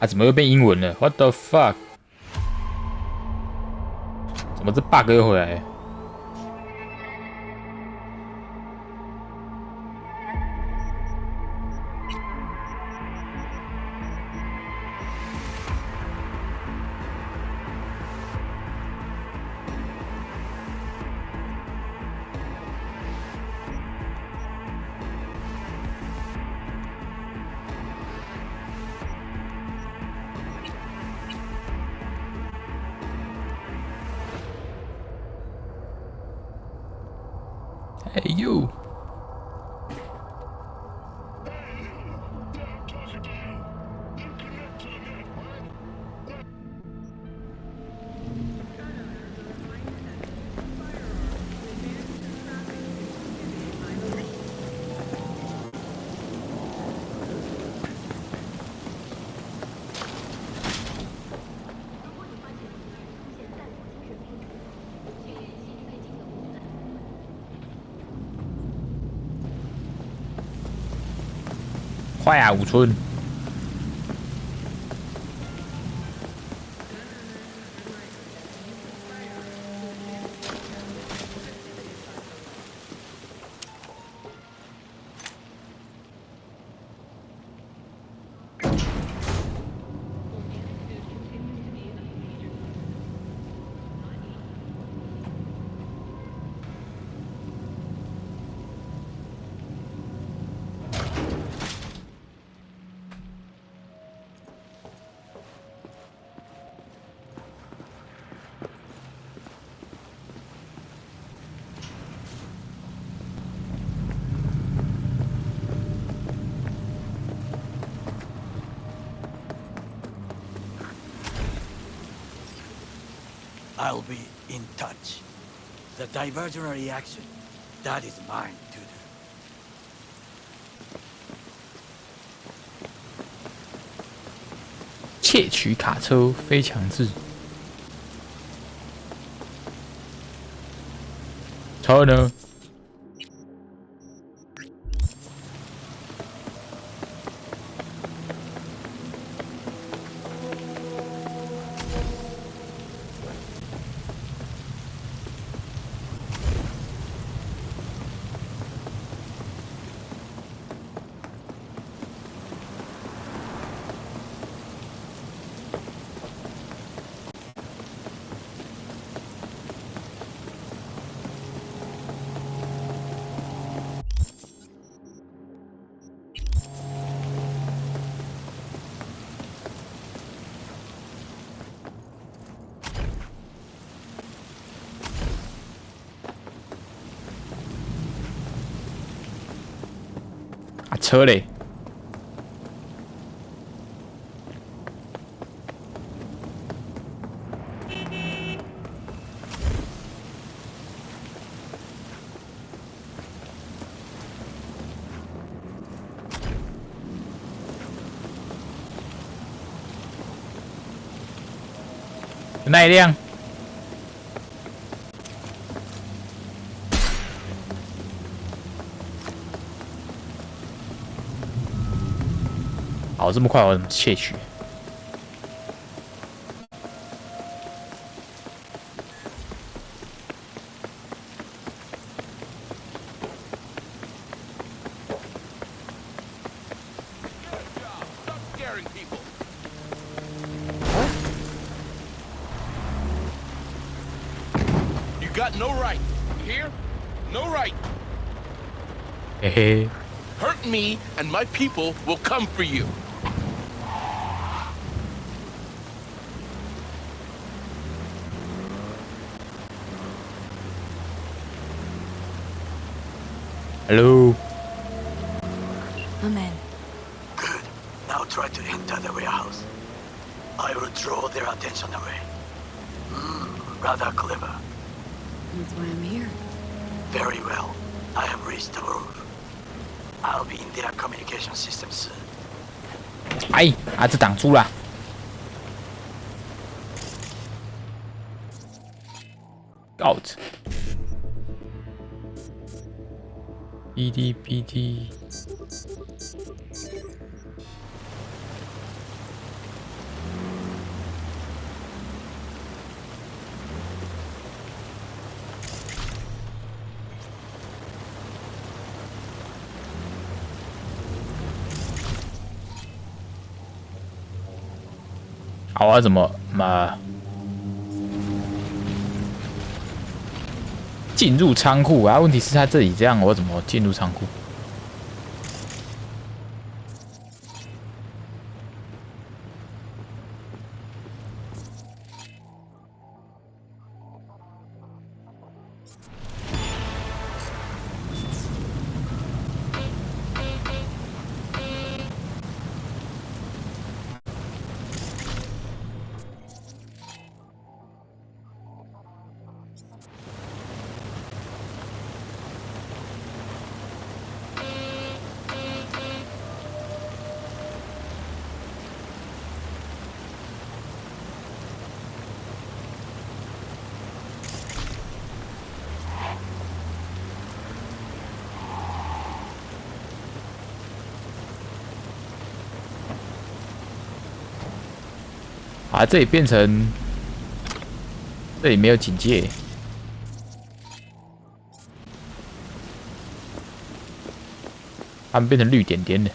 啊，怎么又变英文了 ？What the fuck？ 怎么这 bug 又回来了？Hey you！ 快啊，武村！I'll be in touch. The diversionary action, that is mine to do. 窃取卡车非强制。车呢？啊，车嘞！那一辆。好，这么快我怎么窃取？ Got no right. You hear? No right. Hey. Hurt me and my people will come for you. Hello. I'm in. Good. Now try to enter the warehouse. I will draw their attention away. Rather clever. That's why I'm here. Very well. I have reached the roof. I'll be in their communication system soon. 哎，啊，这挡住了。Out。BD。好啊，怎么进入仓库啊？问题是他这里这样，我怎么进入仓库？啊，这里变成，这里没有警戒，他们变成绿点点了。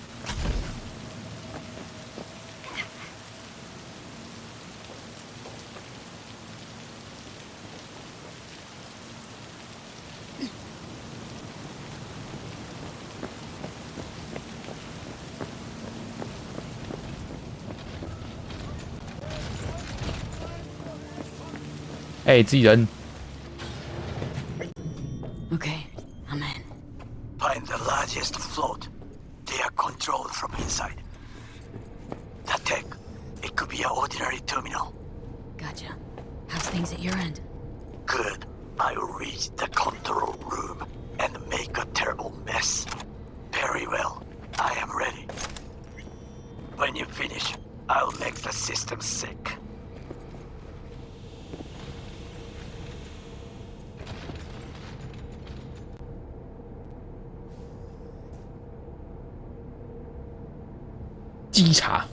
哎，自己人。 Okay, I'm in. Find the largest float. They are controlled from inside. The tech, it could be an ordinary terminal. Gotcha. How's things at your end? Good. I will reach the control room and make a terrible mess. Very well. I am ready. When you finish, I'll make the system sick.稽查。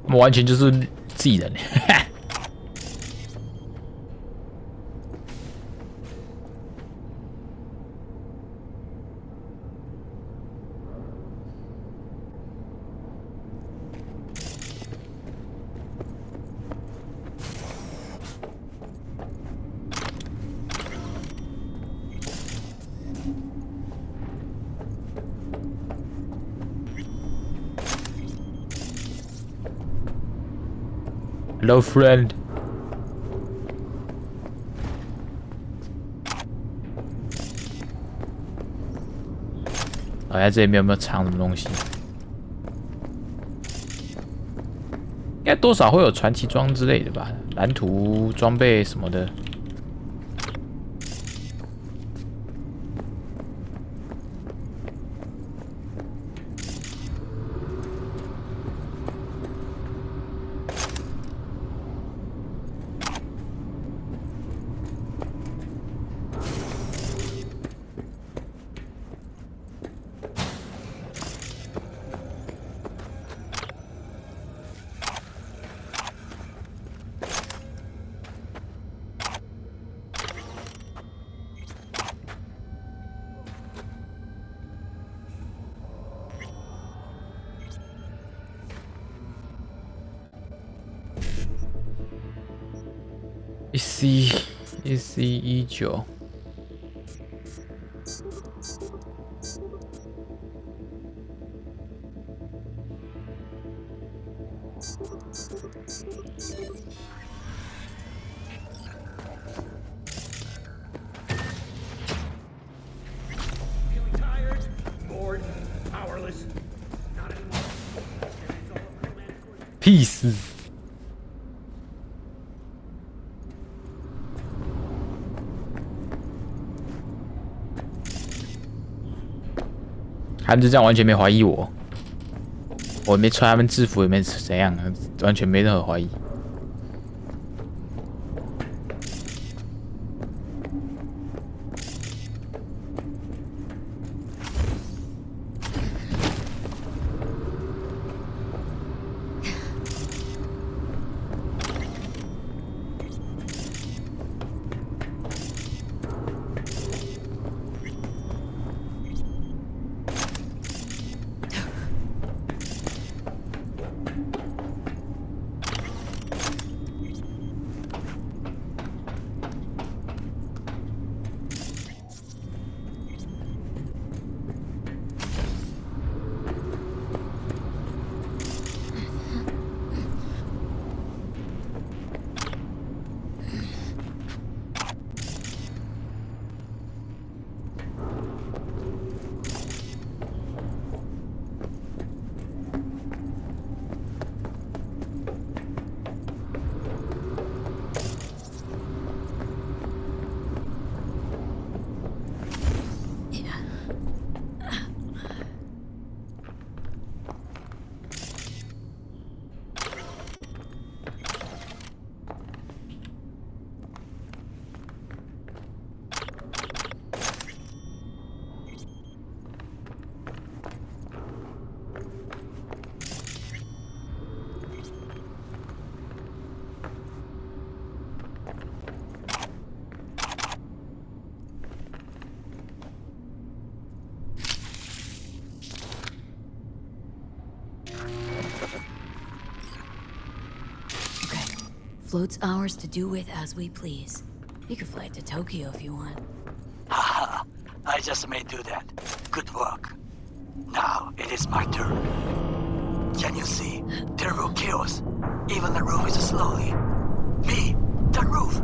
我们完全就是自己人。Hello, friend. 在这里面有没有藏什么东西？应该多少会有传奇装之类的吧，蓝图、装备什么的。EC19。Peace。他们就这样完全没怀疑我，我没穿他们制服，也没怎样，完全没任何怀疑。floats ours to do with as we please. You could fly it to Tokyo if you want. Haha, I just may do that. Good work. Now it is my turn. Can you see? Terrible chaos. Even the roof is slowly. V, the roof.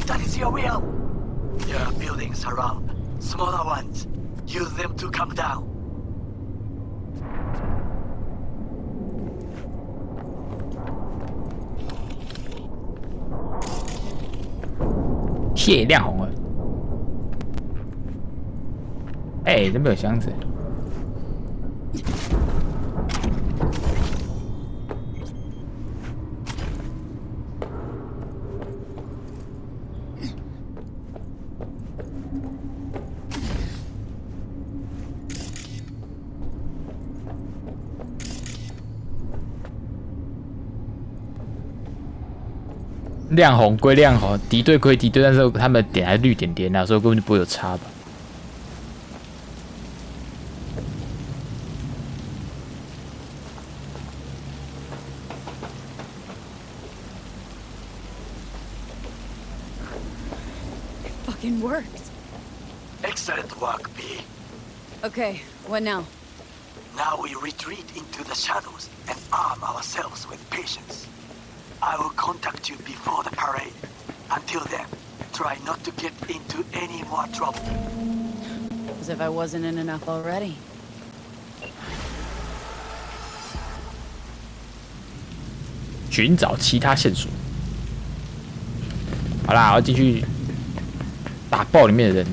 That is your will. There are buildings around. Smaller ones. Use them to come down. 谢亮红了。哎，这边有箱子。亮红归亮红，敌对归敌对，但是他们点还绿点点啊，所以根本就不会有差吧。Fucking worked. Excellent work, B. Okay, what now? Now we retreat into the shadows and arm ourselves with patience. I will contact you before the parade. Until then, try not to get into any more trouble. As if I wasn't in enough already. 寻找其他线索。好啦，我要进去打爆里面的人。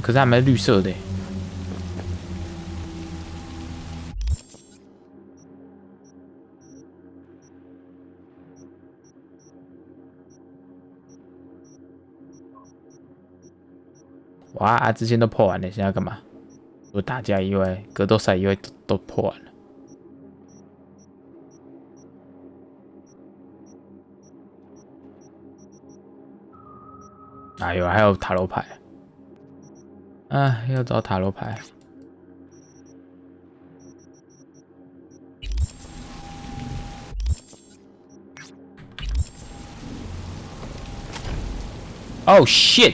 可是还没绿色的。哇，之前都破完了，现在要干嘛？除了打架以外，格斗赛以外都破完了。哎呦，还有塔罗牌。啊，要找塔罗牌。Oh shit！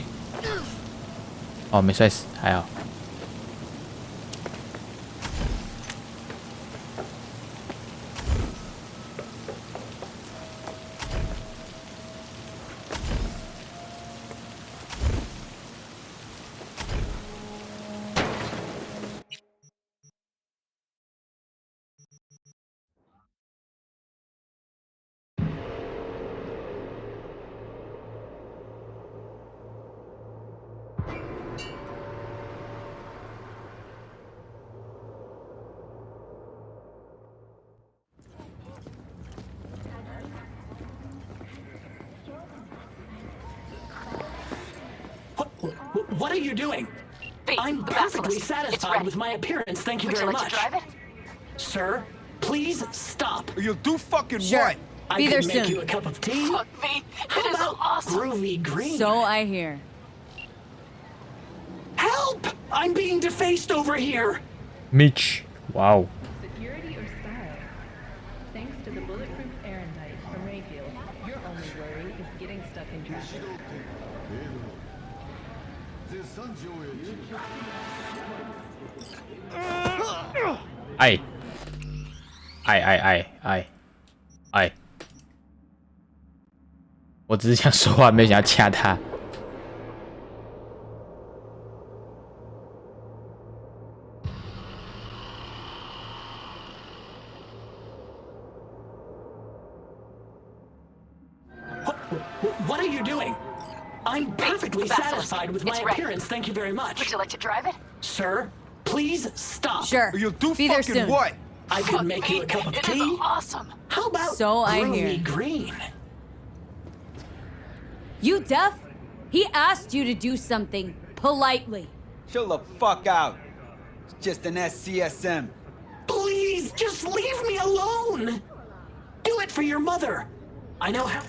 哦，没摔死，还好。What are you doing? I'm perfectly satisfied with my appearance, thank you very much. Would you like to drive it? Sir, please stop. You'll do fucking Sure. what? I Be there could make soon. you a cup of tea. Look, V, How it is about awesome. groovy green? So I hear. Help! I'm being defaced over here. Mitch， 哇哦。 Security or style? Thanks to the bulletproof Erendite from Rayfield, your only worry is getting stuck in traffic. 哎，哎！我只是想说话，没有想要掐他。What are you doing? I'm perfectly satisfied with my It's ready. appearance, thank you very much. Would you like to drive it? Sir, please stop. Sure. You'll do Be there fucking soon. what? I could make you a cup of It is tea. awesome. How about So I groovy hear. green? You deaf? He asked you to do something politely. Chill the fuck out. It's just an SCSM. Just leave me alone! Do it for your mother! I know how...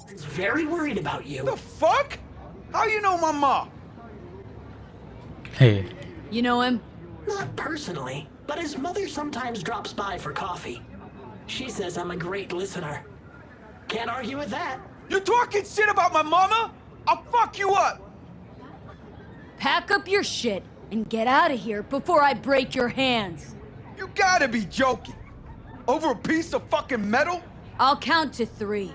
He's very worried about you. The fuck? How you know my mom? Hey. You know him? Not personally, but his mother sometimes drops by for coffee. She says I'm a great listener. Can't argue with that. You talking shit about my mama? I'll fuck you up! Pack up your shit and get out of here before I break your hands. You gotta be joking. Over a piece of fucking metal? I'll count to 3.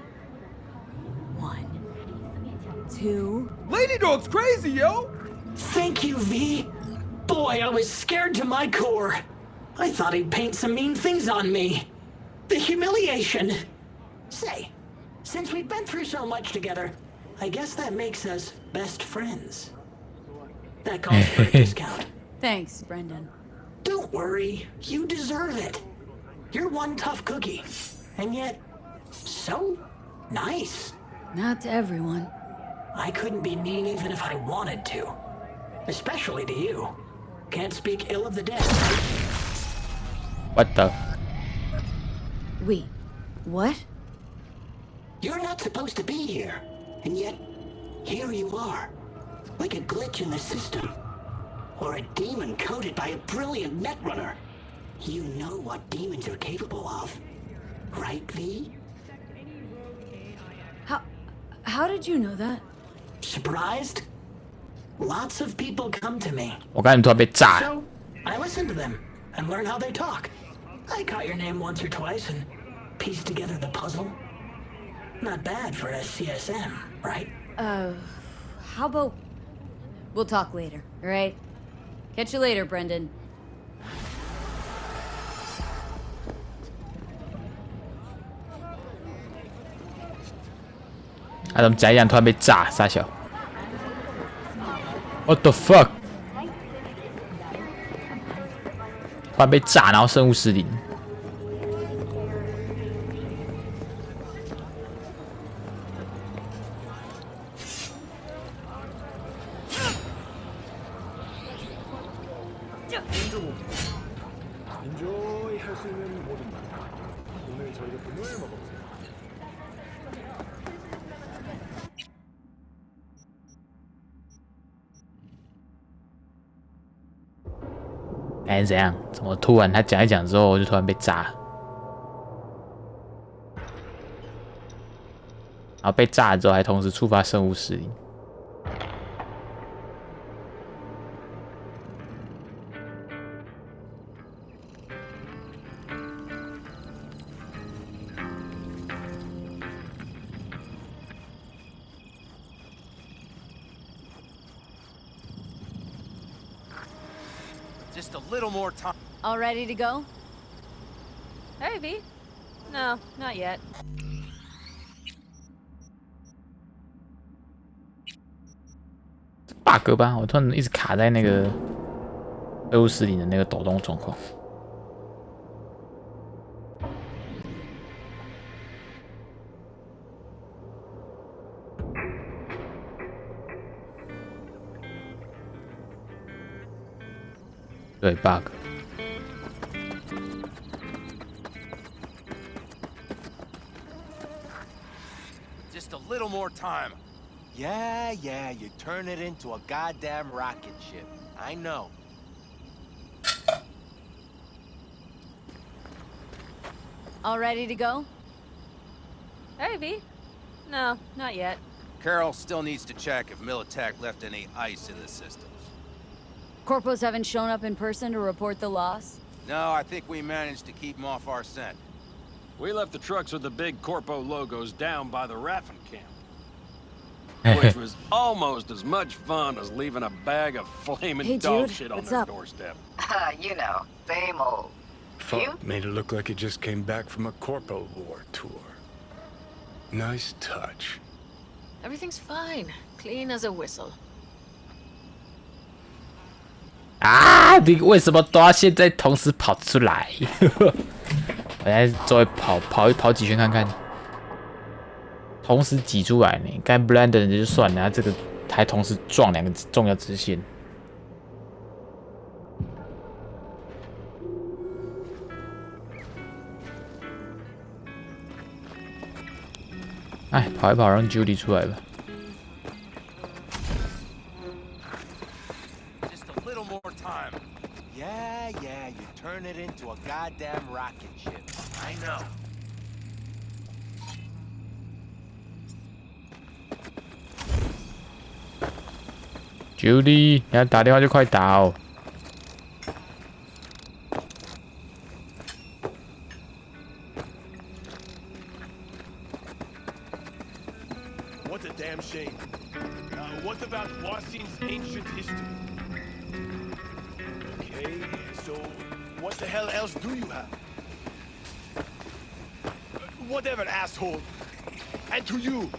1, 2... Lady Dog's crazy, yo! Thank you, V. Boy, I was scared to my core. I thought he'd paint some mean things on me. The humiliation. Say, since we've been through so much together, I guess that makes us best friends. That calls for a discount. Thanks, Brendan. Don't worry, you deserve it. You're one tough cookie, and yet so nice. Not to everyone. I couldn't be mean even if I wanted to. Especially to you. Can't speak ill of the dead. What the? Wait, what? You're not supposed to be here, and yet here you are. Like a glitch in the system. Or a demon coded by a brilliant netrunner. You know what demons are capable of, right, V? How did you know that? Surprised? Lots of people come to me. 我刚才突然被炸了。 So, I listen to them and learn how they talk. I caught your name once or twice and pieced together the puzzle. Not bad for a CSM, right? How about... We'll talk later, alright? Catch you later, Brendan. 他怎么假一样突然被炸？傻小 ？What the fuck？ 突然被炸，然后生物失灵。还是怎样？怎么突然他讲一讲之后，我就突然被炸？然后被炸了之后，还同时触发生物失灵。Just a little more time. All ready to go? Hey, V. No, not yet. bug 吧，我突然一直卡在那个生物失灵的那个抖动状况。对 bug。 Just a little more time. Yeah, you turn it into a goddamn rocket ship. I know. All ready to go? Hey, V. No, not yet. Carol still needs to check if Militech left any ice in the systems. Corpos haven't shown up in person to report the loss? No, I think we managed to keep them off our scent. We left the trucks with the big Corpo logos down by the Raffin camp. Which was almost as much fun as leaving a bag of flaming dog dude, shit on what's their up? doorstep. You know, same old. Fuck, made it look like it just came back from a Corpo War tour. Nice touch. Everything's fine. Clean as a whistle. 啊！你为什么都要现在同时跑出来？我现在周围跑几圈看看，同时挤出来呢。该 blend 的就算了，这个还同时撞两个重要支线。哎，跑一跑，让 Judy 出来吧。Just a little more time. Yeah, you turn it into a goddamn rocket ship. I know. Judy，你要打电话就快打哦。What a damn shame. What about Wasim's ancient history? Okay, so what the hell else do you have? Whatever, asshole. And to you.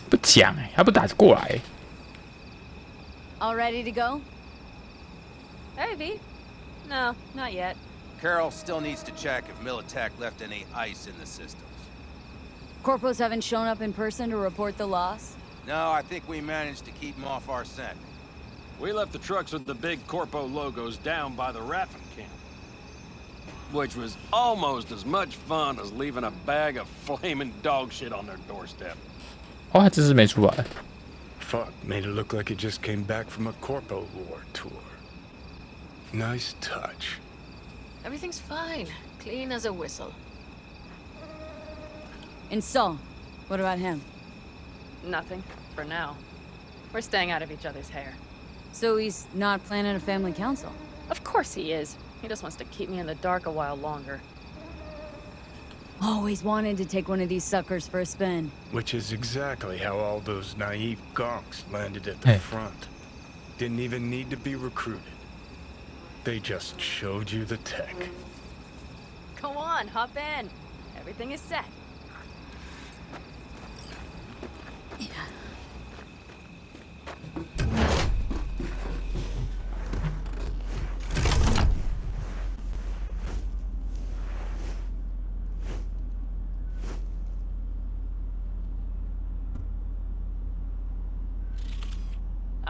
不讲哎，他不打过来。All ready to go? Hey, V. No, not yet. Carol still needs to check if Militech left any ice in the systems. Corpos haven't shown up in person to report the loss? No, I think we managed to keep them off our scent. We left the trucks with the big Corpo logos down by the Raffen camp. Which was almost as much fun as leaving a bag of flaming dog shit on their doorstep. 哦，他这次没出来。Fuck, made it look like it just came back from a Corpo War tour. Nice touch. Everything's fine. Clean as a whistle. And so, what about him? Nothing, for now. We're staying out of each other's hair. So he's not planning a family council? Of course he is. He just wants to keep me in the dark a while longer. Always wanted to take one of these suckers for a spin. Which is exactly how all those naive gonks landed at the front. Didn't even need to be recruited. They just showed you the tech. Go on, hop in. Everything is set.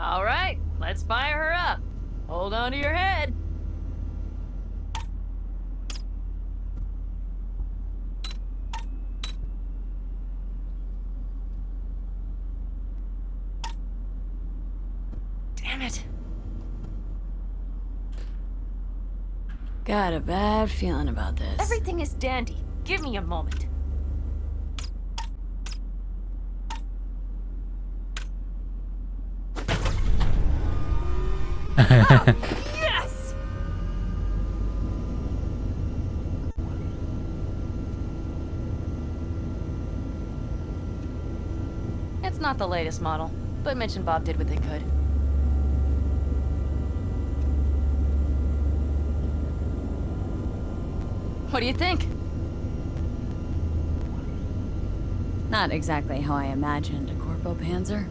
All right, let's fire her up. Hold on to your head. Damn it. Got a bad feeling about this. Everything is dandy. Give me a moment. Yes! It's not the latest model, but Mitch and Bob did what they could. What do you think? Not exactly how I imagined a Corpo Panzer.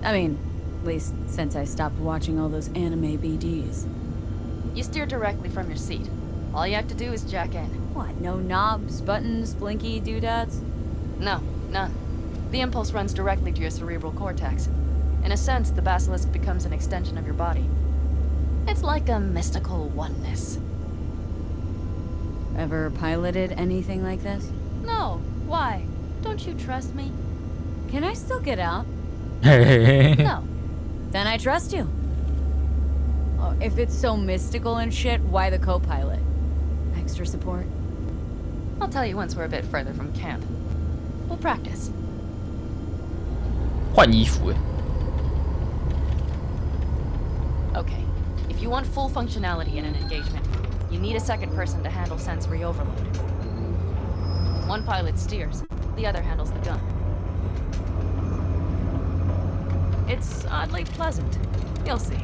I mean, at least since I stopped watching all those anime BDs. You steer directly from your seat. All you have to do is jack in. What, no knobs, buttons, blinky doodads? No, none. The impulse runs directly to your cerebral cortex. In a sense, the basilisk becomes an extension of your body. It's like a mystical oneness. Ever piloted anything like this? No, why? Don't you trust me? Can I still get out? No. Then I trust you. Oh, if it's so mystical and shit, why the co-pilot? Extra support? I'll tell you once we're a bit further from camp. We'll practice. 换衣服哎。 Okay, if you want full functionality in an engagement, you need a second person to handle sensory overload. One pilot steers, the other handles the gun. It's oddly pleasant. You'll see.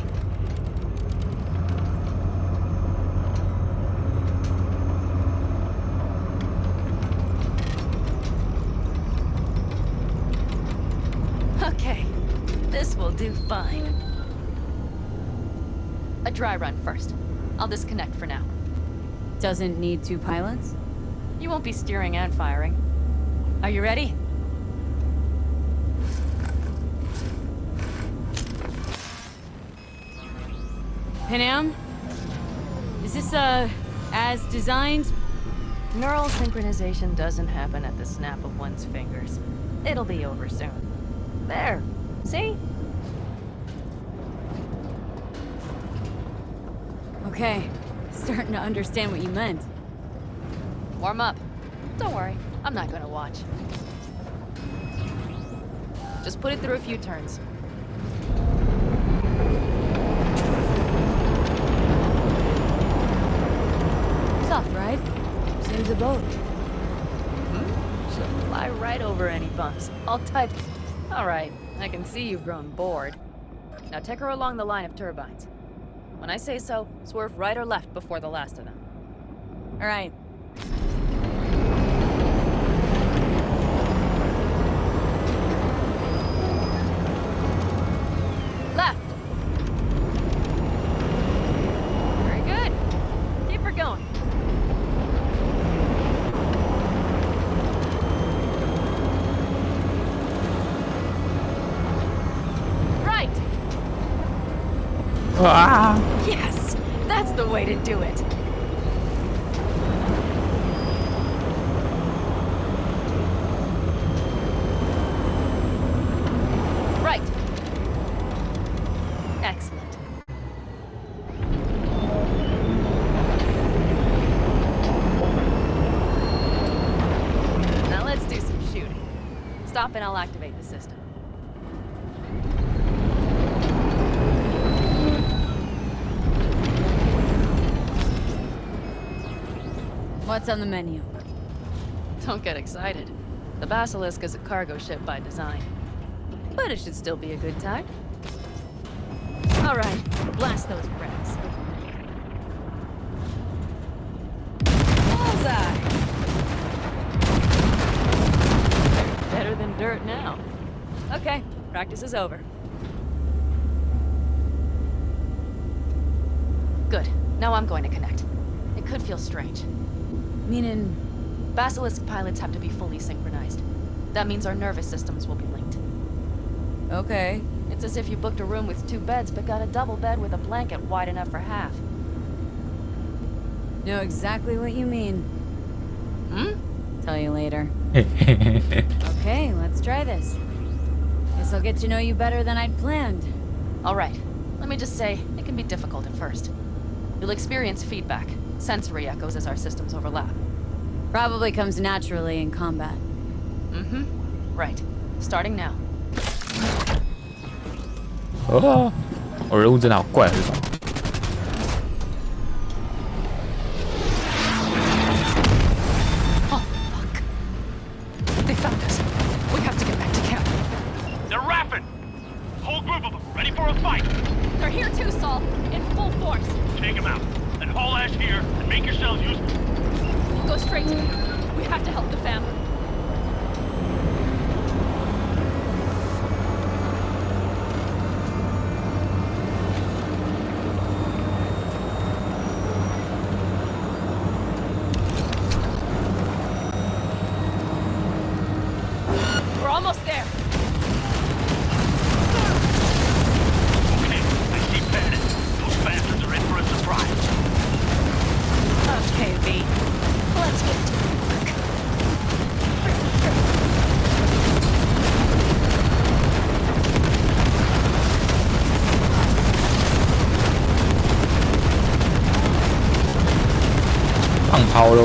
do fine. A dry run first. I'll disconnect for now. Doesn't need 2 pilots? You won't be steering and firing. Are you ready? Panam? Is this, as designed? Neural synchronization doesn't happen at the snap of one's fingers. It'll be over soon. There. See? Okay. Starting to understand what you meant. Warm up. Don't worry, I'm not gonna watch. Just put it through a few turns. Soft ride. Seems a boat. She'll fly right over any bumps. All type. Alright, I can see you've grown bored. Now take her along the line of turbines. When I say so, swerve right or left before the last of them. Alright. Left! Very good. Keep her going. Right! Yes! That's the way to do it! Right! Excellent. Now let's do some shooting. Stop and I'll activate the system. What's on the menu? Don't get excited. The Basilisk is a cargo ship by design. But it should still be a good time. All right, blast those wrecks. Bullseye! Better than dirt now. Okay, practice is over. Good. Now I'm going to connect. It could feel strange. Meaning... Basilisk pilots have to be fully synchronized. That means our nervous systems will be linked. Okay. It's as if you booked a room with 2 beds, but got a double bed with a blanket wide enough for half. Know exactly what you mean. Tell you later. Okay, let's try this. Guess I'll get to know you better than I'd planned. All right. Let me just say, it can be difficult at first. You'll experience feedback, sensory echoes as our systems overlap. Probably comes naturally in combat. Right. Starting now. 哦，我人物真的好怪，这种。Oh, fuck. They found us. We have to get back to camp. They're rapping! Whole group of them, ready for a fight! They're here too, Saul. In full force. Take them out, and haul ass here, and make yourselves useful. We'll go straight to them. We have to help the family. We're almost there. Okay, I see Bandit. Those bastards are in for a surprise. Okay, V. Let's get to work. 放炮喽！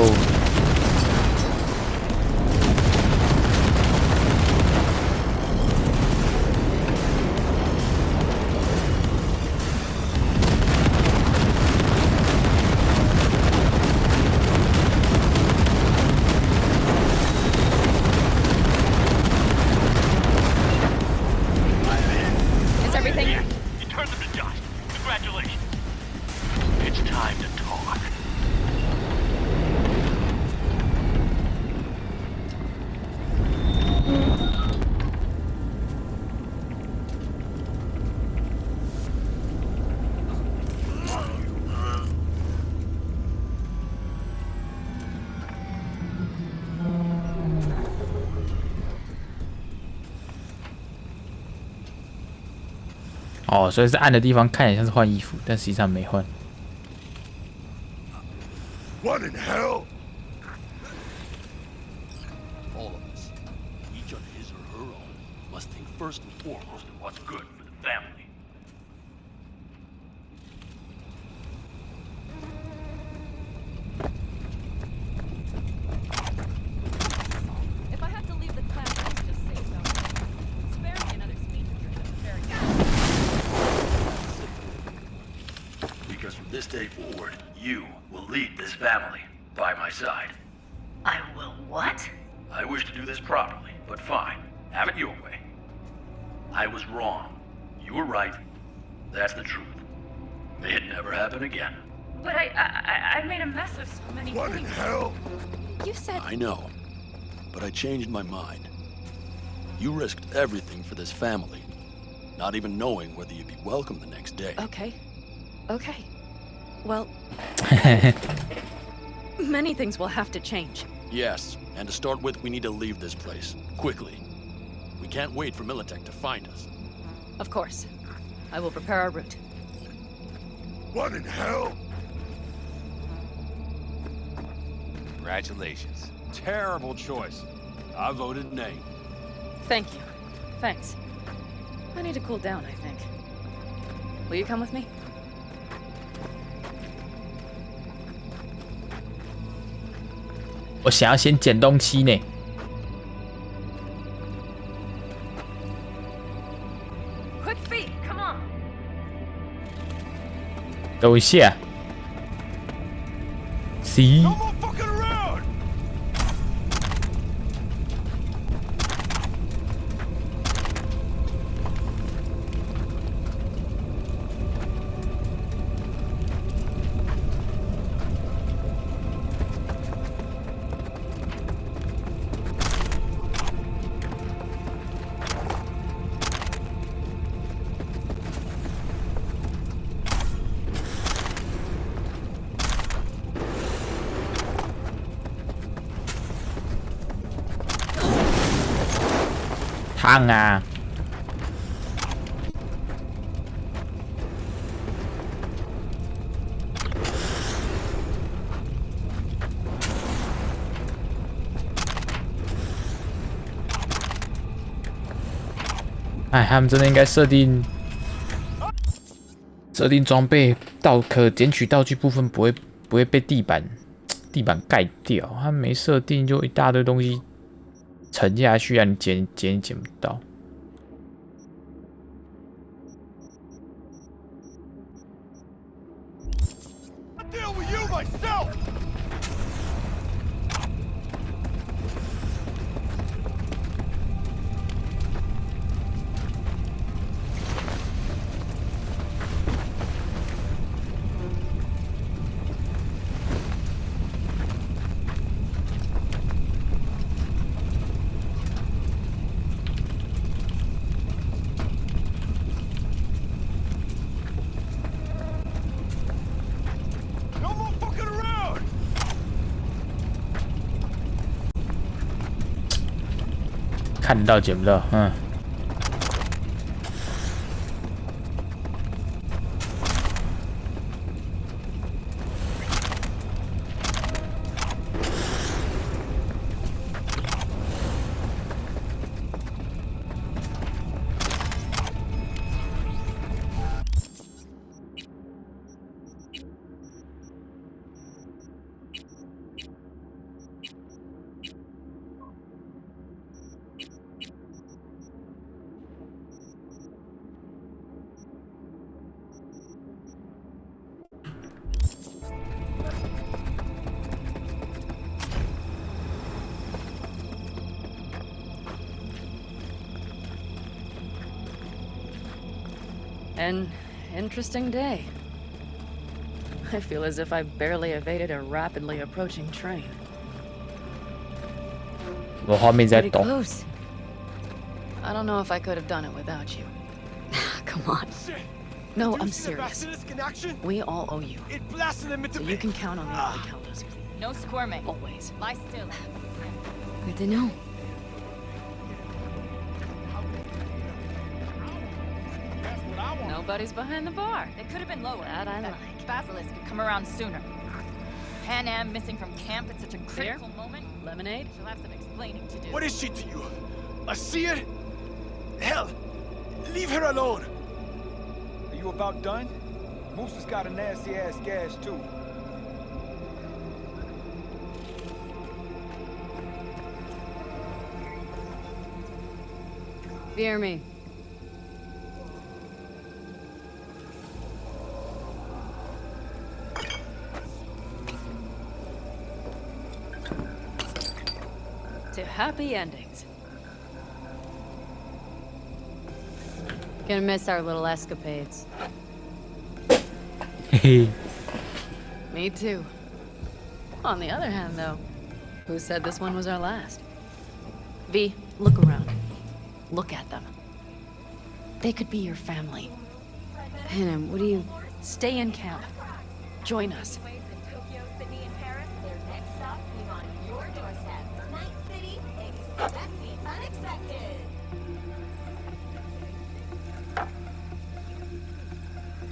Is everything? Yeah, you turned them to dust. Congratulations. It's time to talk. 哦，所以是暗的地方看起来像是换衣服，但实际上没换。What in hell? All of us, each on his or her own, must think first and foremost of what's good for the family. If I have to leave the class, please just say so. Spare me another speech or just very Because from this day forward, you will lead this family by my side. I will what? I wish to do this properly, but fine. Have it your way. I was wrong. You were right. That's the truth. May it never happen again. But I made a mess of so many What in things. hell? You said I know, but I changed my mind. You risked everything for this family, not even knowing whether you'd be welcome the next day. Okay. Okay. Well, many things will have to change. Yes, and to start with, we need to leave this place, quickly. We can't wait for Militech to find us. Of course. I will prepare our route. What in hell? Congratulations. Terrible choice. I voted nay. Thank you. Thanks. I need to cool down, I think. Will you come with me? 我想要先捡东西呢。quick feet, come on. 等一下。C。 No more fucking around! 烫啊！哎，他们真的应该设定装备到可捡取道具部分不会被地板盖掉，他没设定就一大堆东西沉下去，让你捡不到。I deal with you myself! 看得到捡不到，嗯。An interesting day. I feel as if I barely evaded a rapidly approaching train. 我画面在 Pretty 动。 close. I don't know if I could have done it without you. Come on. No, I'm serious. We all owe you. So you can count on me to count us. No squirming. Always. Lie still. Good to know. No Nobody's behind the bar. They could have been lower. That I like. Basilisk could come around sooner. Pan Am missing from camp at such a critical moment. Lemonade? She'll have some explaining to do. What is she to you? A seer? Hell, leave her alone. Are you about done? Moose has got a nasty-ass gash, too. Fear me. To happy endings. Gonna miss our little escapades. Me too. On the other hand, though, who said this one was our last? V, look around. Look at them. They could be your family. Panam, what do you... Stay in camp. Join us.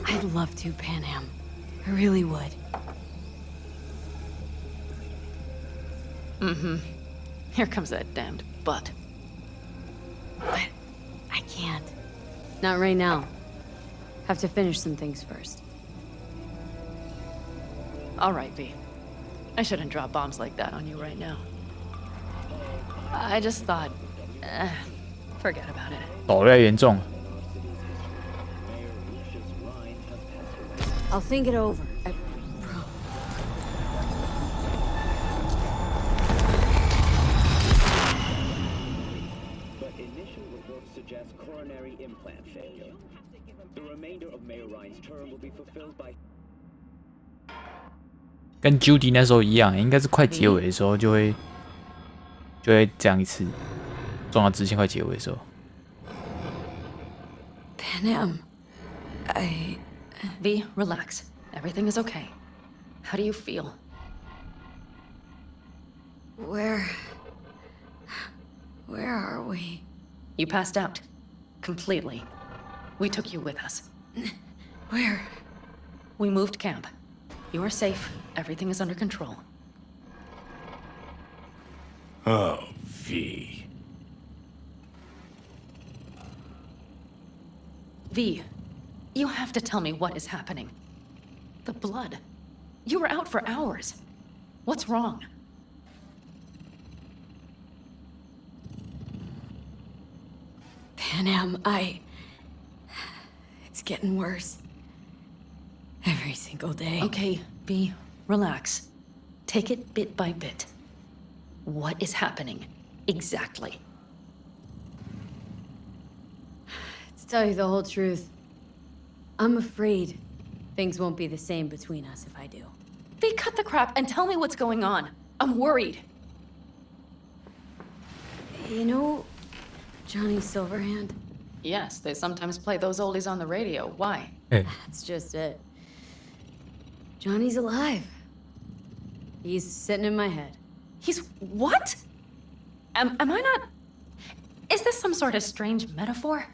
I'd love to, Panam. I really would. Mm-hmm. Here comes that damned butt. But I can't. Not right now. Have to finish some things first. All right, V. I shouldn't drop bombs like that on you right now. I just thought... forget about it. 越来越严重。 I'll think it over. I promise. But initial reports suggest coronary implant failure. The remainder of Mayor Ryan's term will be fulfilled by. 跟 Judy 那时候一样，应该是快结尾的时候就会这样一次，撞到支线快结尾的时候。Panam, V, relax. Everything is okay. How do you feel? Where are we? You passed out. Completely. We took you with us. Where? We moved camp. You are safe. Everything is under control. Oh, V. V, you have to tell me what is happening. The blood. You were out for hours. What's wrong? Panam, it's getting worse. Every single day. Okay, V, relax. Take it bit by bit. What is happening? Exactly. To tell you the whole truth, I'm afraid things won't be the same between us if I do. V, cut the crap and tell me what's going on. I'm worried. You know Johnny Silverhand? Yes, they sometimes play those oldies on the radio. Why? That's just it. Johnny's alive. He's sitting in my head. He's what? Am I not... Is this some sort of strange metaphor?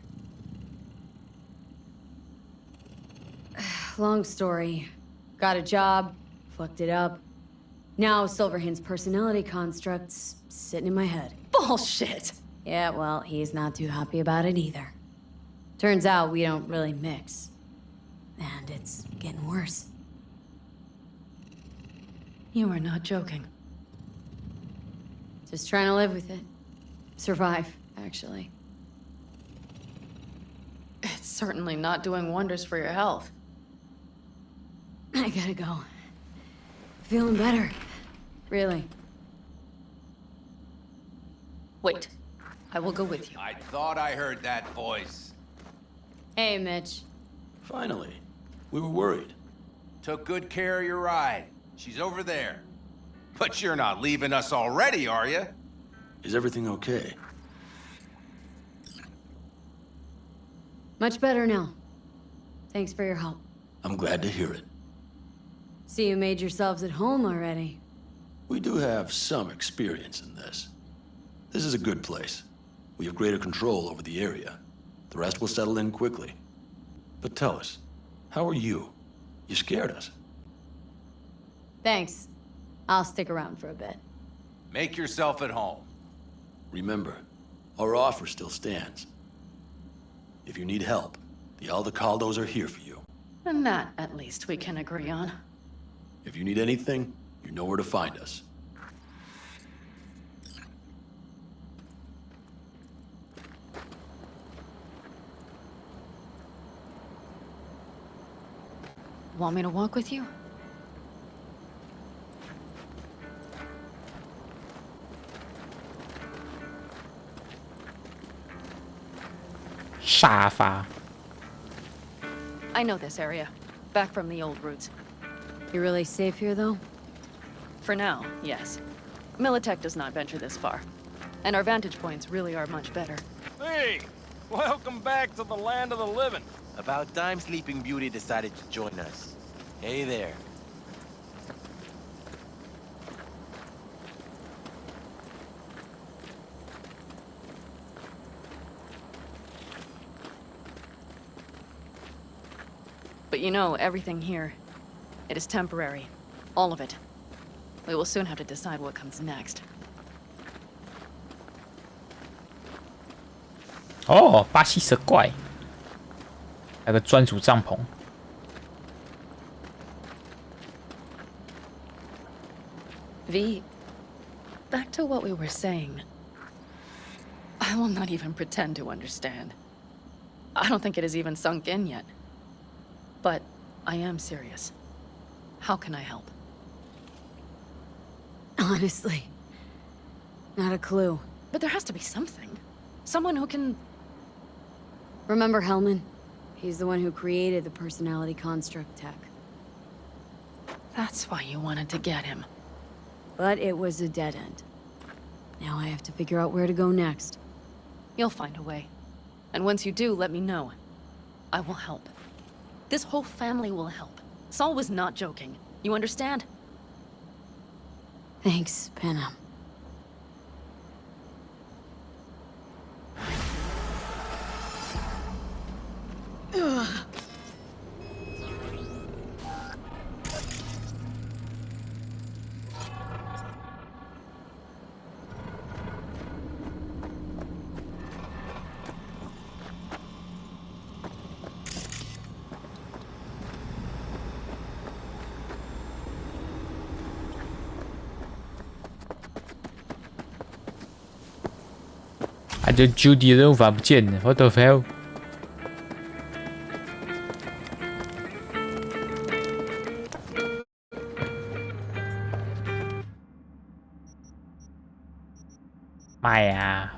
Long story. Got a job, fucked it up. Now Silverhand's personality construct's sitting in my head. Bullshit! Yeah, well, he's not too happy about it either. Turns out we don't really mix. And it's getting worse. You are not joking. Just trying to live with it. Survive, actually. It's certainly not doing wonders for your health. I gotta go. Feeling better. Really. Wait. I will go with you. I thought I heard that voice. Hey, Mitch. Finally. We were worried. Took good care of your ride. She's over there. But you're not leaving us already, are you? Is everything okay? Much better now. Thanks for your help. I'm glad to hear it. See you made yourselves at home already. We do have some experience in this. This is a good place. We have greater control over the area. The rest will settle in quickly. But tell us, how are you? You scared us. Thanks. I'll stick around for a bit. Make yourself at home. Remember, our offer still stands. If you need help, the Aldecaldos are here for you. And that, at least, we can agree on. If you need anything, you know where to find us. Want me to walk with you? Shafa. I know this area. Back from the old routes. You're really safe here, though? For now, yes. Militech does not venture this far. And our vantage points really are much better. Hey! Welcome back to the land of the living. About time Sleeping Beauty decided to join us. Hey there. But you know, everything here, it is temporary. All of it. We will soon have to decide what comes next.哦，巴西蛇怪，那个专属帐篷。V, back to what we were saying. I will not even pretend to understand. I don't think it has even sunk in yet. But I am serious. How can I help? Honestly, not a clue. But there has to be something. Someone who can... Remember Hellman? He's the one who created the personality construct tech. That's why you wanted to get him. But it was a dead end. Now I have to figure out where to go next. You'll find a way. And once you do, let me know. I will help. This whole family will help. Saul was not joking. You understand? Thanks, Panam. Ugh.就 Judy 的任务法不见了 ，What the hell？ 妈呀！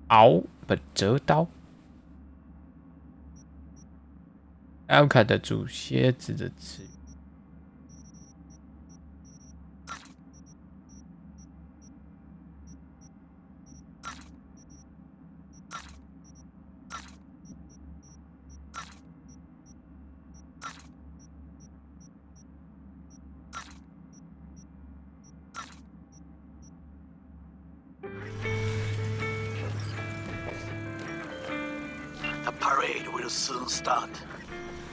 嗷，本折刀。艾卡的主蝎子的词语。 The parade will soon start.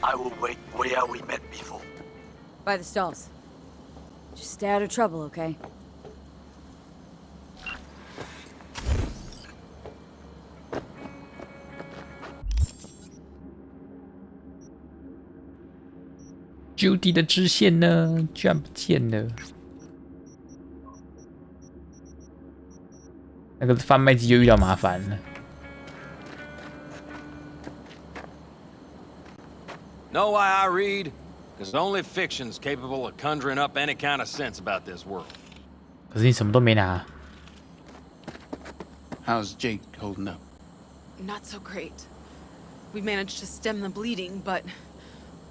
I will wait where we met before. By the stalls. Just stay out of trouble, okay? Judy 的支线呢？居然不见了。那个贩卖机又遇到麻烦了。 Know why I read? Because only fiction's capable of conjuring up any kind of sense about this world. 可是你什么都没拿。How's Jake holding up? Not so great. We managed to stem the bleeding, but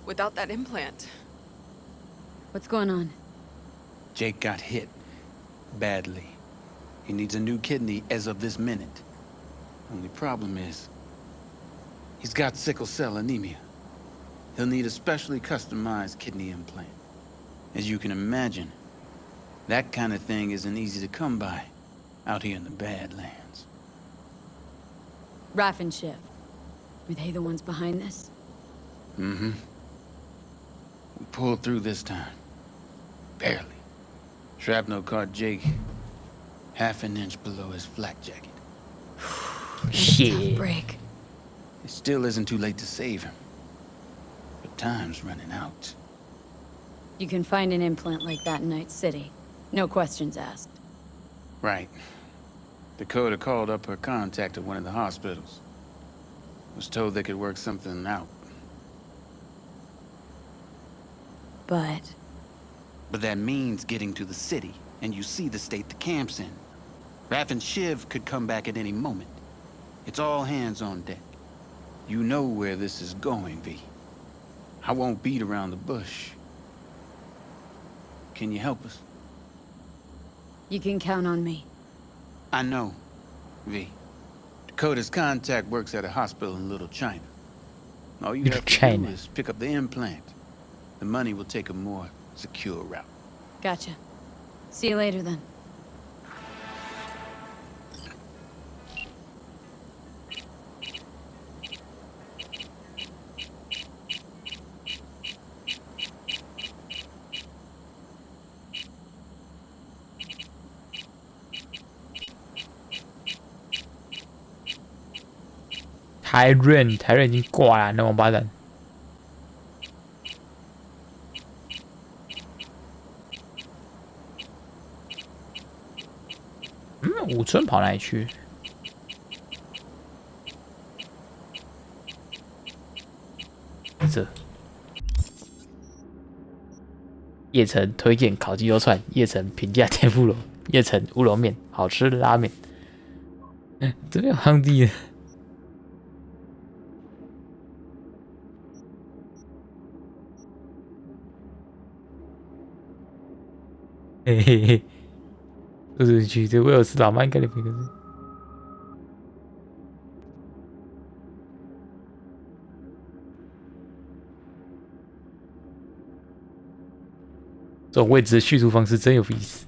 without that implant. What's going on? Jake got hit. Badly. He needs a new kidney as of this minute. Only problem is, he's got sickle cell anemia. He'll need a specially customized kidney implant. As you can imagine, that kind of thing isn't easy to come by. out here in the Badlands. Raff and Shiv. Were they the ones behind this? Mm-hmm. We pulled through this time. Barely. Shrapnel caught Jake half an inch below his flak jacket. Shit. Tough break. It still isn't too late to save him. But time's running out. You can find an implant like that in Night City. No questions asked. Right. Dakota called up her contact at one of the hospitals. Was told they could work something out. But that means getting to the city, and you see the state the camp's in. Raff and Shiv could come back at any moment. It's all hands on deck. You know where this is going, V. I won't beat around the bush. Can you help us? You can count on me. I know, V. Dakota's contact works at a hospital in Little China. All you have to do is pick up the implant. The money will take a more secure route. Gotcha. See you later then.台润已经挂了，那王八蛋。武村跑哪里去？这叶城推荐烤鸡肉串，叶城评价天妇罗，叶城乌龙面好吃的拉面。这边有夯地的。嘿嘿嘿，这是去这威尔斯老妈应该里面可是。这种未知的叙述方式真有意思。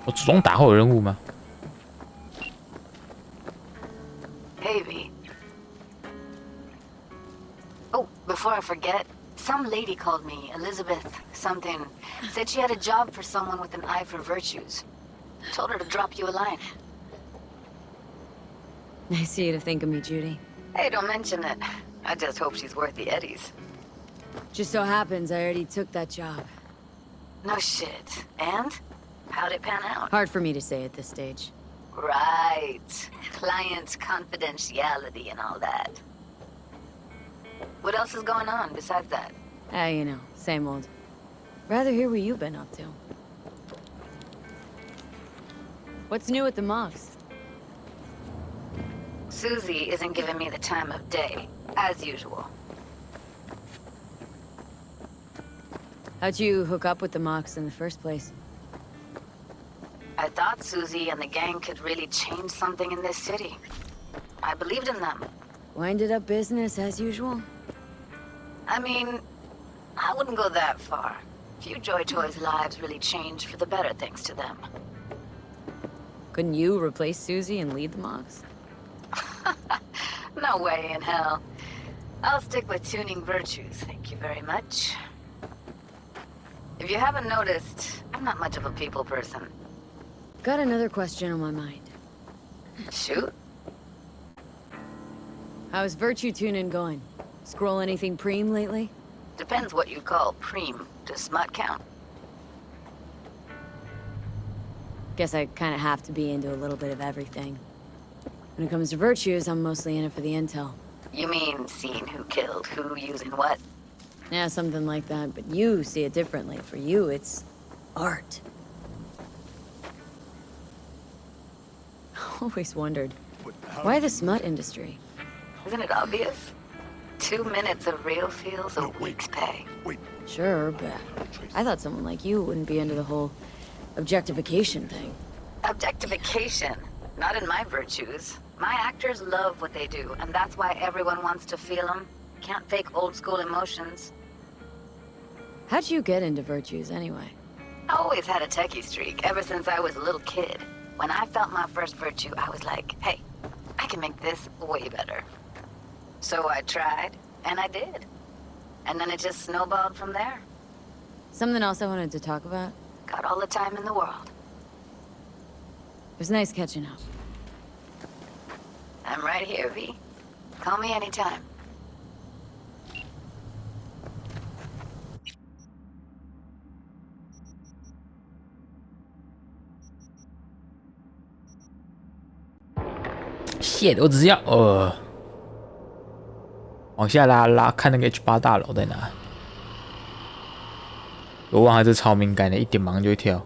我主动打后有任务吗？ Hey, V. Oh, before I forget, some lady called me, Elizabeth something. Said she had a job for someone with an eye for virtues. Told her to drop you a line. Nice of you to think of me, Judy. Hey, don't mention it. I just hope she's worth the eddies. Just so happens I already took that job. No shit. And? How'd it pan out? Hard for me to say at this stage. Right. Client confidentiality and all that. What else is going on besides that? You know, same old. Rather hear what you've been up to. What's new at the Mogs? Susie isn't giving me the time of day, as usual. How'd you hook up with the Mogs in the first place? I thought Susie and the gang could really change something in this city. I believed in them. Winded up business as usual? I mean, I wouldn't go that far. Few Joy Toys' lives really changed for the better thanks to them. Couldn't you replace Susie and lead the Mogs? No way in hell. I'll stick with tuning virtues, thank you very much. If you haven't noticed, I'm not much of a people person. Got another question on my mind. Shoot. How's virtue tuning going? Scroll anything preem lately? Depends what you call preem. Does smut count? Guess I kinda have to be into a little bit of everything. When it comes to virtues, I'm mostly in it for the intel. You mean seeing who killed who using what? Yeah, something like that, but you see it differently. For you, it's art. Always wondered, why the smut industry? Isn't it obvious? 2 minutes of real feels a week's pay. Sure, but I thought someone like you wouldn't be into the whole objectification thing. Objectification? Not in my virtues. My actors love what they do, and that's why everyone wants to feel them. Can't fake old school emotions. How'd you get into virtues anyway? I always had a techie streak ever since I was a little kid. When I felt my first virtue, I was like, hey, I can make this way better. So I tried, and I did. And then it just snowballed from there. Something else I wanted to talk about? Got all the time in the world. It was nice catching up. I'm right here, V. Call me anytime. shit， 我只是要往下拉，看那个 H8 大楼在哪。我忘了这超敏感的，一点盲就会跳。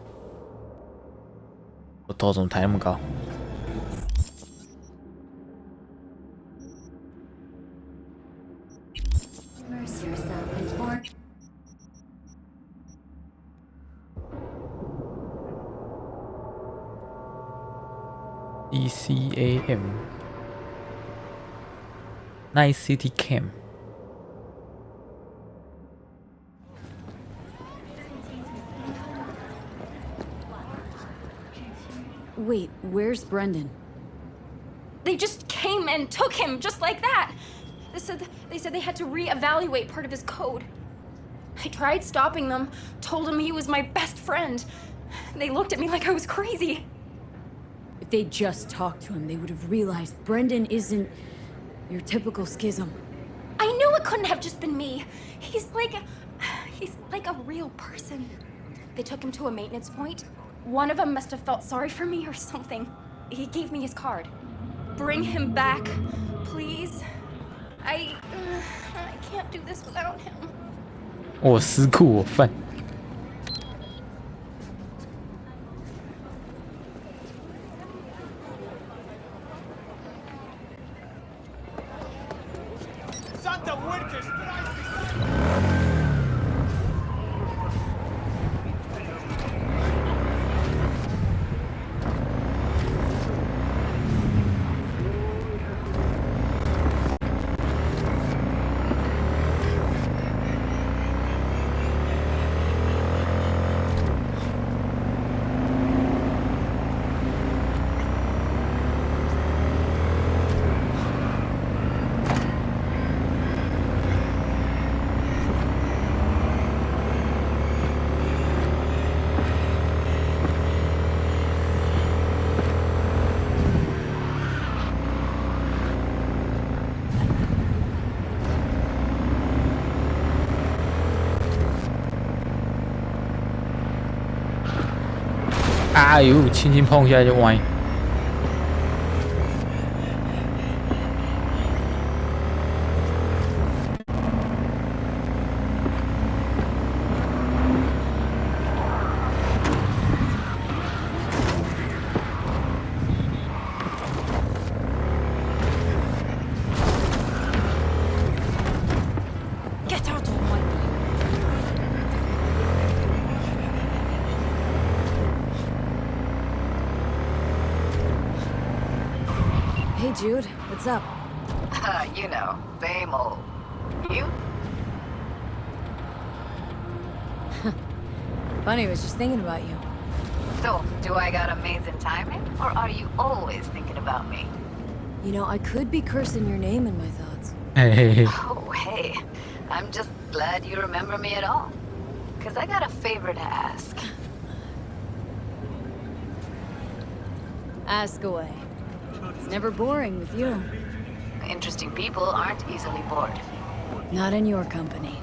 我头怎么抬那么高？ECAM Night City Cam. Wait, where's Brendan? They just came and took him just like that. They said they had to reevaluate part of his code. I tried stopping them, told him he was my best friend. They looked at me like I was crazy. If they just talked to him, they would have realized Brendan isn't your typical schism. I knew it couldn't have just been me. He's like a real person. They took him to a maintenance point. One of them must have felt sorry for me or something. He gave me his card. Bring him back, please. I can't do this without him. 我思库我犯。哎呦，轻轻碰一下就歪。Hey Jude, what's up? You know, same old. You? Funny, I was just thinking about you. So, do I got amazing timing, or are you always thinking about me? You know, I could be cursing your name in my thoughts. Oh, hey. I'm just glad you remember me at all. 'Cause I got a favor to ask. Ask away. It's never boring with you. Interesting people aren't easily bored. Not in your company.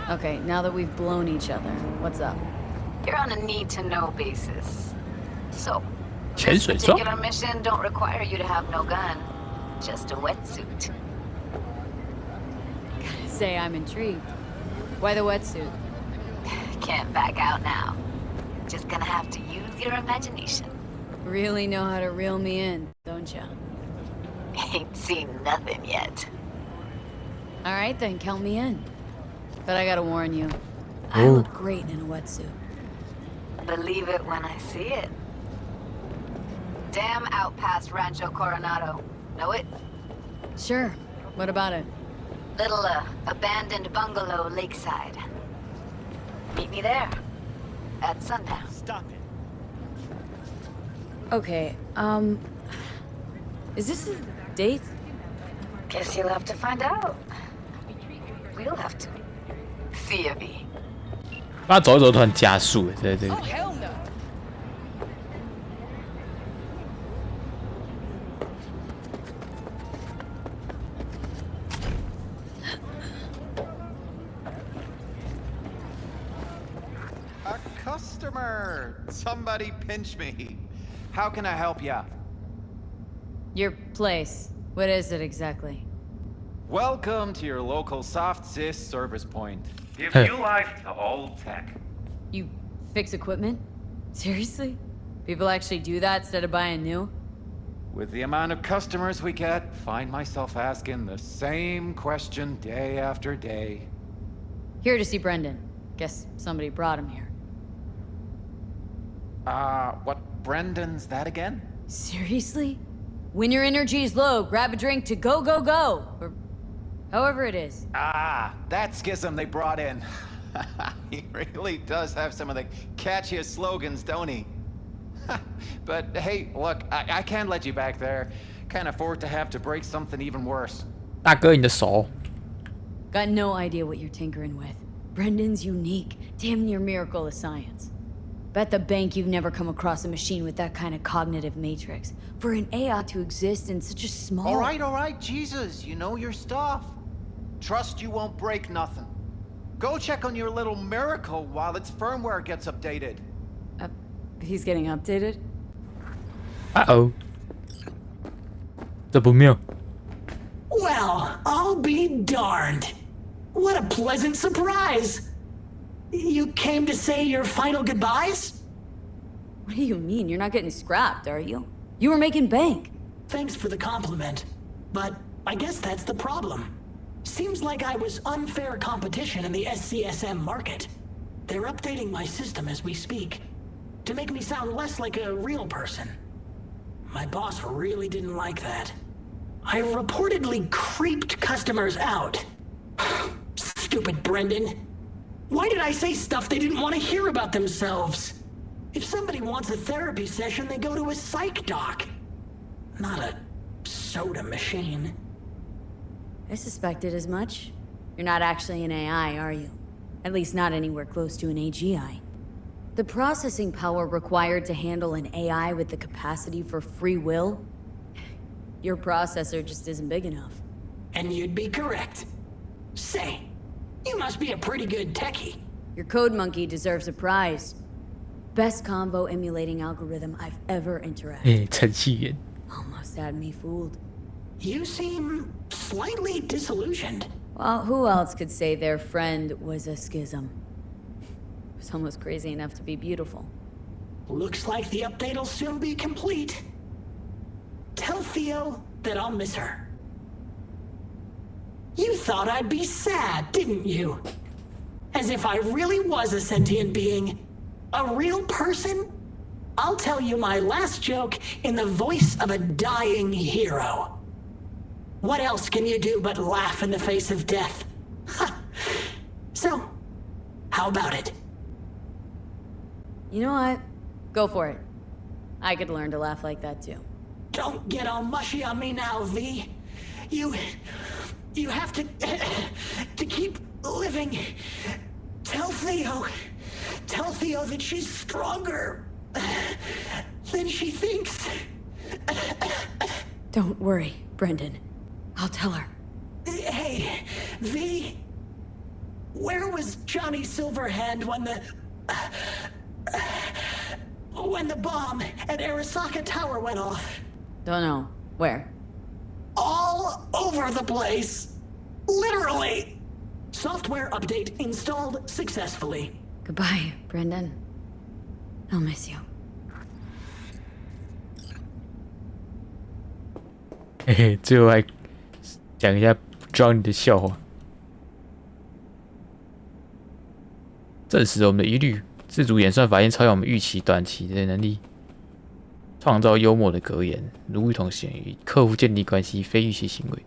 Okay, now that we've blown each other, what's up? You're on a need-to-know basis. So, this 潜水装 particular mission don't require you to have no gun. Just a wetsuit. Gotta say, I'm intrigued. Why the wetsuit? Can't back out now. Just gonna have to use your imagination. Really know how to reel me in, don't ya? Ain't seen nothing yet. Alright then, count me in. But I gotta warn you, I Ooh. look great in a wetsuit. Believe it when I see it. Dam out past Rancho Coronado. Know it? Sure, what about it? Little, abandoned bungalow lakeside. Meet me there. At sundown. Stop it. Okay, is this a date? Guess you'll have to find out. We'll have to. See ya, V. 他走一走突然加速，对对。 Oh hell no. A customer! Somebody pinch me. How can I help ya? Your place. What is it exactly? Welcome to your local soft sys service point. Give Hey. new life to old tech. You fix equipment? Seriously? People actually do that instead of buying new? With the amount of customers we get, find myself asking the same question day after day. Here to see Brendan. Guess somebody brought him here. What Brendan's that again? Seriously? When your energy is low, grab a drink to go, go, go! Or however it is. Ah, that schism they brought in. He really does have some of the catchiest slogans, don't he? But hey, look, I can't let you back there. Can't afford to have to break something even worse. 大哥，你的手。 Got no idea what you're tinkering with. Brendan's unique, damn near miracle of science. Bet the bank you've never come across a machine with that kind of cognitive matrix. For an AI to exist in such a small... All right, Jesus, you know your stuff. Trust you won't break nothing. Go check on your little miracle while its firmware gets updated. He's getting updated? Uh-oh. 这不妙。 Well, I'll be darned. What a pleasant surprise. You came to say your final goodbyes? What do you mean? You're not getting scrapped, are you? You were making bank. Thanks for the compliment, but I guess that's the problem. Seems like I was unfair competition in the SCSM market. They're updating my system as we speak, to make me sound less like a real person. My boss really didn't like that. I reportedly creeped customers out. Stupid Brendan. Why did I say stuff they didn't want to hear about themselves? If somebody wants a therapy session, they go to a psych doc. Not a soda machine. I suspected as much. You're not actually an AI, are you? At least not anywhere close to an AGI. The processing power required to handle an AI with the capacity for free will? Your processor just isn't big enough. And you'd be correct. Say, you must be a pretty good techie. Your code monkey deserves a prize. Best convo emulating algorithm I've ever interacted. 程序员。 Almost had me fooled. You seem slightly disillusioned. Well, who else could say their friend was a schism? It was almost crazy enough to be beautiful. Looks like the update'll soon be complete. Tell Theo that I'll miss her. You thought I'd be sad, didn't you? As if I really was a sentient being. A real person? I'll tell you my last joke in the voice of a dying hero. What else can you do but laugh in the face of death? So, how about it? You know what? Go for it. I could learn to laugh like that too. Don't get all mushy on me now, V. You have to keep living. Tell Theo that she's stronger than she thinks. Don't worry, Brendan. I'll tell her. Hey, V. Where was Johnny Silverhand when the bomb at Arasaka Tower went off? Don't know. Where? All over the place. Literally. Software update installed successfully. Goodbye, Brendan. I'll miss you. 嘿嘿，最后来讲一下 Johnny 的笑话，证实了我们的疑虑。自主演算法已经超越我们预期短期的能力，创造幽默的格言，如一同咸鱼，客户建立关系，非预期行为。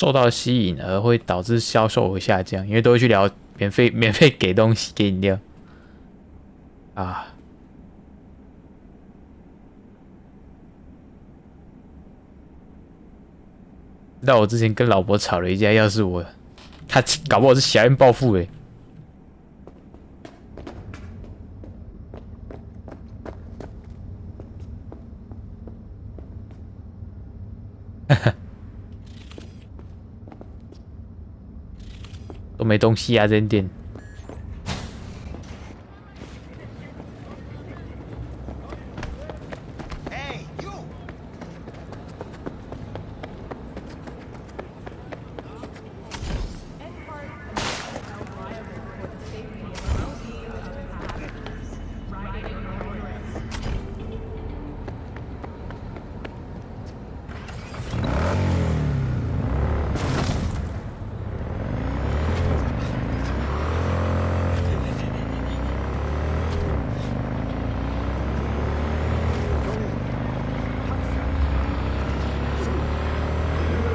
受到吸引而会导致销售额下降，因为都会去聊免费给东西给饮料啊。那我之前跟老婆吵了一架，要是我，她搞不好是小怨报复都没东西啊，这间店。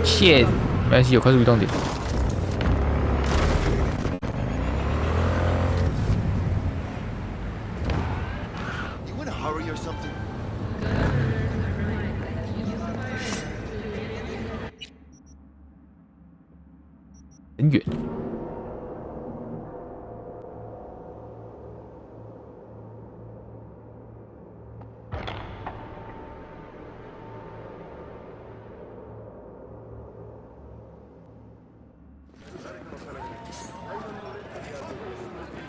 线，没关系，有快速移动点。很远。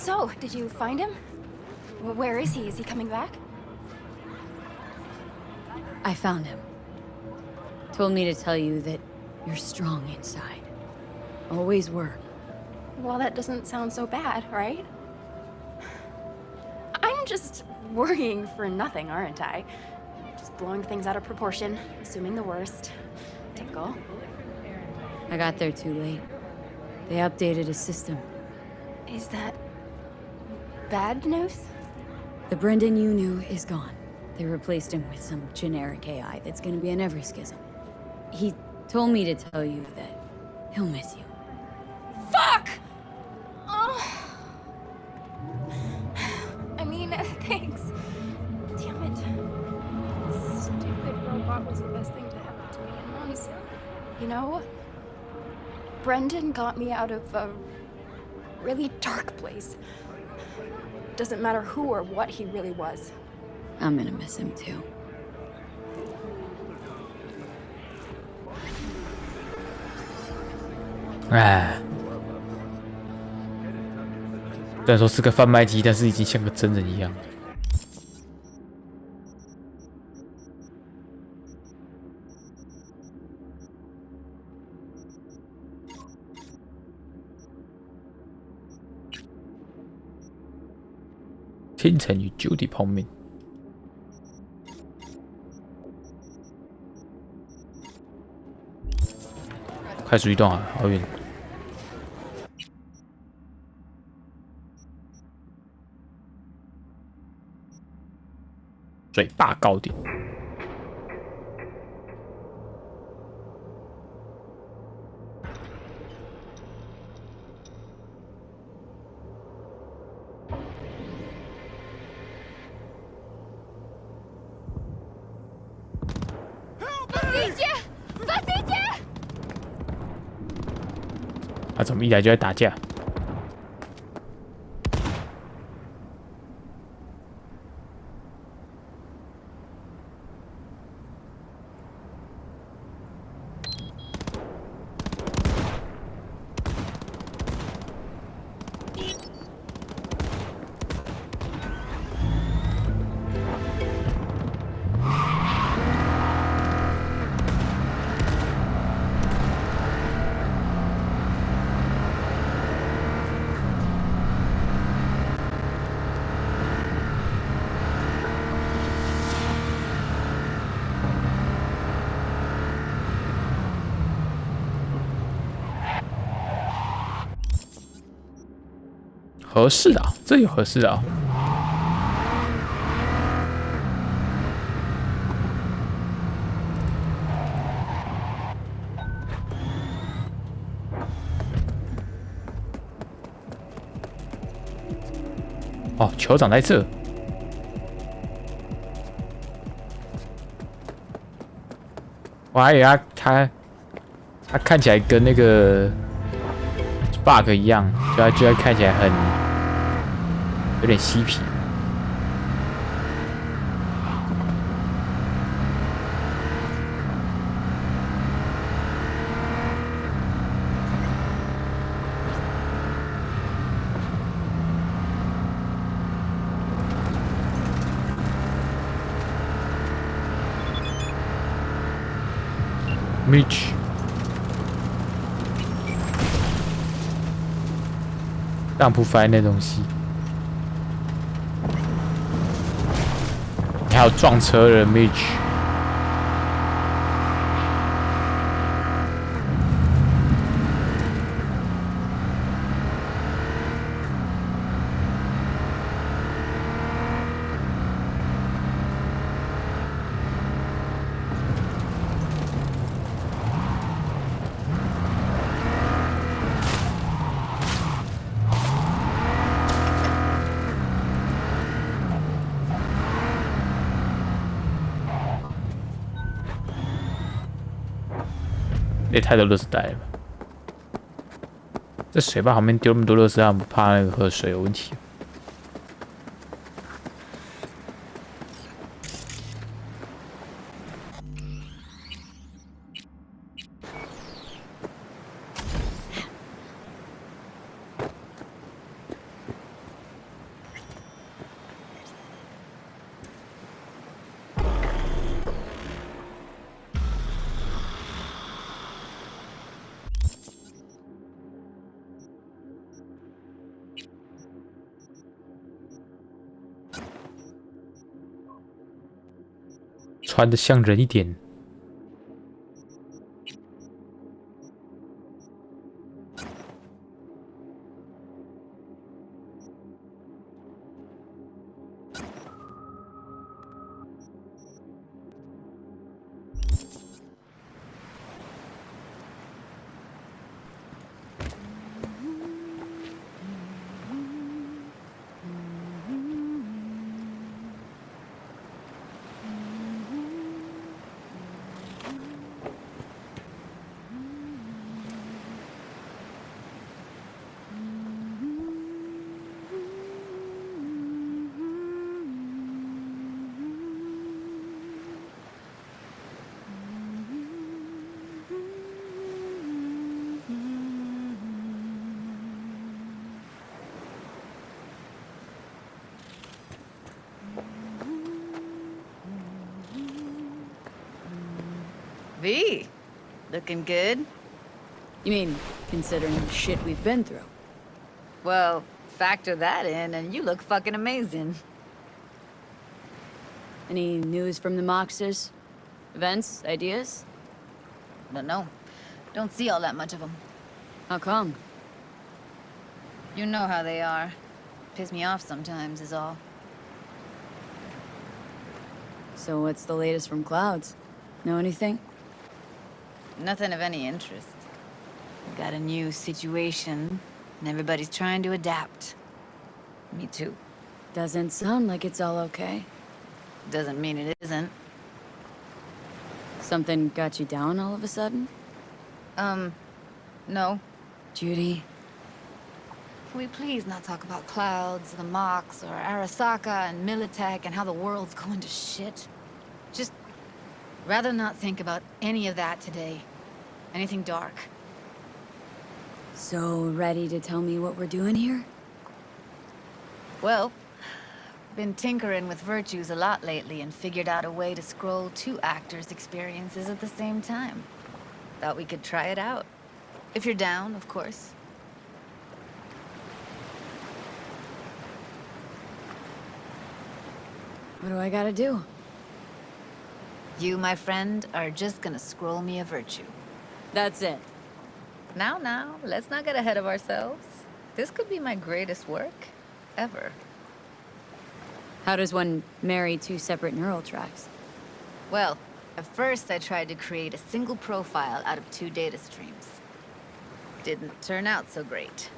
So, did you find him? Where is he? Is he coming back? I found him. Told me to tell you that you're strong inside. Always were. Well, that doesn't sound so bad, right? I'm just worrying for nothing, aren't I? Just blowing things out of proportion, assuming the worst. Typical. I got there too late. They updated his system. Is that bad news? The Brendan you knew is gone. They replaced him with some generic AI that's gonna be in every schism. He told me to tell you that he'll miss you. Fuck! Oh. I mean, thanks. Damn it. That stupid robot was the best thing to happen to me in months. You know, Brendan got me out of a really dark place. Doesn't matter who or what he really was. I'm gonna miss him too. Ah. 虽然说是个贩卖机，但是已经像个真人一样。清晨与9点碰面。快速移动啊，好远。嘴巴高点。他怎么一来就在打架？合适的、啊，这有合适的、啊。哦，酋长在这。我还以为他看起来跟那个 bug 一样，就看起来很有点嬉皮。Mitch， 当铺翻那东西，你还有撞车的 Mitch。也太多垃圾袋了吧！这水坝旁边丢那么多垃圾，他们不怕那个喝水有问题？穿得像人一点。V, looking good? You mean, considering the shit we've been through? Well, factor that in and you look fucking amazing. Any news from the Moxers? Events? Ideas? No. Don't see all that much of them. How come? You know how they are. Piss me off sometimes is all. So what's the latest from Clouds? Know anything? Nothing of any interest. We got a new situation, and everybody's trying to adapt. Me too. Doesn't sound like it's all okay. Doesn't mean it isn't. Something got you down all of a sudden? No. Judy? Can we please not talk about Clouds, the Mox, or Arasaka and Militech and how the world's going to shit? Just rather not think about any of that today. Anything dark. So, ready to tell me what we're doing here? Well, been tinkering with virtues a lot lately and figured out a way to scroll 2 actors' experiences at the same time. Thought we could try it out. If you're down, of course. What do I gotta do? You, my friend, are just gonna scroll me a virtue. That's it. Now, let's not get ahead of ourselves. This could be my greatest work ever. How does one marry 2 separate neural tracks? Well, at first I tried to create a single profile out of 2 data streams. Didn't turn out so great.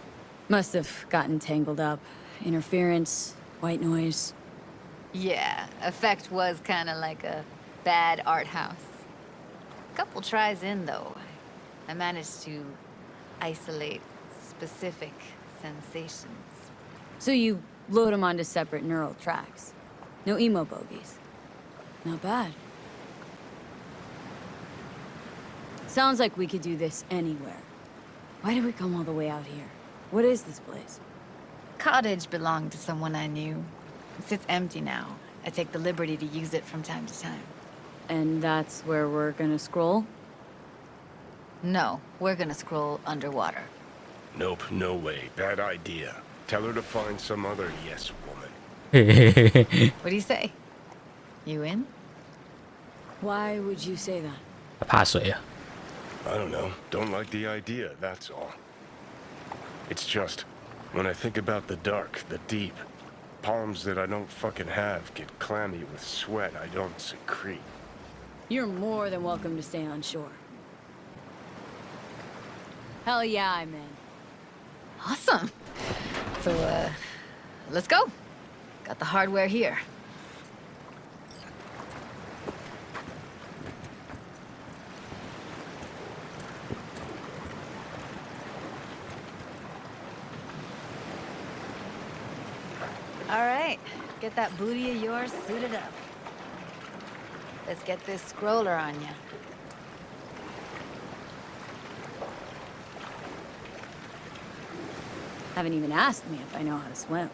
Must have gotten tangled up. Interference, White noise. Yeah, effect was kind of like a bad art house. Couple tries in, though, I managed to isolate specific sensations. So you load them onto separate neural tracks. No emo bogies. Not bad. Sounds like we could do this anywhere. Why did we come all the way out here? What is this place? Cottage belonged to someone I knew. It sits empty now. I take the liberty to use it from time to time. And that's where we're gonna scroll? No, we're gonna scroll underwater. Nope, no way. Bad idea. Tell her to find some other yes woman. What do you say? You in? Why would you say that? 他怕水啊。 I don't know. Don't like the idea, that's all. It's just, when I think about the dark, the deep, palms that I don't fucking have get clammy with sweat I don't secrete. You're more than welcome to stay on shore. Hell yeah, I'm in. Awesome. So, let's go. Got the hardware here. All right, get that booty of yours suited up. Let's get this scroller on ya. Haven't even asked me if I know how to swim.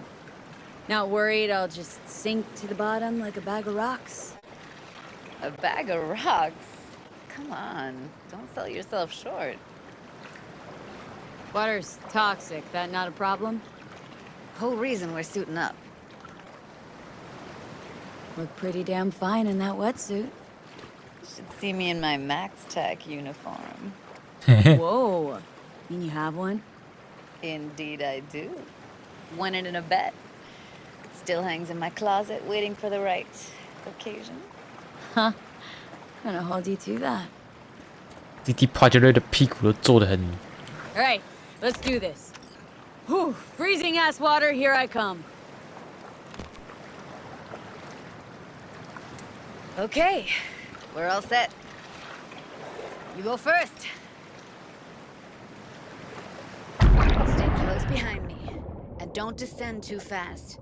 Not worried I'll just sink to the bottom like a bag of rocks? A bag of rocks? Come on, don't sell yourself short. Water's toxic, that not a problem? Whole reason we're suiting up. Look pretty damn fine in that wetsuit. You should see me in my Max Tech uniform. Whoa, mean you have one? Indeed I do. Won it in a bet. Still hangs in my closet, waiting for the right occasion. Huh. Gonna hold you to that. DT Project 的屁股都做得很。 Alright, let's do this. Whew, freezing ass water, here I come. Okay, we're all set. You go first. Stay close behind me, and don't descend too fast.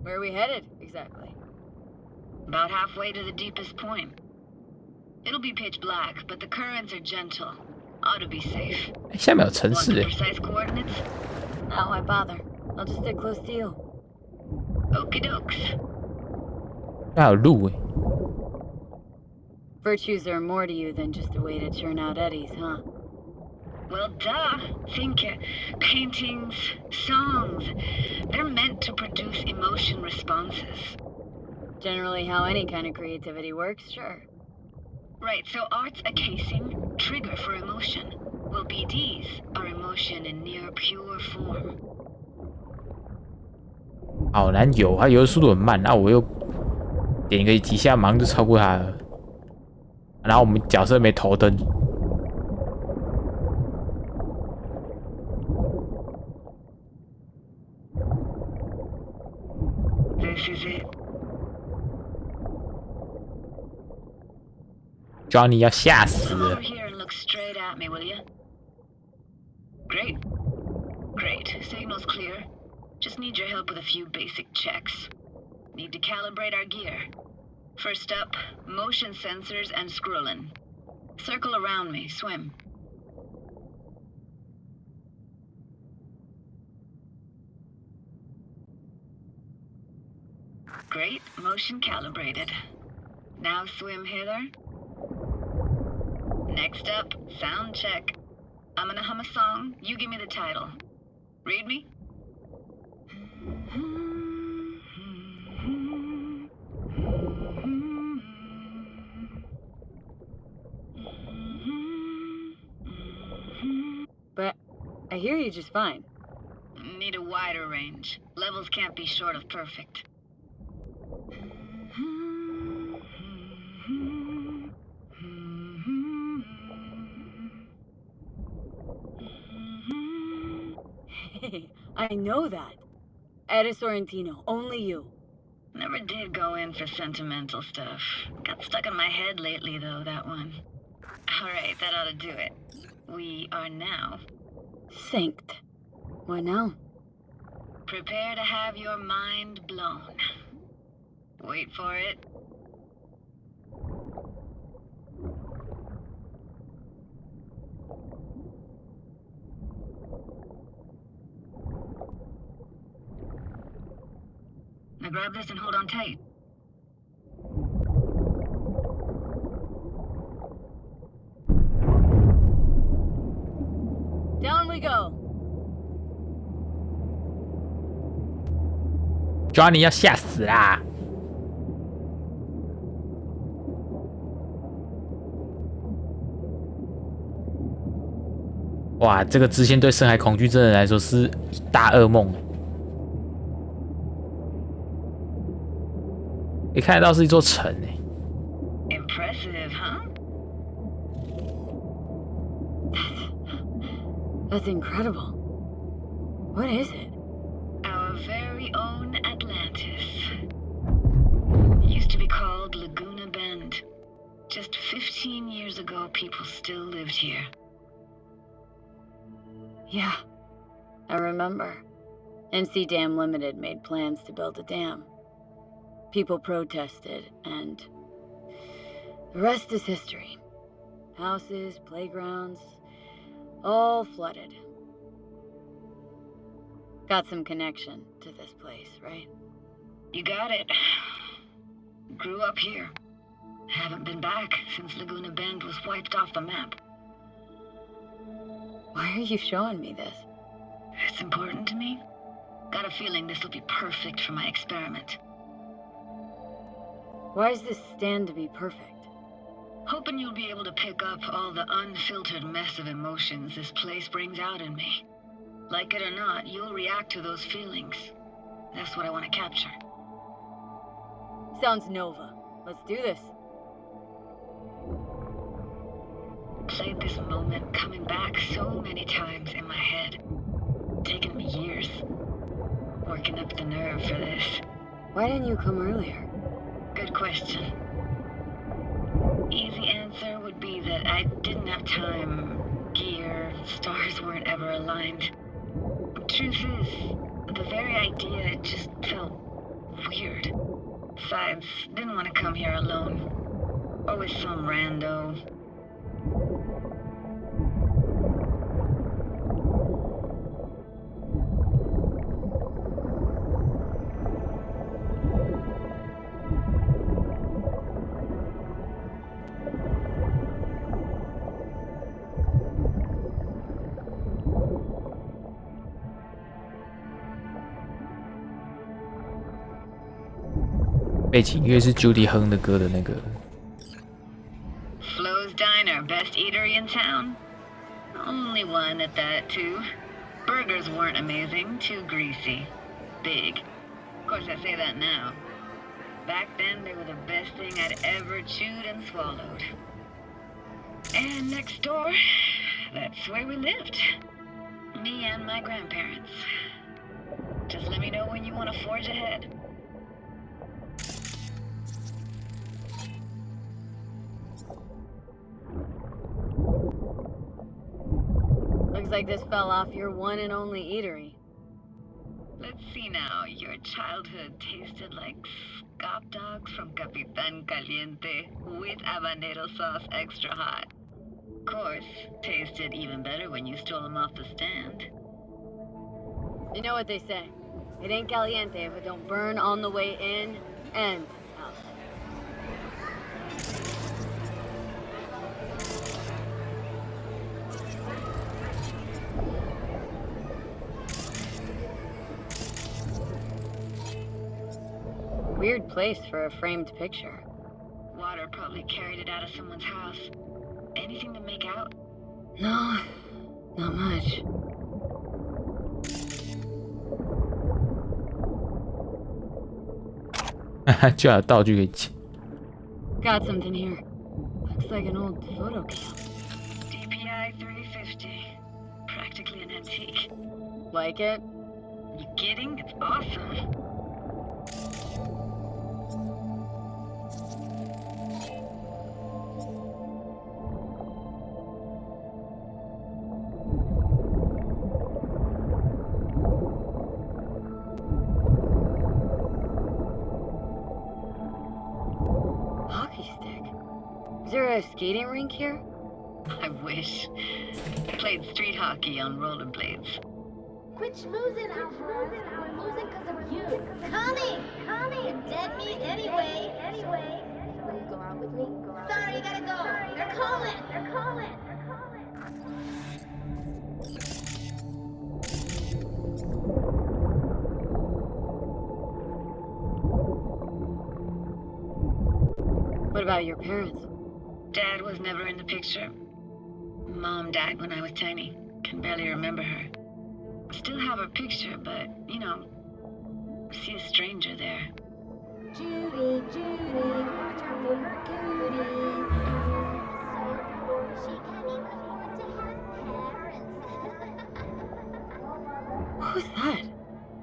Where are we headed, exactly? About halfway to the deepest point. It'll be pitch black, but the currents are gentle. Ought to be safe. 下面有城 Want 市 the 哎。 precise coordinates? No, why bother? I'll just stick close to you. Okie dokes. 还有路哎。 Virtues are more to you than just a way to churn out eddies, huh? Well, duh. Think paintings, songs. They're meant to produce emotion responses. Generally how any kind of creativity works, sure. Right, so art's a casing, trigger for emotion. Well, BDs are emotion in near pure form. 好难游，它游的速度很慢，那我又点一个几下，马上就超过它了。然后我们角色没头灯。 This is it. Johnny 要吓死 Come 了 over。here and look straight at me, will you? Great. Great. Signal's clear. Just need your help with a few basic checks. Need to calibrate our gear. First up, motion sensors and scrolling. Circle around me. Swim. Great. Motion calibrated. Now swim hither. Next up, sound check. I'm gonna hum a song. You give me the title. Read me? But I hear you just fine. Need a wider range. Levels can't be short of perfect. Hey, I know that. Eddie Sorrentino, only you. Never did go in for sentimental stuff. Got stuck in my head lately, though, that one. Alright, that ought to do it. We are now synced. What now? Prepare to have your mind blown. Wait for it. Now grab this and hold on tight. Down we go. Johnny 要吓死啦！哇，这个支线对深海恐惧症人来说是一大噩梦。你看得到是一座城诶。Impressive, huh? That's incredible. What is it? Our very own Atlantis. Used to be called Laguna Bend. Just 15 years ago, people still lived here. Yeah, I remember. NC Dam Limited made plans to build a dam. People protested, and the rest is history. Houses, playgrounds, all flooded. Got some connection to this place, right? You got it. Grew up here. Haven't been back since Laguna Bend was wiped off the map. Why are you showing me this? It's important to me. Got a feeling this will be perfect for my experiment. Why does this stand to be perfect? Hoping you'll be able to pick up all the unfiltered mess of emotions this place brings out in me. Like it or not, you'll react to those feelings. That's what I want to capture. Sounds Nova. Let's do this. Played this moment coming back so many times in my head. Taken me years. Working up the nerve for this. Why didn't you come earlier? Good question. Easy answer would be that I didn't have time, gear, stars weren't ever aligned. Truth is, the very idea just felt weird. Besides, didn't want to come here alone. Or with some rando. 背景音乐是 Judy 哼的歌的那个。Flo's Diner, best eatery in town. Only one at that, too. Burgers weren't amazing, too greasy. Big. Of course, I say that now. Back then, they were the best thing I'd ever chewed and swallowed. And next door, that's where we lived. Me and my grandparents. Just let me know when you want to forge ahead. Looks like this fell off your one and only eatery. Let's see now. Your childhood tasted like scop dogs from Capitan Caliente with habanero sauce extra hot. Of course, tasted even better when you stole them off the stand. You know what they say. It ain't caliente if it don't burn on the way in and out. Weird place for a framed picture. Water probably carried it out of someone's house. Anything to make out? No, not much. Got something here. Looks like an old photo cam. DPI 350. Practically an antique. Like it? You kidding? It's awesome. Hockey stick? Is there a skating rink here? I wish. Played street hockey on rollerblades. Quit schmoozing, Alvarez. We're losing because of you. Connie! You're dead meat anyway. Will you go out with me? Sorry, you gotta go. They're calling. What about your parents? Dad was never in the picture. Mom died when I was tiny. Can barely remember her. Still have her picture, but, you know, I see a stranger there. Judy, watch out for her cuties. She can't even afford to have parents. Who's that?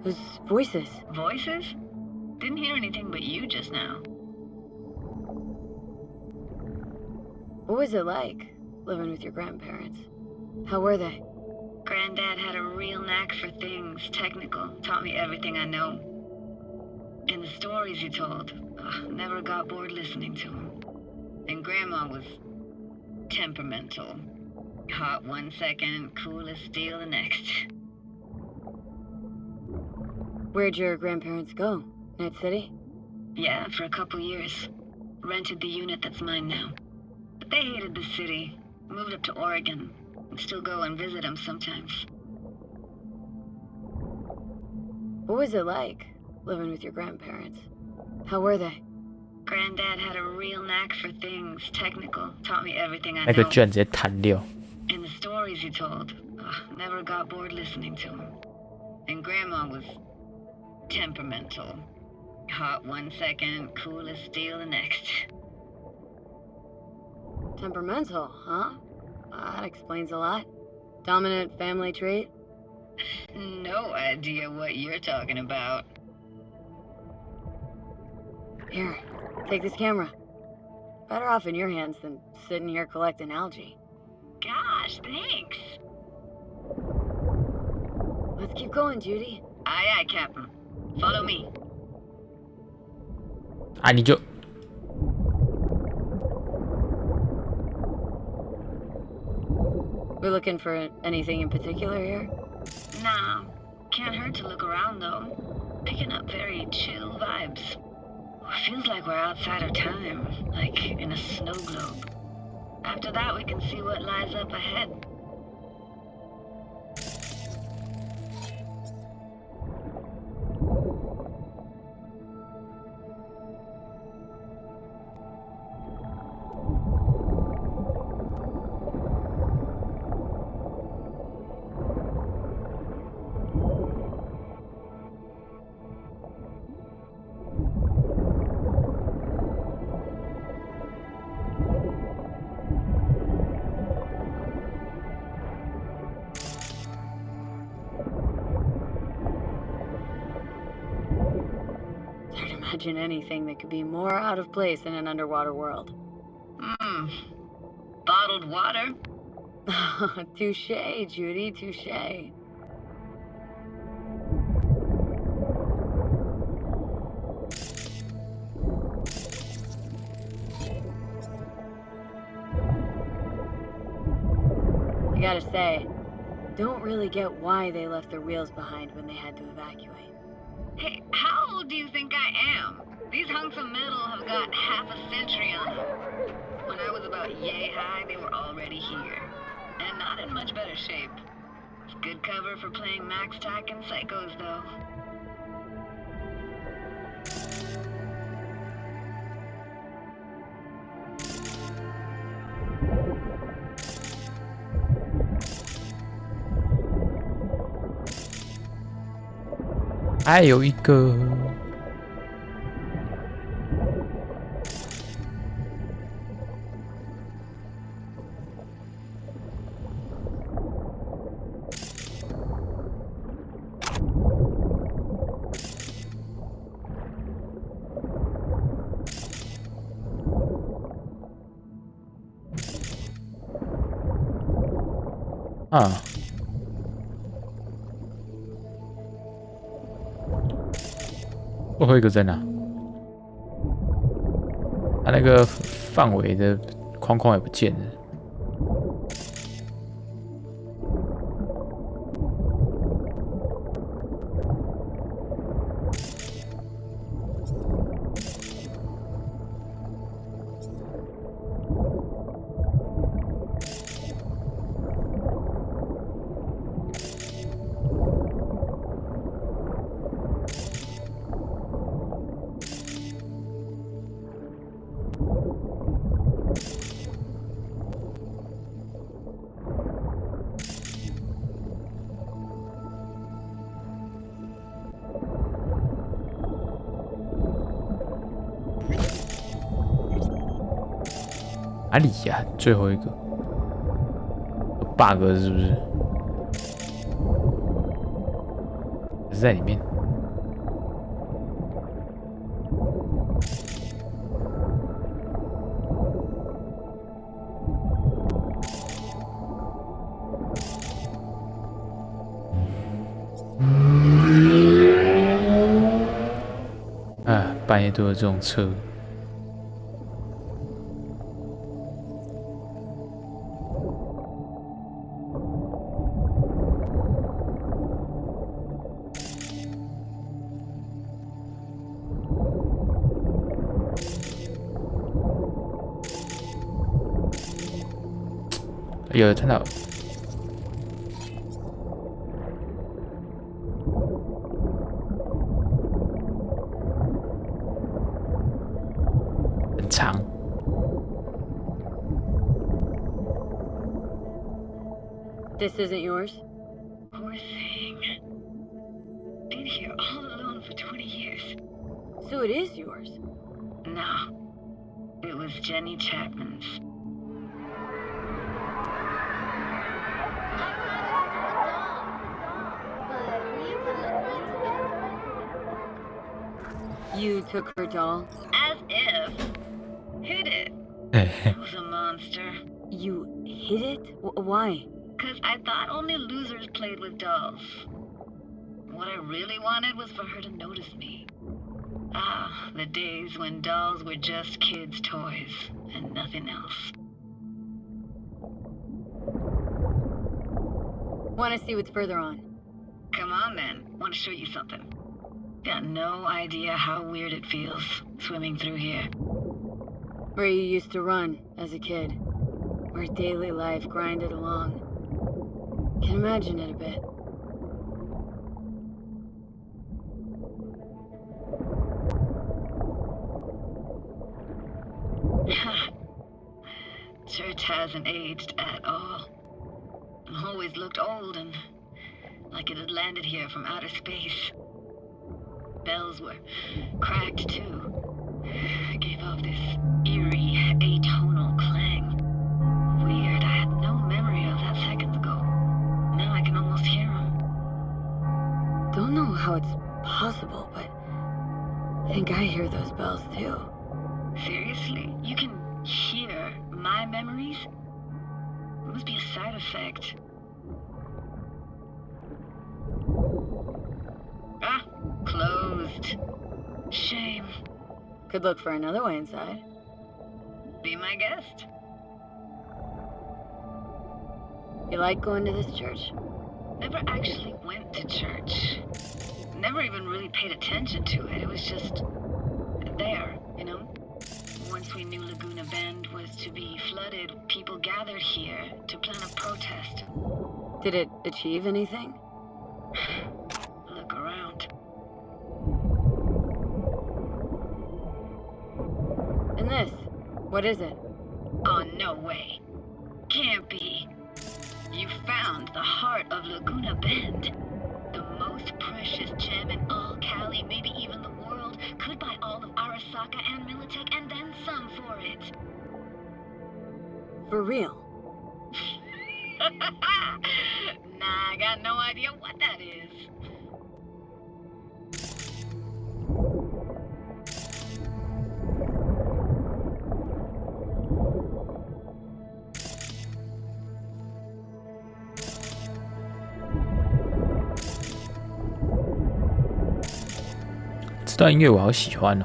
Those voices. Voices? Didn't hear anything but you just now. What was it like, living with your grandparents? How were they? Granddad had a real knack for things technical, taught me everything I know. And the stories he told, never got bored listening to them. And Grandma was temperamental. Hot one second, cool as steel the next. Where'd your grandparents go? Night City? Yeah, for a couple years. Rented the unit that's mine now. But they hated the city. Moved up to Oregon. And still go and visit them sometimes. What was it like, living with your grandparents? How were they? Granddad had a real knack for things technical, taught me everything I know. 那个居然直接弹掉。 And the stories he told, never got bored listening to them. And Grandma was temperamental. Hot one second, cool as steel the next. Temperamental, huh? That explains a lot. Dominant family trait? No idea what you're talking about. Here, take this camera. Better off in your hands than sitting here collecting algae. Gosh, thanks. Let's keep going, Judy. Aye, aye, Captain. Follow me. 啊，你就 We're looking for anything in particular here? Nah. Can't hurt to look around, though. Picking up very chill vibes. Feels like we're outside our time, like in a snow globe. After that, we can see what lies up ahead. Imagine anything that could be more out of place in an underwater world. Bottled water? Touché, Judy, touché. I gotta say, don't really get why they left their wheels behind when they had to evacuate. Hey, how old do you think I am? These hunks of metal have got half a century on them. When I was about yay high, they were already here. And not in much better shape. It's good cover for playing Max Tack and Psychos, though.还有一个。啊，最后一个在哪？它那个范围的框框也不见了。哪里呀？最后一个 bug 是不是？还是在里面？啊，半夜都有这种车。有看到，很长。This isn't yours? Poor thing. Been here all alone for 20 years. So it is yours? No. It was Jenny Chapman's. You took her doll? As if. Hid it. Who's a monster? You hid it? Why? 'Cause I thought only losers played with dolls. What I really wanted was for her to notice me. Ah, the days when dolls were just kids' toys and nothing else. Want to see what's further on? Come on then. Want to show you something. Got no idea how weird it feels swimming through here. Where you used to run as a kid. Where daily life grinded along. Can imagine it a bit. Church hasn't aged at all. Always looked old and like it had landed here from outer space. Bells were cracked too. Gave off this eerie, atonal clang. Weird, I had no memory of that seconds ago. Now I can almost hear them. Don't know how it's possible, but I think I hear those bells too. Seriously? You can hear my memories? It must be a side effect. Ah, closed. Shame. Could look for another way inside. Be my guest. You like going to this church? Never actually went to church. Never even really paid attention to it. It was just there, you know? Once we knew Laguna Bend was to be flooded, people gathered here to plan a protest. Did it achieve anything? Look around. And this? What is it? Oh, no way. Can't be. You found the heart of Laguna Bend. The most precious gem in all Cali, maybe even the world. Could buy all of Arasaka and Militech and then some for it. For real? Nah, I got no idea what that is. 段音乐我好喜欢哦。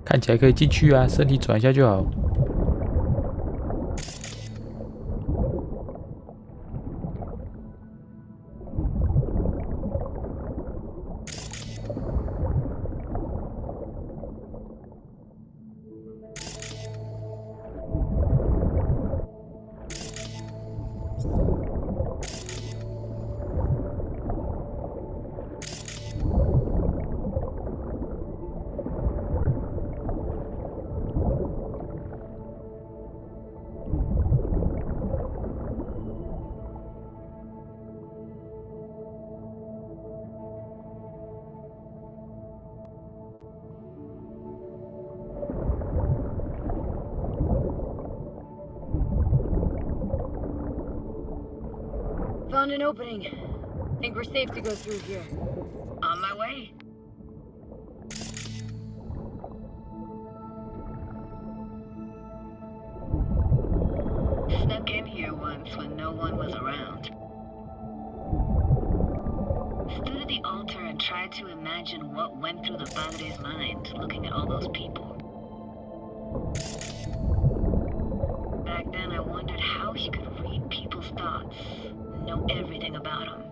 看起来可以进去啊，身体转一下就好。Found an opening. Think we're safe to go through here. On my way. Snuck in here once when no one was around. Stood at the altar and tried to imagine what went through the padre's mind looking at all those people. Back then I wondered how he could read people's thoughts, know everything about them.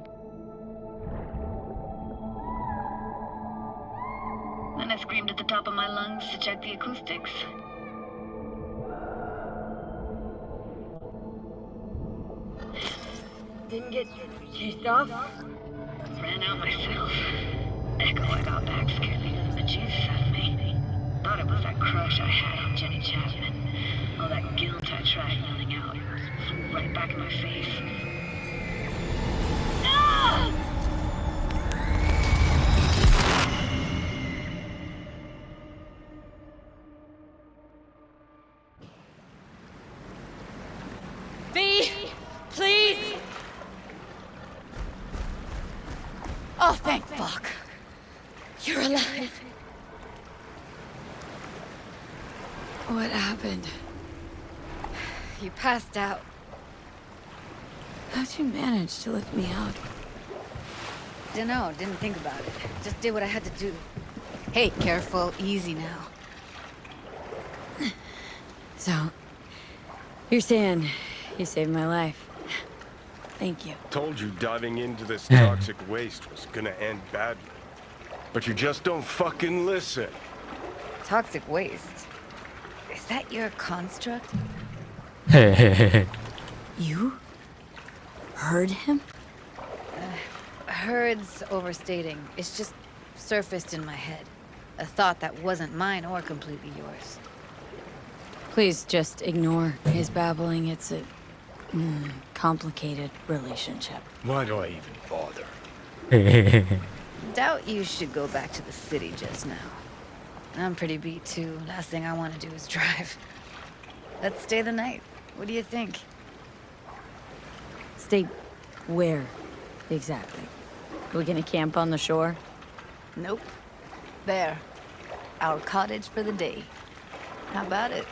Then I screamed at the top of my lungs to check the acoustics. Didn't get chased off? Ran out myself. Echo I got back scared me to the bejesus out of me. Thought it was that crush I had on Jenny Chapman. All that guilt I tried yelling out. Flew right back in my face. No! V, please! Oh, thank fuck. You're alive. What happened? You passed out. How'd you manage to lift me out? Dunno, didn't think about it. Just did what I had to do. Hey, careful, easy now. So, you're saying you saved my life. Thank you. Told you diving into this toxic waste was gonna end badly. But you just don't fucking listen. Toxic waste? Is that your construct? You? Heard him? Heard's overstating. It's just surfaced in my head. A thought that wasn't mine or completely yours. Please just ignore his babbling. It's a complicated relationship. Why do I even bother? Doubt you should go back to the city just now. I'm pretty beat too. Last thing I want to do is drive. Let's stay the night. What do you think? Stay where, exactly? Are we gonna camp on the shore? Nope. There. Our cottage for the day. How about it?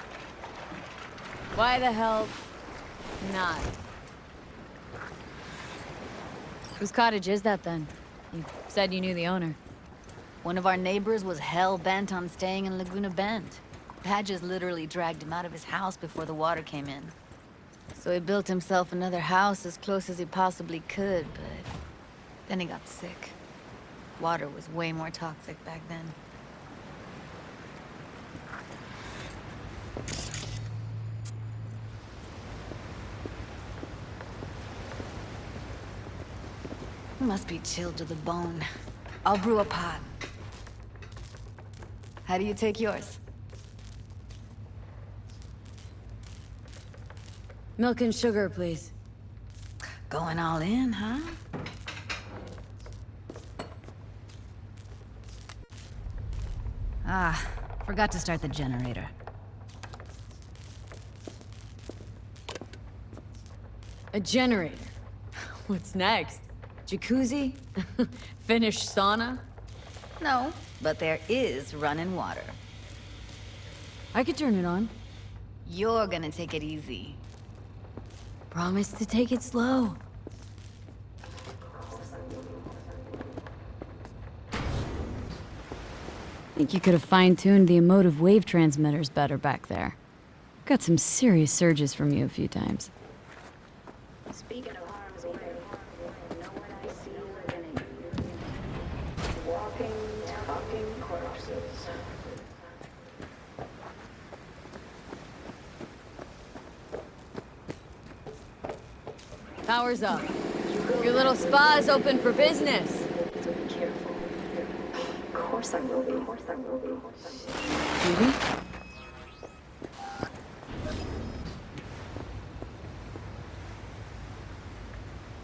Why the hell not? Whose cottage is that then? You said you knew the owner. One of our neighbors was hell-bent on staying in Laguna Bend. Badges literally dragged him out of his house before the water came in. So he built himself another house as close as he possibly could, but then he got sick. Water was way more toxic back then. He must be chilled to the bone. I'll brew a pot. How do you take yours? Milk and sugar, please. Going all in, huh? Ah, forgot to start the generator. A generator. What's next? Jacuzzi? Finnish sauna? No, but there is running water. I could turn it on. You're gonna take it easy. Promise to take it slow. Think you could have fine-tuned the emotive wave transmitters better back there. Got some serious surges from you a few times. Speaking of harm's way, know what I see living in. Walking, talking corpses. Power's up. Your little spa's open for business. So be careful. Of course I will be. Of course I will be. Judy?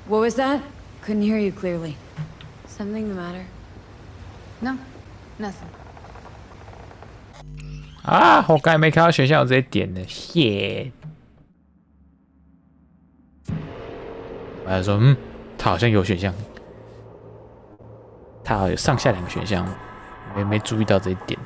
What was that? Couldn't hear you clearly. Something the matter? No, nothing. 啊，我刚才没看到选项，我直接点了，谢。我还说，它好像有选项，它好像有上下两个选项，没注意到这一点。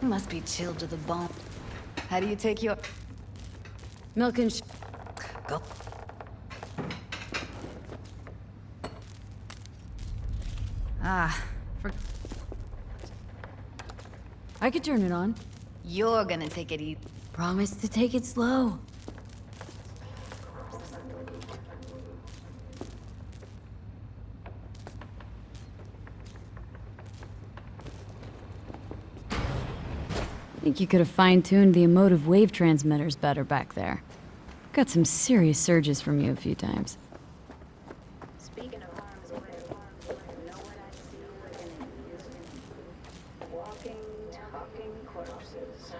Must be chilled to the bone. How do you take your milk and go? Ah, I could turn it on. You're gonna take it easy. Promise to take it slow. Think you could have fine-tuned the emotive wave transmitters better back there. Got some serious surges from you a few times. Speaking of harm's way, know what I see living in. Walking, talking corpses.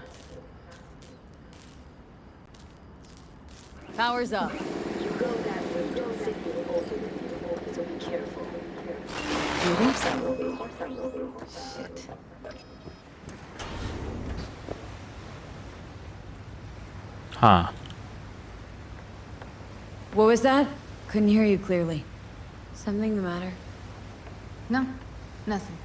Power's up. You go that way, don't sit here open. So be careful. Judy? Of course I will be. Of course I will be. Shit. Huh. What was that? Couldn't hear you clearly. Something the matter? No, nothing.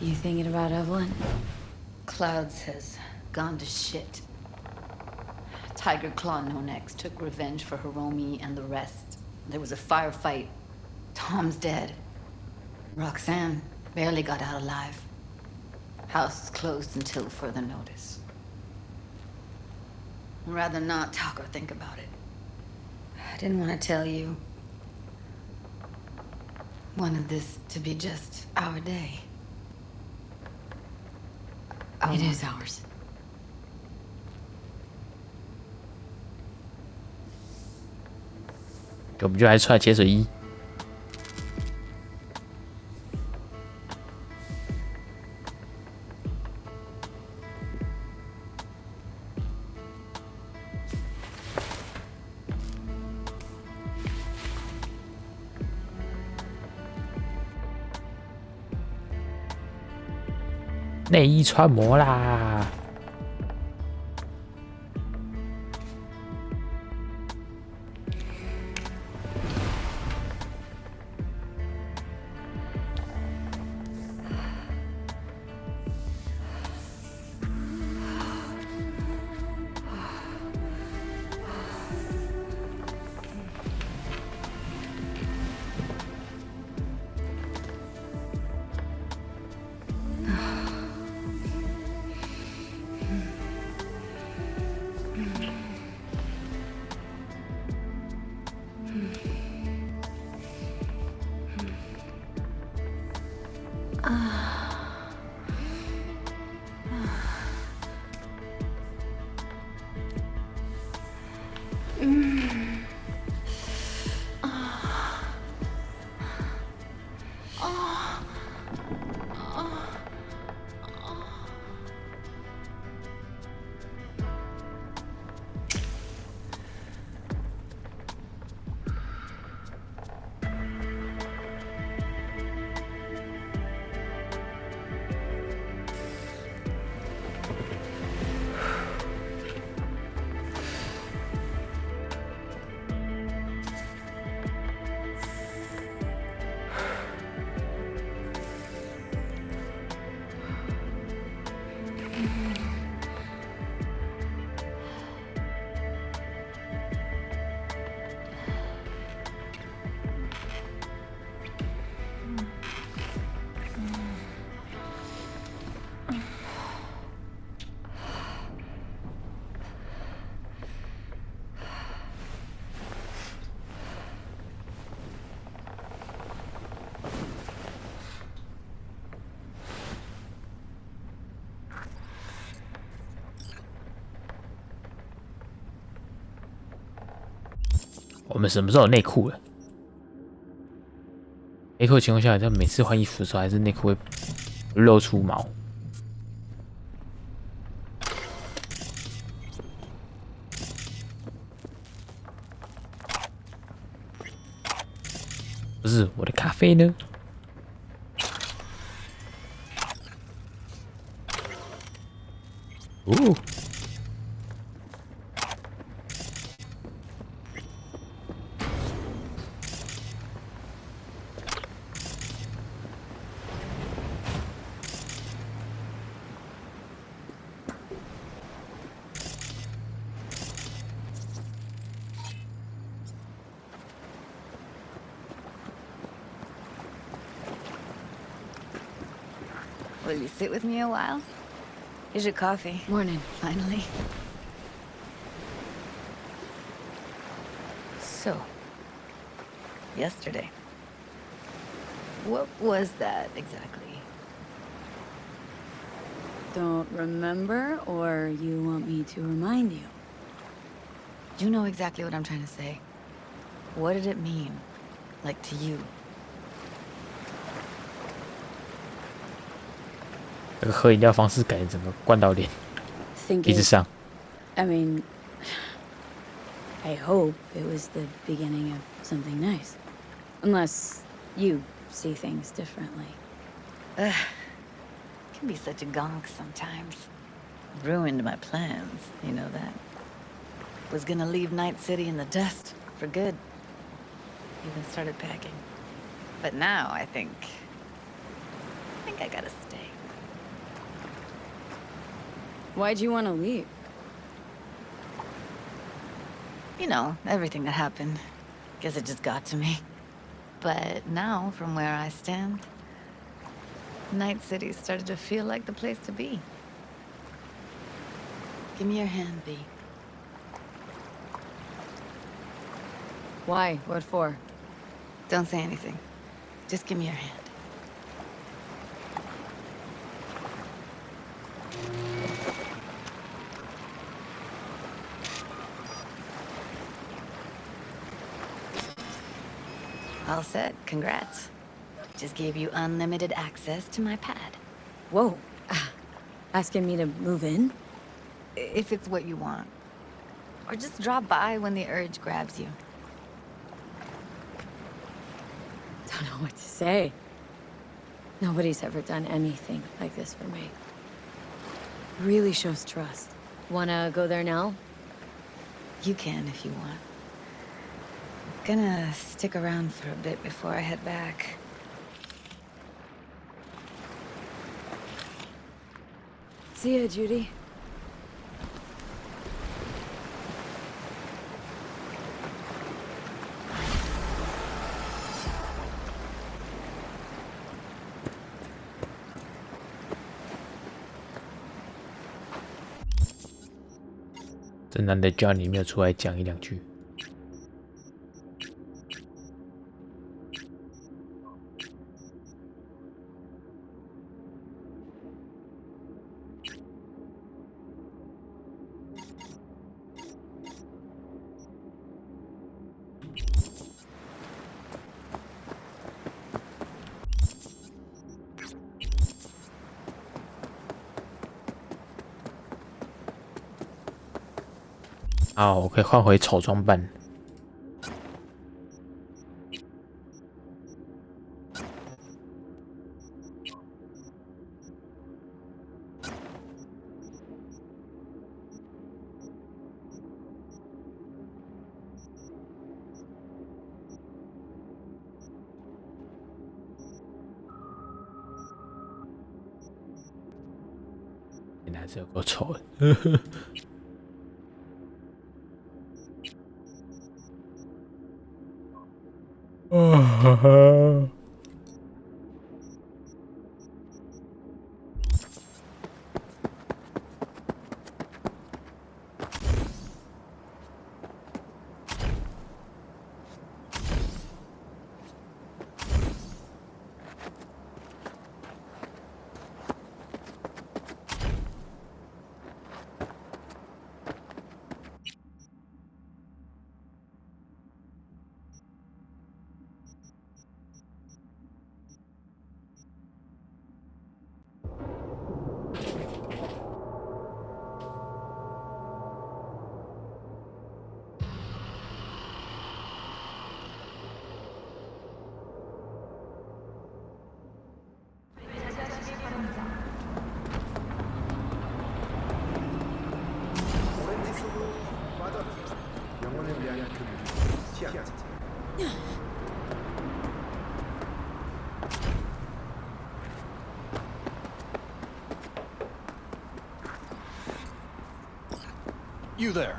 You thinking about Evelyn? Clouds has gone to shit. Tiger Claw No Next took revenge for Hiromi and the rest. There was a firefight. Tom's dead. Roxanne barely got out alive. House is closed until further notice. I'd rather not talk or think about it. I didn't want to tell you. Wanted this to be just our day. It is ours.我们就还出来潜水衣。内衣穿模啦！我们什么时候有内裤了？内裤的情况下，就每次换衣服的时候，还是内裤会露出毛。不是我的咖啡呢？哦。Will you sit with me a while? Here's your coffee. Morning. Finally. So, yesterday. What was that exactly? Don't remember, or you want me to remind you? You know exactly what I'm trying to say. What did it mean? Like to you? 这个喝饮料方式感觉整个灌到脸鼻子上。I mean, I hope it was the beginning of something nice. Unless you see things differently. Ugh. Can be such a gonk sometimes. Ruined my plans, you know that. Was gonna leave Night City in the dust for good. Even started packing. But now I think I gotta stay. Why'd you want to leave? You know, everything that happened. Guess it just got to me. But now, from where I stand, Night City started to feel like the place to be. Give me your hand, V. Why? What for? Don't say anything. Just give me your hand. All set. Congrats. Just gave you unlimited access to my pad. Whoa. Asking me to move in? If it's what you want. Or just drop by when the urge grabs you. Don't know what to say. Nobody's ever done anything like this for me. Really shows trust. Wanna go there now? You can if you want. Gonna stick around for a bit before I head back. See ya, Judy. "真难得叫你没有出来讲一两句。好，我可以换回丑装扮。现在还是有够丑的。You there,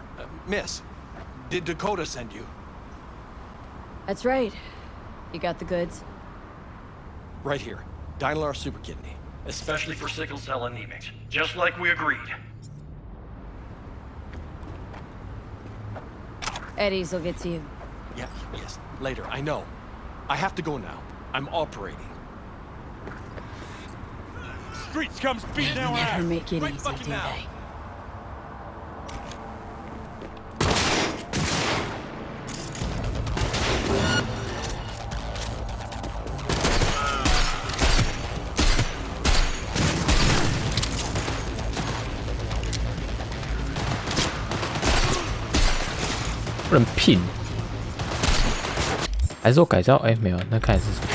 miss. Did Dakota send you? That's right. You got the goods? Right here. Dynalar Super Kidney. Especially for sickle cell anemics. Just like we agreed. Eddie's will get to you. Yeah, yes. Later, I know. I have to go now. I'm operating. Streets comes beating our ass. Never make it Right easy, fucking do now. they?不能拼，还是我改造？哎，没有，那看来是什么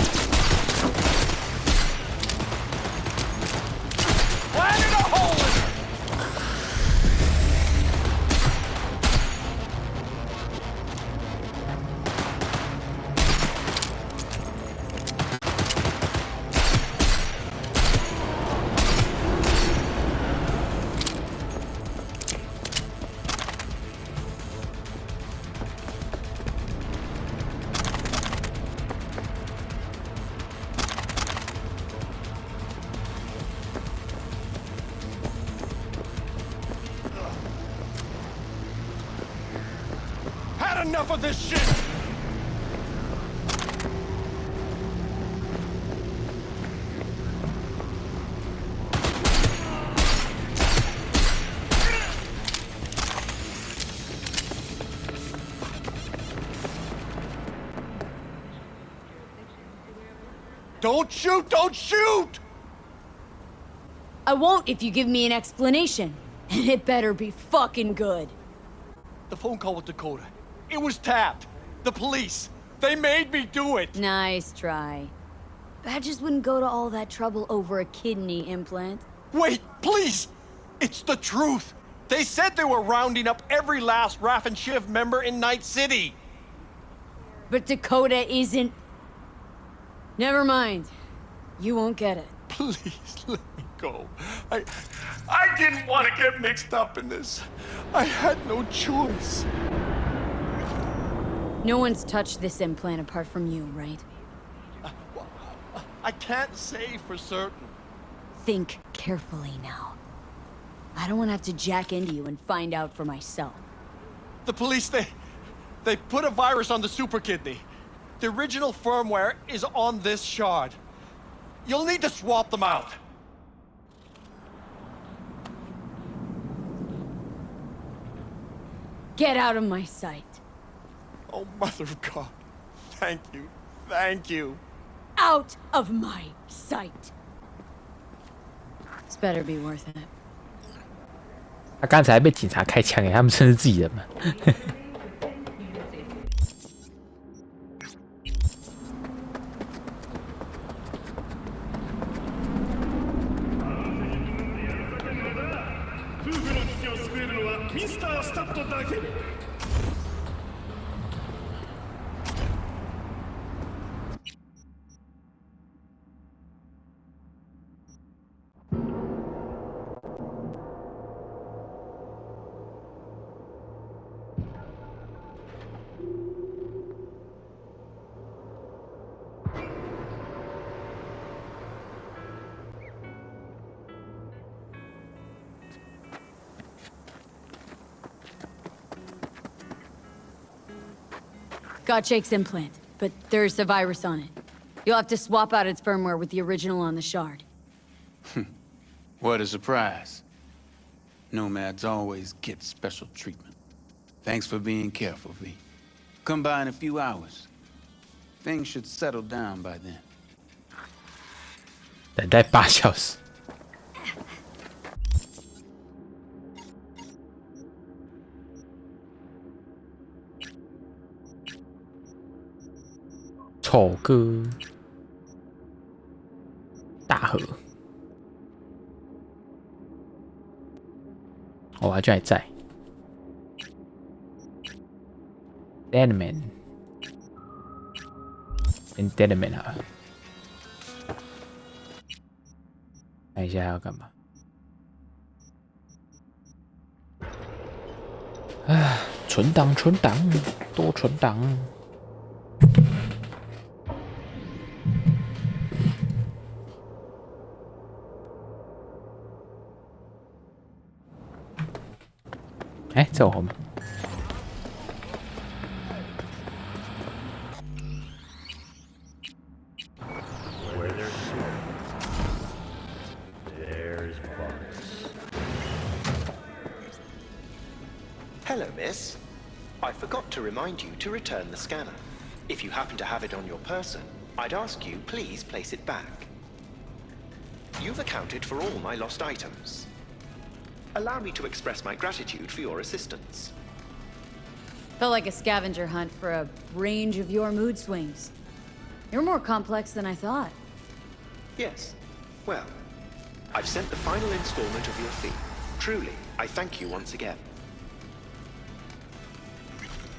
？Enough of this shit! Don't shoot! Don't shoot! I won't if you give me an explanation. And it better be fucking good. The phone call with Dakota. It was tapped. The police. They made me do it. Nice try. Badges wouldn't go to all that trouble over a kidney implant. Wait, please! It's the truth. They said they were rounding up every last Raff and Shiv member in Night City. But Dakota isn't... Never mind. You won't get it. Please, let me go. I didn't want to get mixed up in this. I had no choice. No one's touched this implant apart from you, right? I can't say for certain. Think carefully now. I don't want to have to jack into you and find out for myself. The police, they put a virus on the Super Kidney. The original firmware is on this shard. You'll need to swap them out. Get out of my sight. Oh, Mother of God. Thank you. Thank you. Out of my sight. This better be worth it. 他刚才被警察开枪，他们真是自己人吗？Got Jake's implant, but there's a virus on it. You'll have to swap out its firmware with the original on the shard. What a surprise. Nomads always get special treatment. Thanks for being careful, V. Come by in a few hours. Things should settle down by then. 等待8小时。丑哥，大河，我还就还在。Deadman， 跟 Deadman 啊，看一下要干嘛。啊，存档，多存档。哎，在我后面。Hello, miss. I forgot to remind you to return the scanner. If you happen to have it on your person, I'd ask you please place it back. You've accounted for all my lost items. Allow me to express my gratitude for your assistance. Felt like a scavenger hunt for a range of your mood swings. You're more complex than I thought. Yes. Well, I've sent the final installment of your fee. Truly, I thank you once again.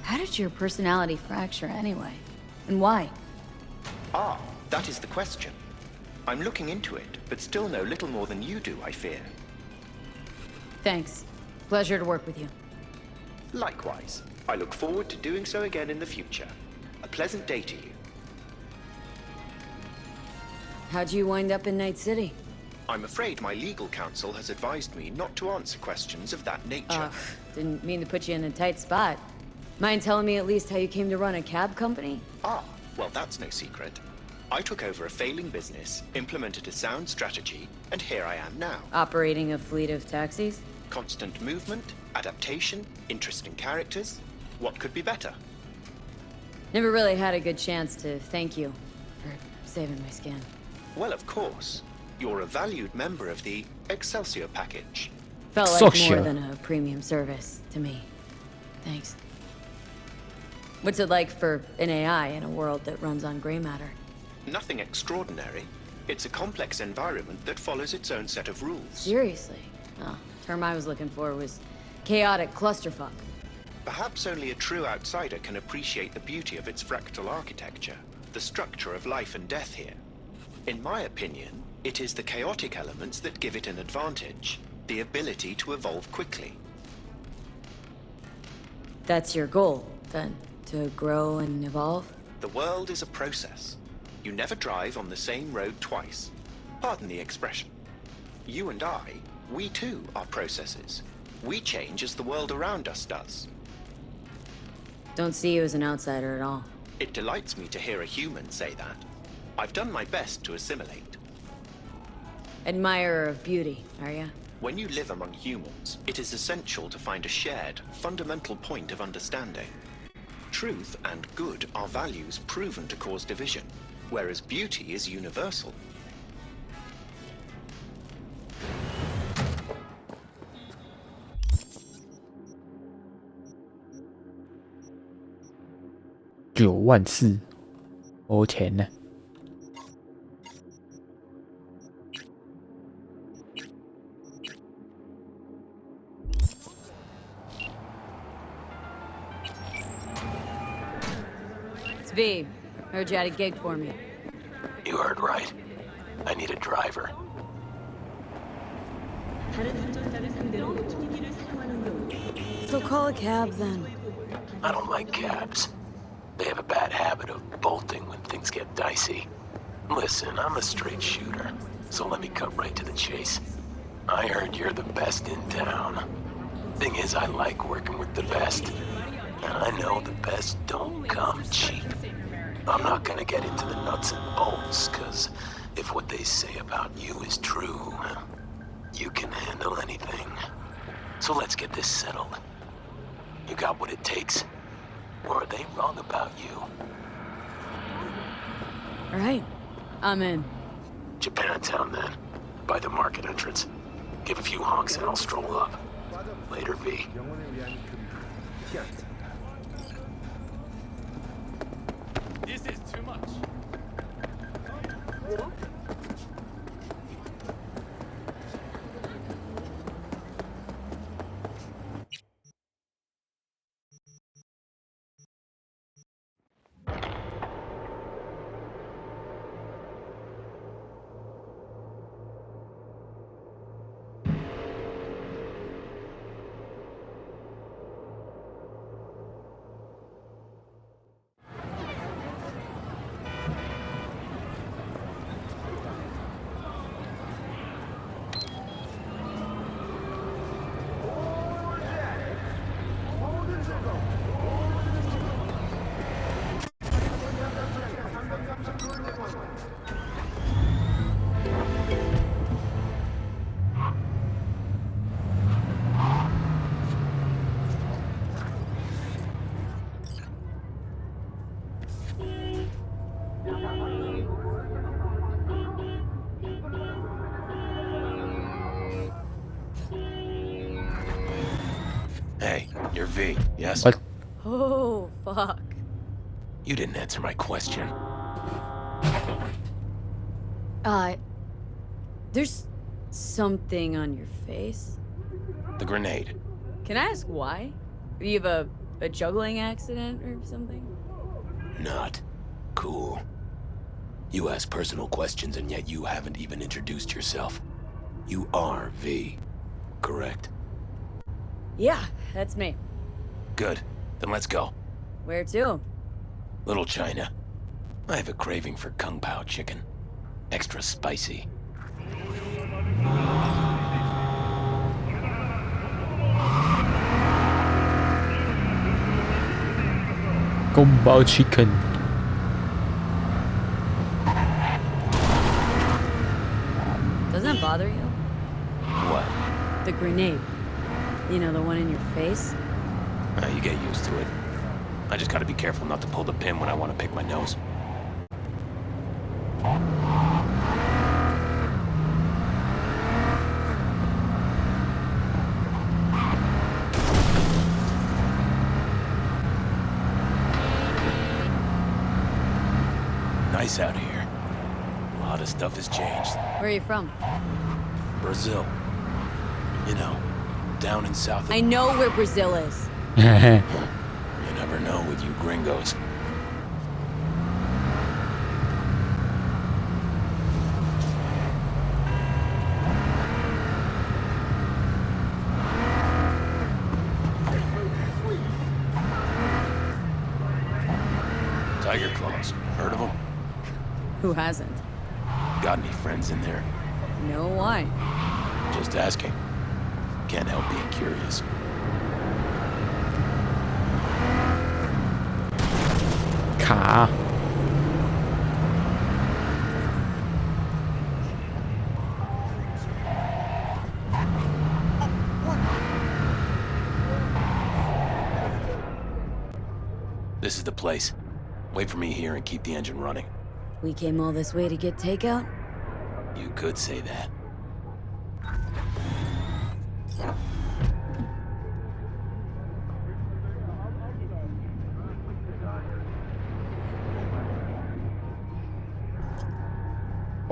How did your personality fracture anyway? And why? Ah, that is the question. I'm looking into it, but still know little more than you do, I fear. Thanks. Pleasure to work with you. Likewise. I look forward to doing so again in the future. A pleasant day to you. How'd you wind up in Night City? I'm afraid my legal counsel has advised me not to answer questions of that nature. Didn't mean to put you in a tight spot. Mind telling me at least how you came to run a cab company? Ah, well, that's no secret. I took over a failing business, implemented a sound strategy, and here I am now. Operating a fleet of taxis? Constant movement, adaptation, interesting characters. What could be better? Never really had a good chance to thank you for saving my skin. Well, of course. You're a valued member of the Excelsior package. Felt like more than a premium service to me. Thanks. What's it like for an AI in a world that runs on gray matter? Nothing extraordinary. It's a complex environment that follows its own set of rules. Seriously? Oh, the term I was looking for was chaotic clusterfuck. Perhaps only a true outsider can appreciate the beauty of its fractal architecture, the structure of life and death here. In my opinion, it is the chaotic elements that give it an advantage, the ability to evolve quickly. That's your goal, then? To grow and evolve? The world is a process. You never drive on the same road twice. Pardon the expression. You and I, we too are processes. We change as the world around us does. Don't see you as an outsider at all. It delights me to hear a human say that. I've done my best to assimilate. Admirer of beauty, are ya? When you live among humans, it is essential to find a shared, fundamental point of understanding. Truth and good are values proven to cause division, whereas beauty is universal. 94000，没钱呢。It's V. Heard you had a gig for me. You heard right. I need a driver. So call a cab then. I don't like cabs. They have a bad habit of bolting when things get dicey. Listen, I'm a straight shooter, so let me cut right to the chase. I heard you're the best in town. Thing is, I like working with the best. And I know the best don't come cheap. I'm not gonna get into the nuts and bolts, cause if what they say about you is true, you can handle anything. So let's get this settled. You got what it takes? Or are they wrong about you? Alright, I'm in. Japantown then, by the market entrance. Give a few honks and I'll stroll up. Later, V. This is too much. Hey, you're V, yes? What? Oh, fuck. You didn't answer my question. There's something on your face. The grenade. Can I ask why? Do you have a juggling accident or something? Not cool. You ask personal questions and yet you haven't even introduced yourself. You are V, correct? Yeah, that's me. Good. Then let's go. Where to? Little China. I have a craving for Kung Pao chicken. Extra spicy. Kung Pao chicken. Doesn't that bother you? What? The grenade. You know, the one in your face? You get used to it. I just gotta be careful not to pull the pin when I want to pick my nose. Nice out here. A lot of stuff has changed. Where are you from? Brazil. You know, down in South... I know where Brazil is. You never know with you gringos. Tiger claws. Heard of them? Who hasn't? Got any friends in there? No, why? Just asking. Can't help being curious. Car. This is the place. Wait for me here and keep the engine running. We came all this way to get takeout? You could say that.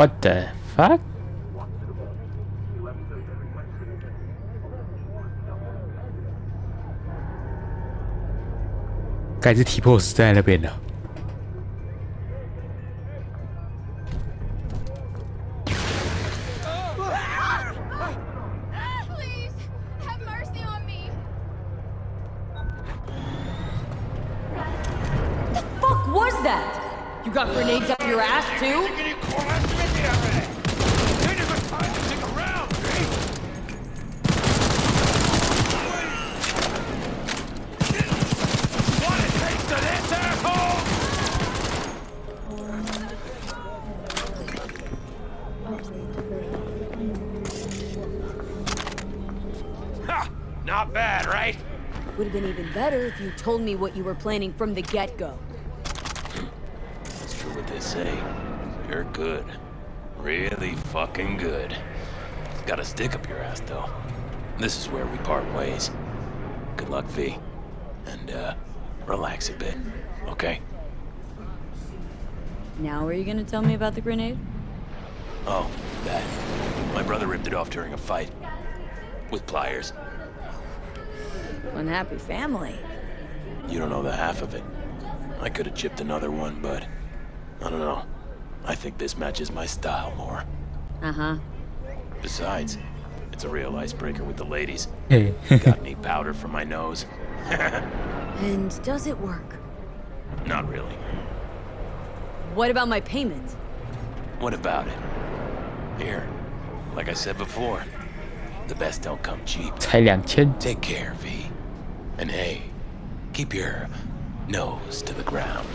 What the fuck？ 该是体魄死在那边了。You got grenades up your ass too? Ha! Not bad, right? Would have been even better if you told me what you were planning from the get-go. It's true what they say. You're good. Really fucking good. Got a stick up your ass, though. This is where we part ways. Good luck, V. And, relax a bit, okay? Now are you gonna tell me about the grenade? Oh, that. My brother ripped it off during a fight. With pliers. Unhappy family. You don't know the half of it. I could have chipped another one, but... I don't know. I think this matches my style more. Uh-huh. Besides, it's a real icebreaker with the ladies. Got any powder for my nose? And does it work? Not really. What about my payment? What about it? Here, like I said before, the best don't come cheap. 才2000。 Take care, V. And hey, keep your nose to the ground.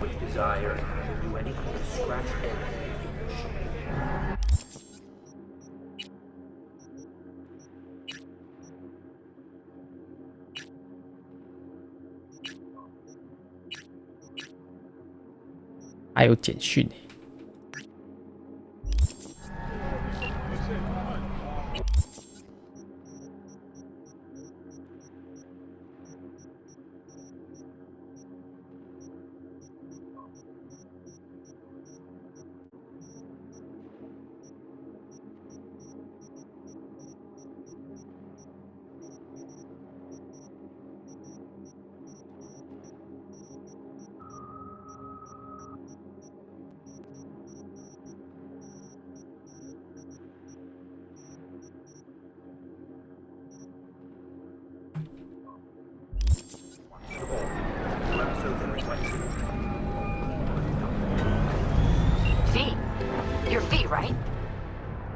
With desire to do anything to scratch anything. "还有简讯欸。V, you're V, right?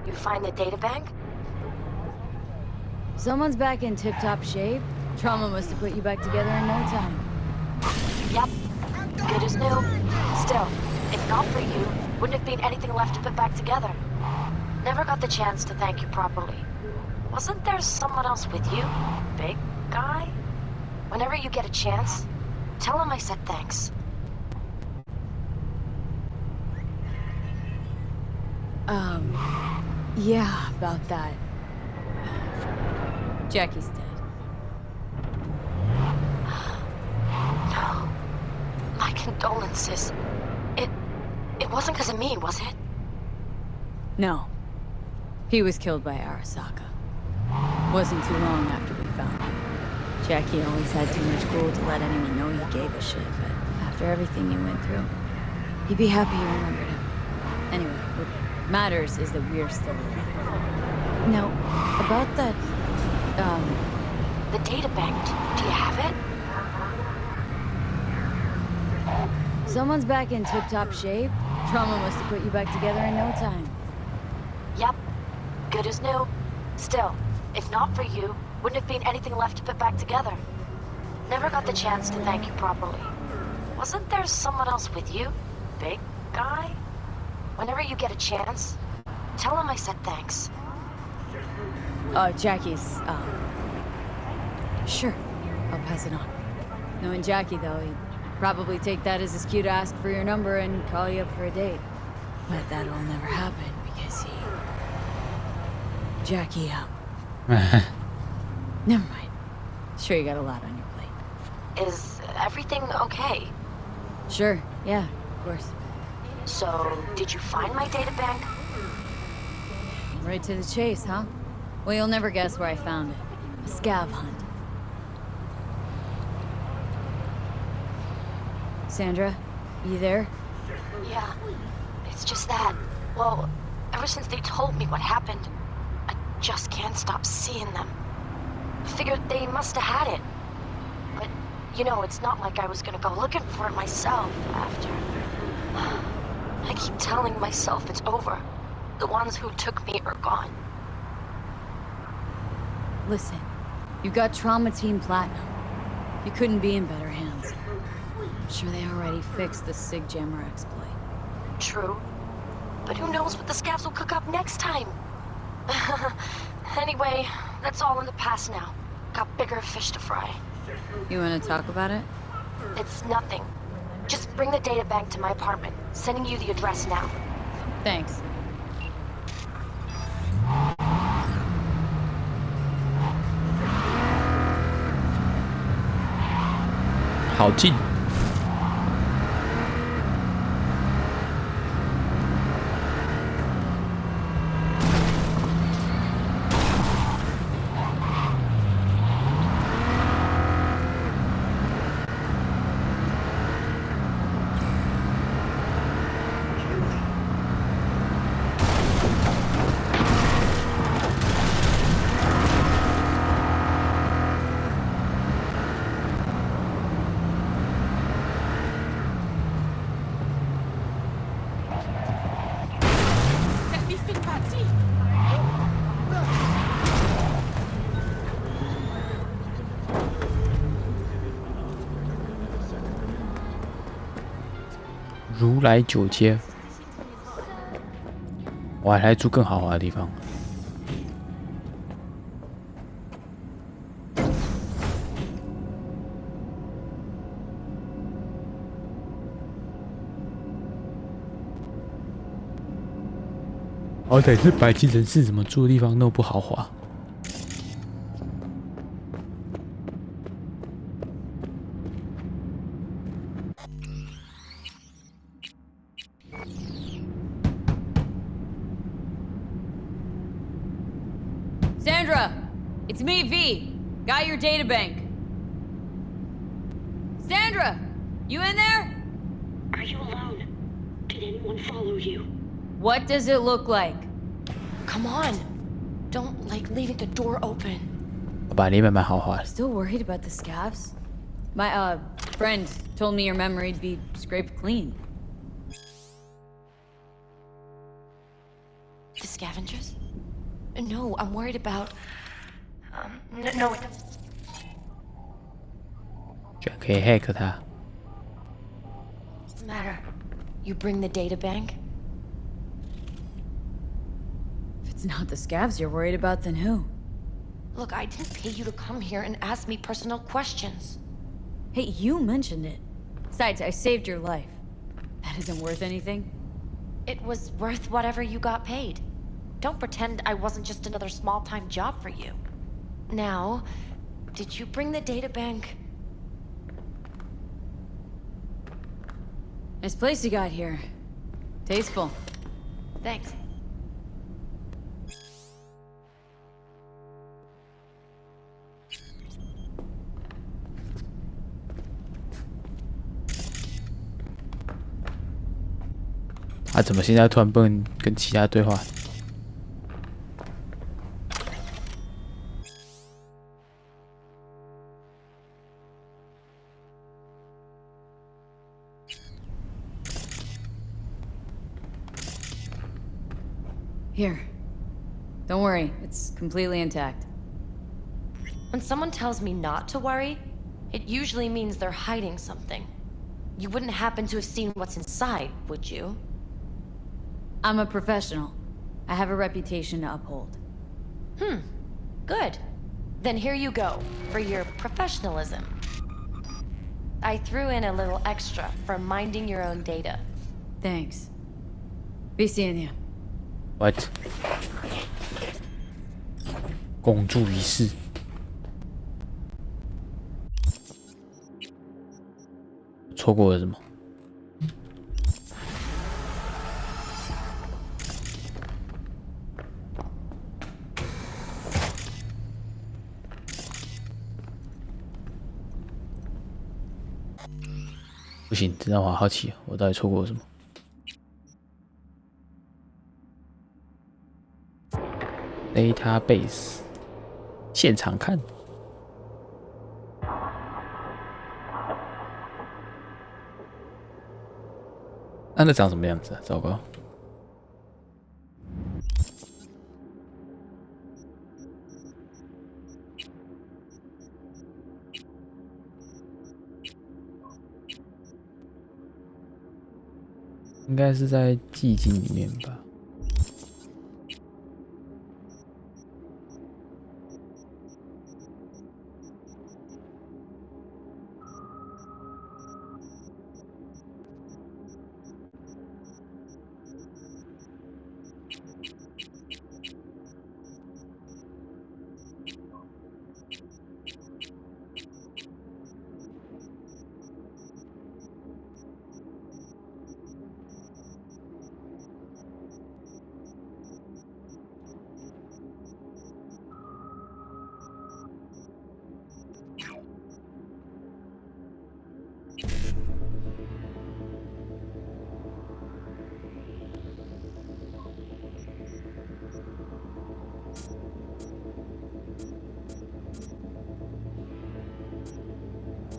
You find the data bank? Someone's back in tip-top shape. Trauma must have put you back together in no time. Yep. Good as new. Still, if not for you, wouldn't have been anything left to put back together. Never got the chance to thank you properly. Wasn't there someone else with you? Big guy? Whenever you get a chance, tell him I said thanks. Yeah, about that. Jackie's dead. No. My condolences. It wasn't because of me, was it? No. He was killed by Arasaka. Wasn't too long after we found him. Jackie always had too much cool to let anyone know he gave a shit, but after everything you went through, he'd be happy you remembered him. Anyway, what matters is that we're still alive. Now, about that, The data bank, do you have it? someone's back in tip-top shape. Trauma must have put you back together in no time. Yep. Good as new. Still, if not for you, wouldn't have been anything left to put back together. Never got the chance to thank you properly. Wasn't there someone else with you? Big guy? Whenever you get a chance, tell him I said thanks. Jackie's, Sure. I'll pass it on. Knowing Jackie, though, he'd probably take that as his cue to ask for your number and call you up for a date. But that'll never happen because he Jackie up. Never mind. Sure, you got a lot on your plate. Is everything okay? Sure, yeah, of course. So, did you find my databank? Right to the chase, huh? Well, you'll never guess where I found it. A scav hunt. Sandra, you there? Yeah, it's just that. Well, ever since they told me what happened, I just can't stop seeing them. I figured they must have had it. But, you know, it's not like I was gonna go looking for it myself after. I keep telling myself it's over. The ones who took me are gone. Listen, you got Trauma Team Platinum. You couldn't be in better hands. I'm sure they already fixed the Sig Jammer exploit. True. But who knows what the scavs will cook up next time? Anyway, that's all in the past now. Got bigger fish to fry. You want to talk about it? It's nothing. Just bring the databank to my apartment. Sending you the address now. Thanks.好近。如来九街，我还住更豪华的地方。好歹是白金人士，怎么住的地方那么不豪华？ Sandra! It's me, V. Got your databank. Sandra! You in there? Are you alone? Did anyone follow you? What does it look like? Come on. Don't like leaving the door open. 我把里面蛮豪华的。 Still worried about the scavs? My, friend told me your memory'd be scraped clean. The scavengers? No, I'm worried about... no. 居然可以 hack 它。 What's the matter? You bring the databank? If it's not the scavs you're worried about, then who? Look, I didn't pay you to come here and ask me personal questions. Hey, you mentioned it. Besides, I saved your life. That isn't worth anything? It was worth whatever you got paid. Don't pretend I wasn't just another small-time job for you. Now, did you bring the databank? Nice place you got here. Tasteful. Thanks.他怎么现在突然不能跟其他对话？ Here. Don't worry, it's completely intact. When someone tells me not to worry, it usually means they're hiding something. You wouldn't happen to have seen what's inside, would you? I'm a professional. I have a reputation to uphold. Good. Then here you go, for your professionalism. I threw in a little extra for minding your own data. Thanks. Be seeing you. What? 公诸于世。错过了什么？不行，这让我好奇，我到底错过了什么？Database 现场看，那长什么样子啊？糟糕！应该是在寂静里面吧。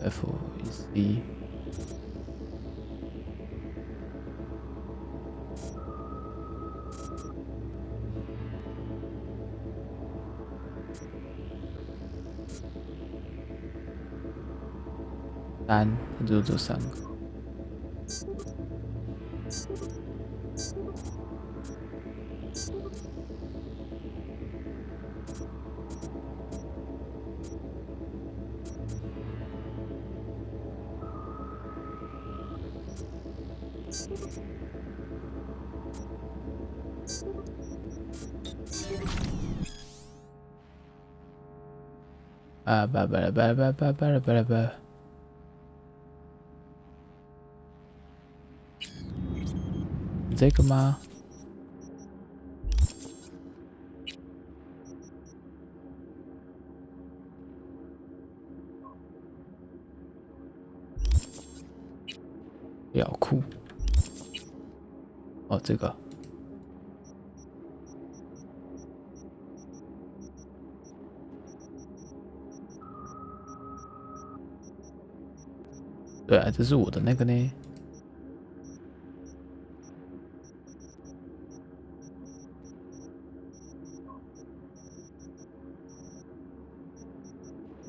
F is E。3，它就这3个。啊吧吧啦吧啦吧吧吧啦吧啦吧。这个吗？表库。哦，这个。对啊，这是我的那个呢。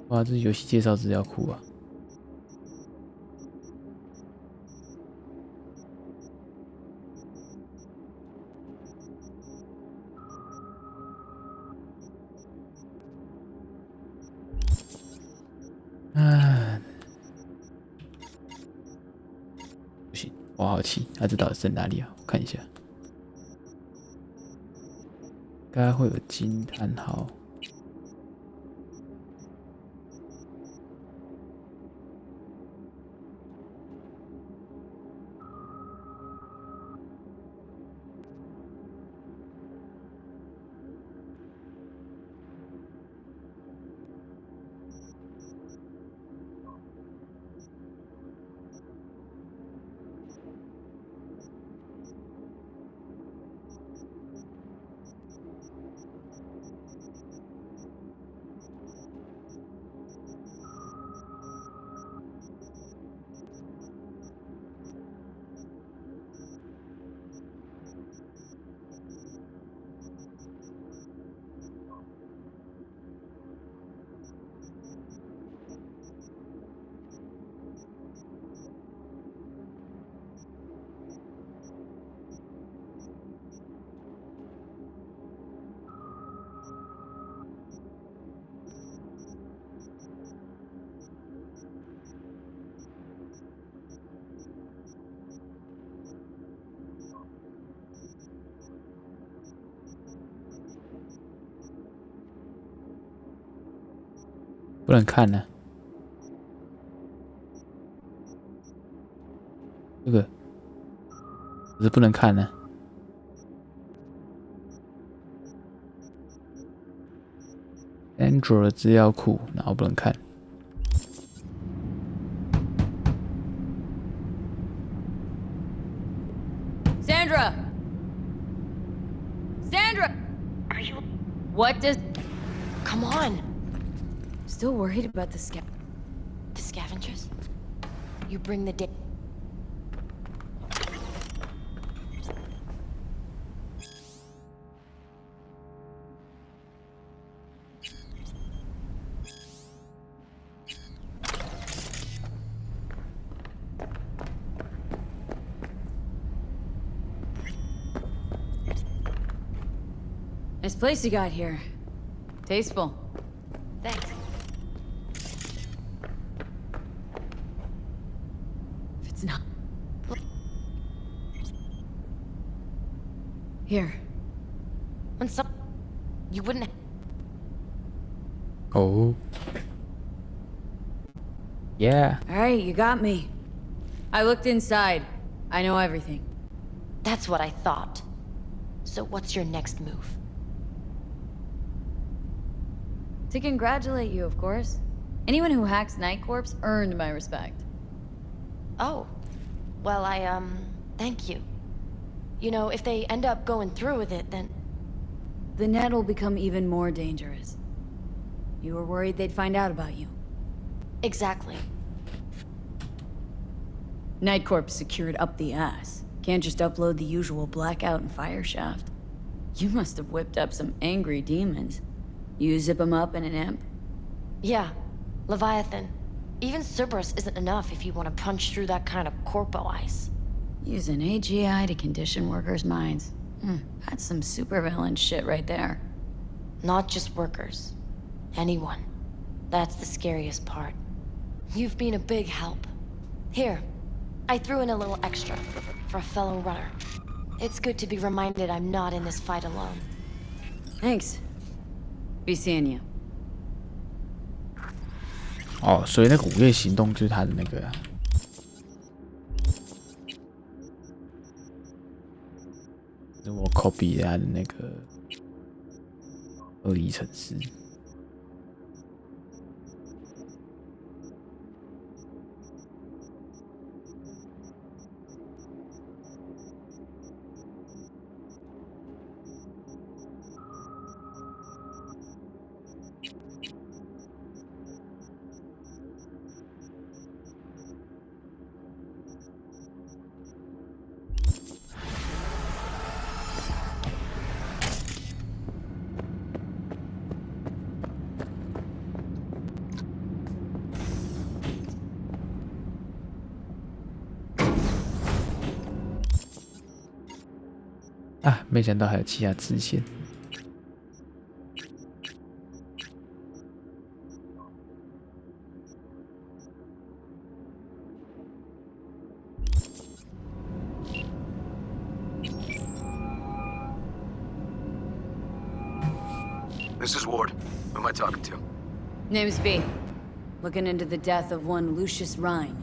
哇，这是游戏介绍资料库啊！啊，不行，我好奇，它这到底是在哪里啊？我看一下，应该会有惊叹号。不能看呢、这个只是不能看呢、Android 的资料库，然后不能看。Sandra! Sandra! Are you... What does... Come on. Still worried about the The scavengers? You bring the day... Nice place you got here. Tasteful. Thanks. If it's not... Here. When some... You wouldn't... Oh. Yeah. Alright, you got me. I looked inside. I know everything. That's what I thought. So what's your next move? To congratulate you, of course. Anyone who hacks Night Corps earned my respect. Oh. Well, thank you. You know, if they end up going through with it, then... The net will become even more dangerous. You were worried they'd find out about you. Exactly. Night Corps secured up the ass. Can't just upload the usual blackout and fire shaft. You must have whipped up some angry demons. You zip them up in an imp? Yeah. Leviathan. Even Cerberus isn't enough if you want to punch through that kind of corpo ice. Use an AGI to condition workers' minds. That's some supervillain shit right there. Not just workers. Anyone. That's the scariest part. You've been a big help. Here, I threw in a little extra for a fellow runner. It's good to be reminded I'm not in this fight alone. Thanks. Be seeing you. 哦，所以那个午夜行动就是他的那个、啊。是我 copy 他的那个恶意程式。啊，没想到还有其他支线。This is Ward. Who am I talking to? Name's B. Looking into the death of one Lucius Rhine.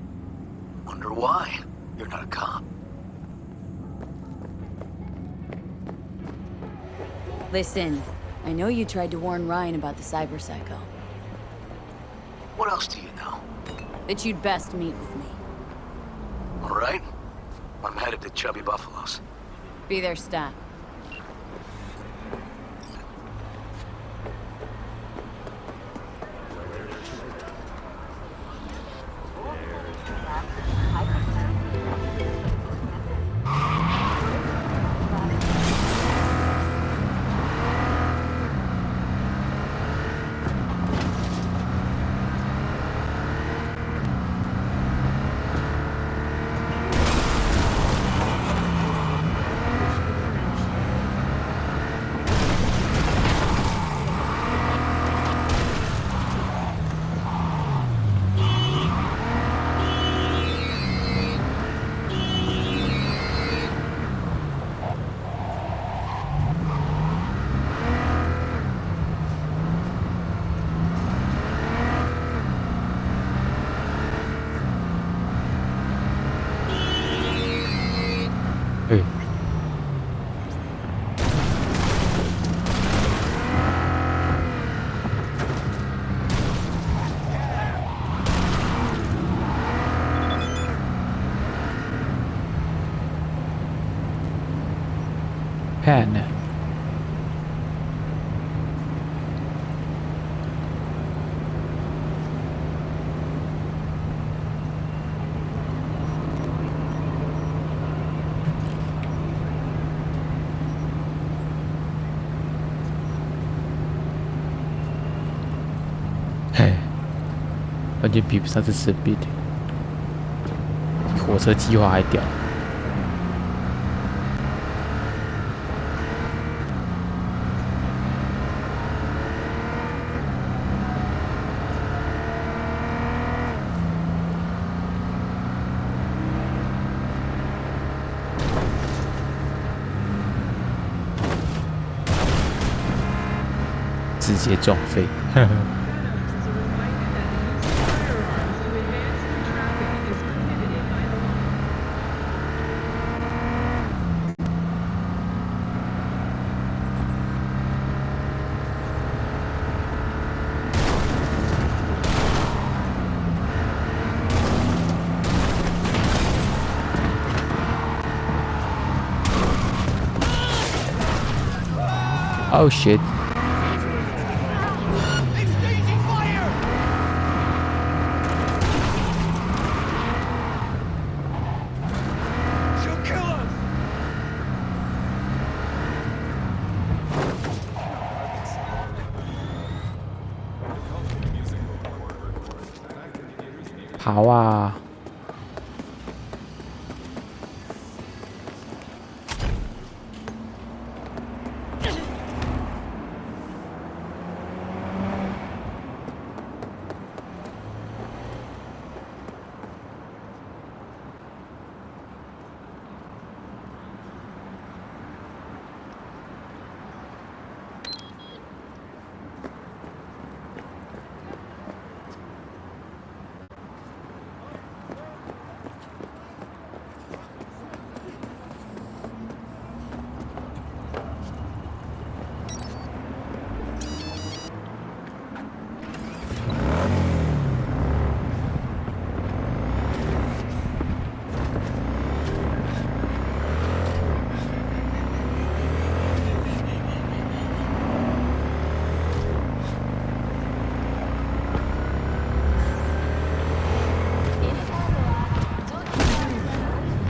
Wonder why? You're not a cop. Listen, I know you tried to warn Ryan about the cyber psycho. What else do you know? That you'd best meet with me. All right. I'm headed to Chubby Buffalo's. Be there, stat. pen 呢？嘿，完全比不上这次的 beat， 火车计划还屌。直接撞飞。Oh shit. How啊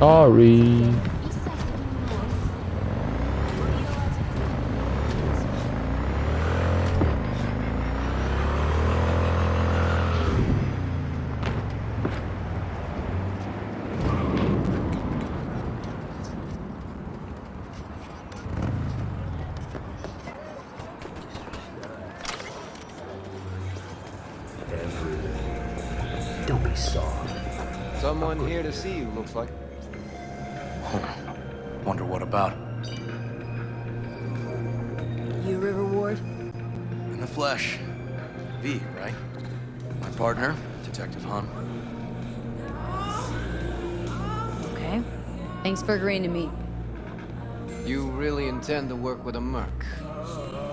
？Sorry。Don't be soft. Someone here to see you, looks like. Wonder what about? You River Ward? In the flesh. V, right? My partner, Detective Hunt. Okay. Thanks for agreeing to meet. You really intend to work with a merc?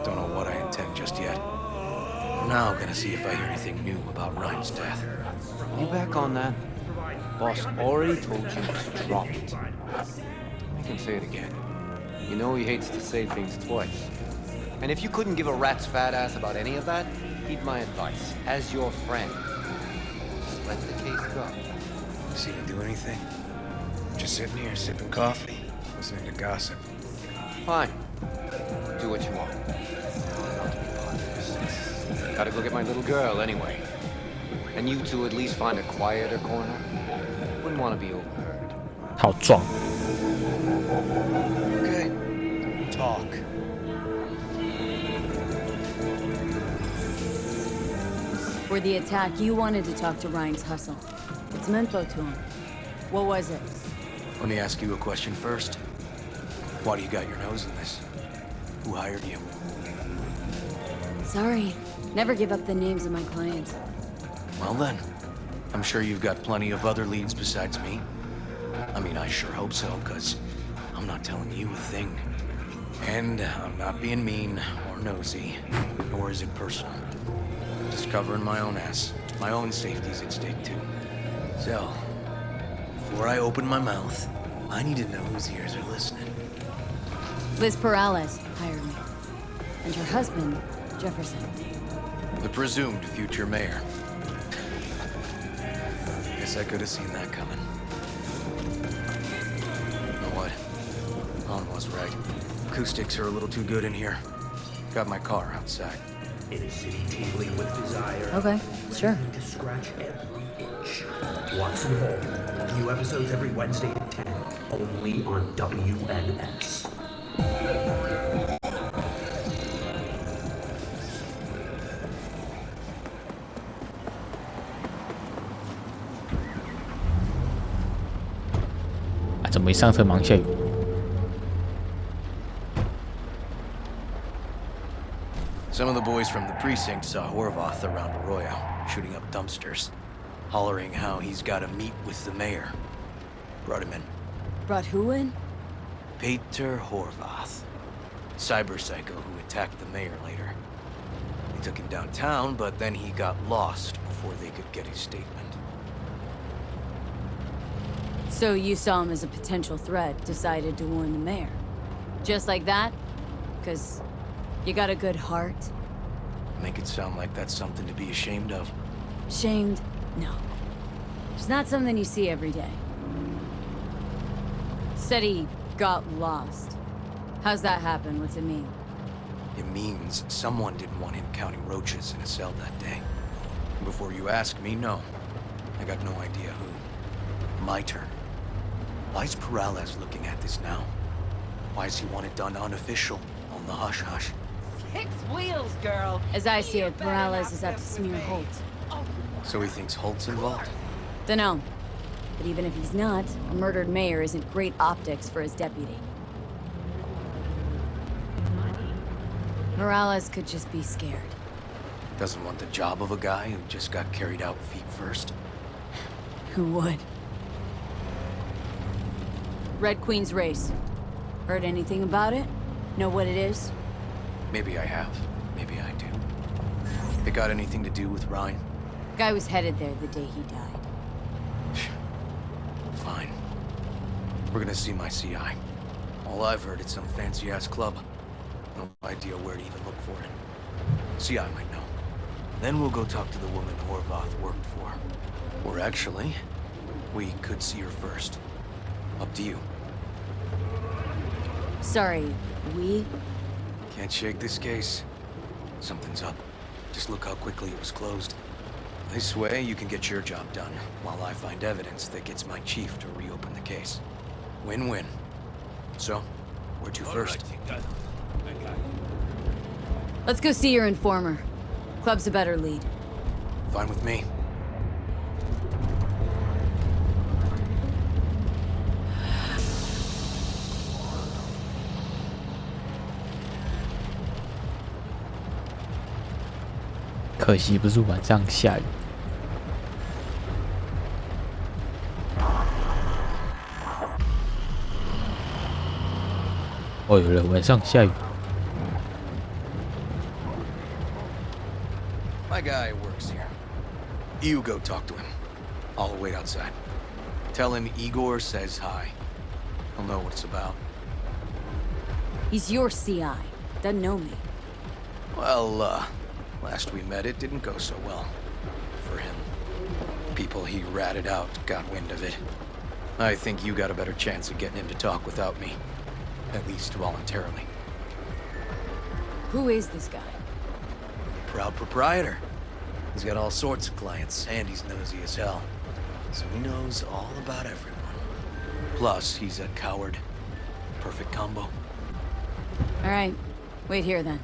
Don't know what I intend just yet. For now, I'm gonna see if I hear anything new about Ryan's death. You back on that? Boss already told you to drop it. I can say it again. You know he hates to say things twice. And if you couldn't give a rat's fat ass about any of that, heed my advice. As your friend, just let the case go. See you do anything? Just sitting here, sipping coffee, listening to gossip. Fine. Do what you want. I want to be part of this. Gotta go get my little girl anyway. And you two at least find a quieter corner. Wouldn't want to be overheard. 好壮。 Okay. Talk. For the attack, you wanted to talk to Ryan's hustle. Get some info to him. What was it? Let me ask you a question first. Why do you got your nose in this? Who hired you? Sorry. Never give up the names of my clients. Well then, I'm sure you've got plenty of other leads besides me. I mean, I sure hope so, because I'm not telling you a thing. And I'm not being mean or nosy, nor is it personal. Just covering my own ass. My own safety's at stake too. So, before I open my mouth, I need to know whose ears are listening. Liz Perales hired me. And her husband, Jefferson. The presumed future mayor. Guess I could have seen that coming. You know what? Mom was right. Acoustics are a little too good in here. Got my car outside. In a city tingling with desire. Okay, sure. To scratch every itch. Watson Hall. New episodes every Wednesday at 10. Only on WNS.啊，怎么一上车忙下雨？ Some of the boys from the precinct saw Horvath around Arroyo, shooting up dumpsters, hollering how he's got to meet with the mayor. Brought him in. Brought who in? Peter Horvath, cyber psycho who attacked the mayor later. They took him downtown, but then he got lost before they could get his statement. So you saw him as a potential threat, decided to warn the mayor. Just like that? 'Cause you got a good heart? Make it sound like that's something to be ashamed of. Shamed? No. It's not something you see every day. Said he got lost. How's that happen? What's it mean? It means someone didn't want him counting roaches in a cell that day. Before you ask me, no. I got no idea who. My turn. Why is Perales looking at this now? Why does he want it done unofficial, on the hush-hush? 6 wheels, girl. As I see it, Perales is out to smear Holt. So he thinks Holt's involved? Dunno. But even if he's not, a murdered mayor isn't great optics for his deputy. Perales could just be scared. Doesn't want the job of a guy who just got carried out feet first. Who would? Red Queen's race. Heard anything about it? Know what it is? Maybe I have. Maybe I do. It got anything to do with Ryan? Guy was headed there the day he died. Fine. We're gonna see my CI. All I've heard is some fancy-ass club. No idea where to even look for it. CI might know. Then we'll go talk to the woman Horvath worked for. Or actually, we could see her first. Up to you. Sorry, we? Can't shake this case. Something's up. Just look how quickly it was closed. This way, you can get your job done, while I find evidence that gets my chief to reopen the case. Win-win. So, where to first? Let's go see your informer. Club's a better lead. Fine with me.可惜不是晚上下雨。哦，有了，晚上下雨。 My guy works here. You go talk to him. I'll wait outside. Tell him Igor says hi. He'll know what it's about. He's your CI. Doesn't know me. Well, last we met, it didn't go so well. For him. People he ratted out got wind of it. I think you got a better chance of getting him to talk without me. At least voluntarily. Who is this guy? Proud proprietor. He's got all sorts of clients, and he's nosy as hell. So he knows all about everyone. Plus, he's a coward. Perfect combo. All right. Wait here, then.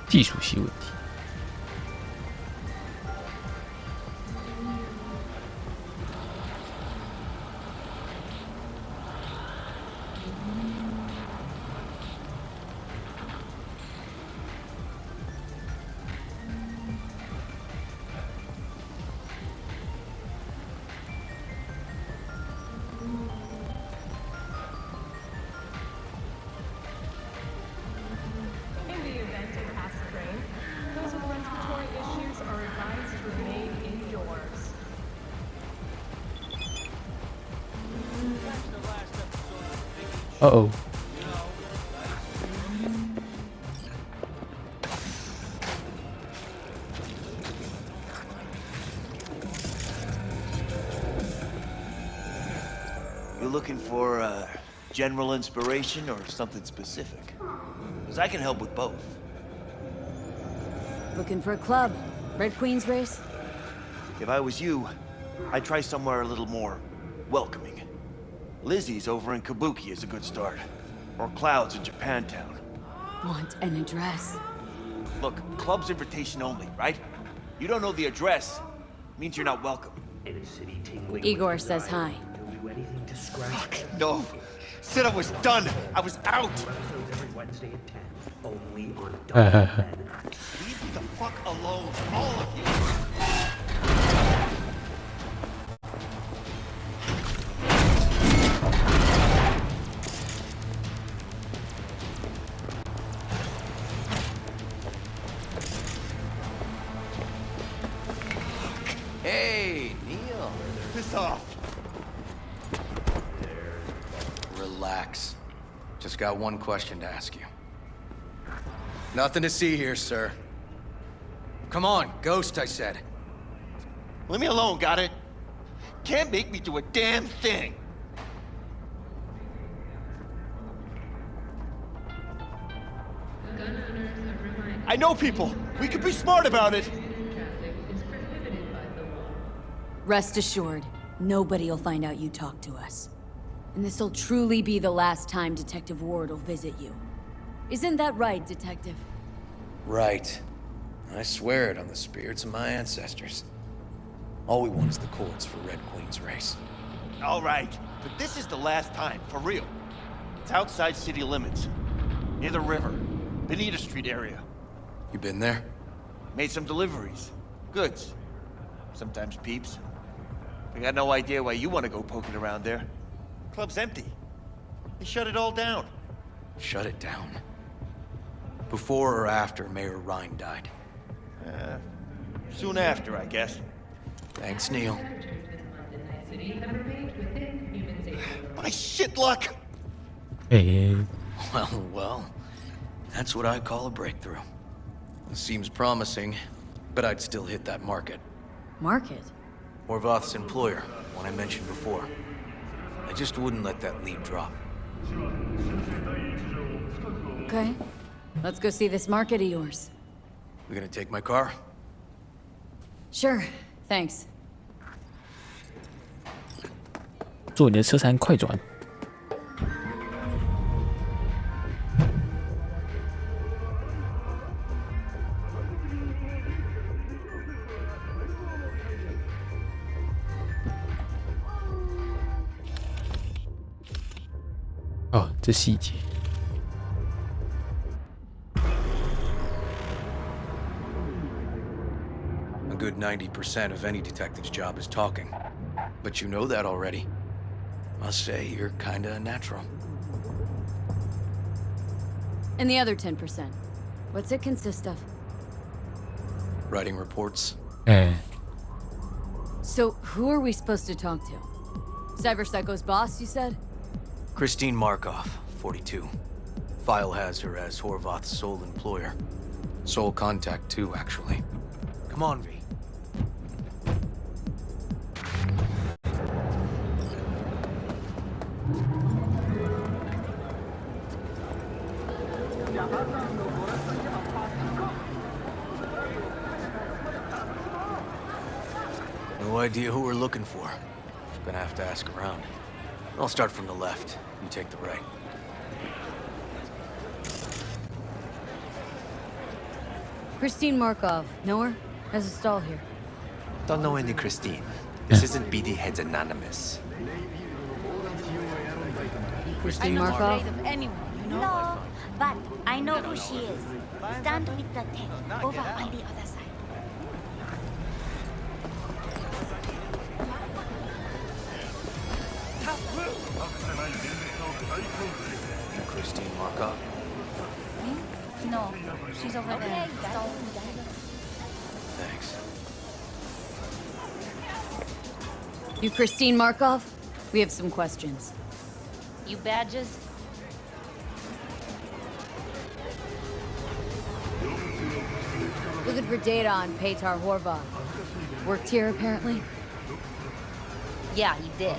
技术系问题。Uh-oh. You looking for general inspiration or something specific? Because I can help with both. Looking for a club? Red Queen's race? If I was you, I'd try somewhere a little more welcoming. Lizzie's over in Kabuki is a good start. Or Cloud's in Japantown. Want an address? Look, club's invitation only, right? You don't know the address. Means you're not welcome. Igor says hi. Fuck, no. Said I was done. I was out. Only on Leave me the fuck alone, all of you. Hey, Neil. Piss off. Relax. Just got one question to ask you. Nothing to see here, sir. Come on, Ghost, I said. Leave me alone, got it? Can't make me do a damn thing. I know people. We could be smart about it. Rest assured, nobody'll find out you talked to us. And this'll truly be the last time Detective Ward will visit you. Isn't that right, Detective? Right. I swear it on the spirits of my ancestors. All we want is the courts for Red Queen's race. All right, but this is the last time, for real. It's outside city limits. Near the river. Benita Street area. You been there? Made some deliveries. Goods. Sometimes peeps. I got no idea why you want to go poking around there. Club's empty. They shut it all down. Shut it down? Before or after Mayor Ryan died? Soon after, I guess. Thanks, Neil. My shit luck! Hey. Well, that's what I call a breakthrough. It seems promising, but I'd still hit that market. Market? Horvath's employer, one I mentioned before. I just wouldn't let that lead drop. Okay. Let's go see this market of yours. We gonna take my car? Sure. Thanks. 坐你的车才能快转。哦，这细节。A good 90% of any detective's job is talking. But you know that already. Must say, you're kinda a natural. And the other 10%? What's it consist of? Writing reports. So, who are we supposed to talk to? Cyberpsycho's boss, you said? Christine Markov, 42. File has her as Horvath's sole employer. Sole contact, too, actually. Come on, V. No idea who we're looking for. Gonna have to ask around. I'll start from the left. You take the right. Christine Markov. Know her? Has a stall here. Don't know any Christine. This isn't BD Heads Anonymous. Christine Markov? No, but I know who she is. Stand with the tank over on the other side. Christine Markov? Me? No, she's over there. Thanks. You Christine Markov? We have some questions. You badges? Looking for data on Petar Horvath. Worked here, apparently? Yeah, he did.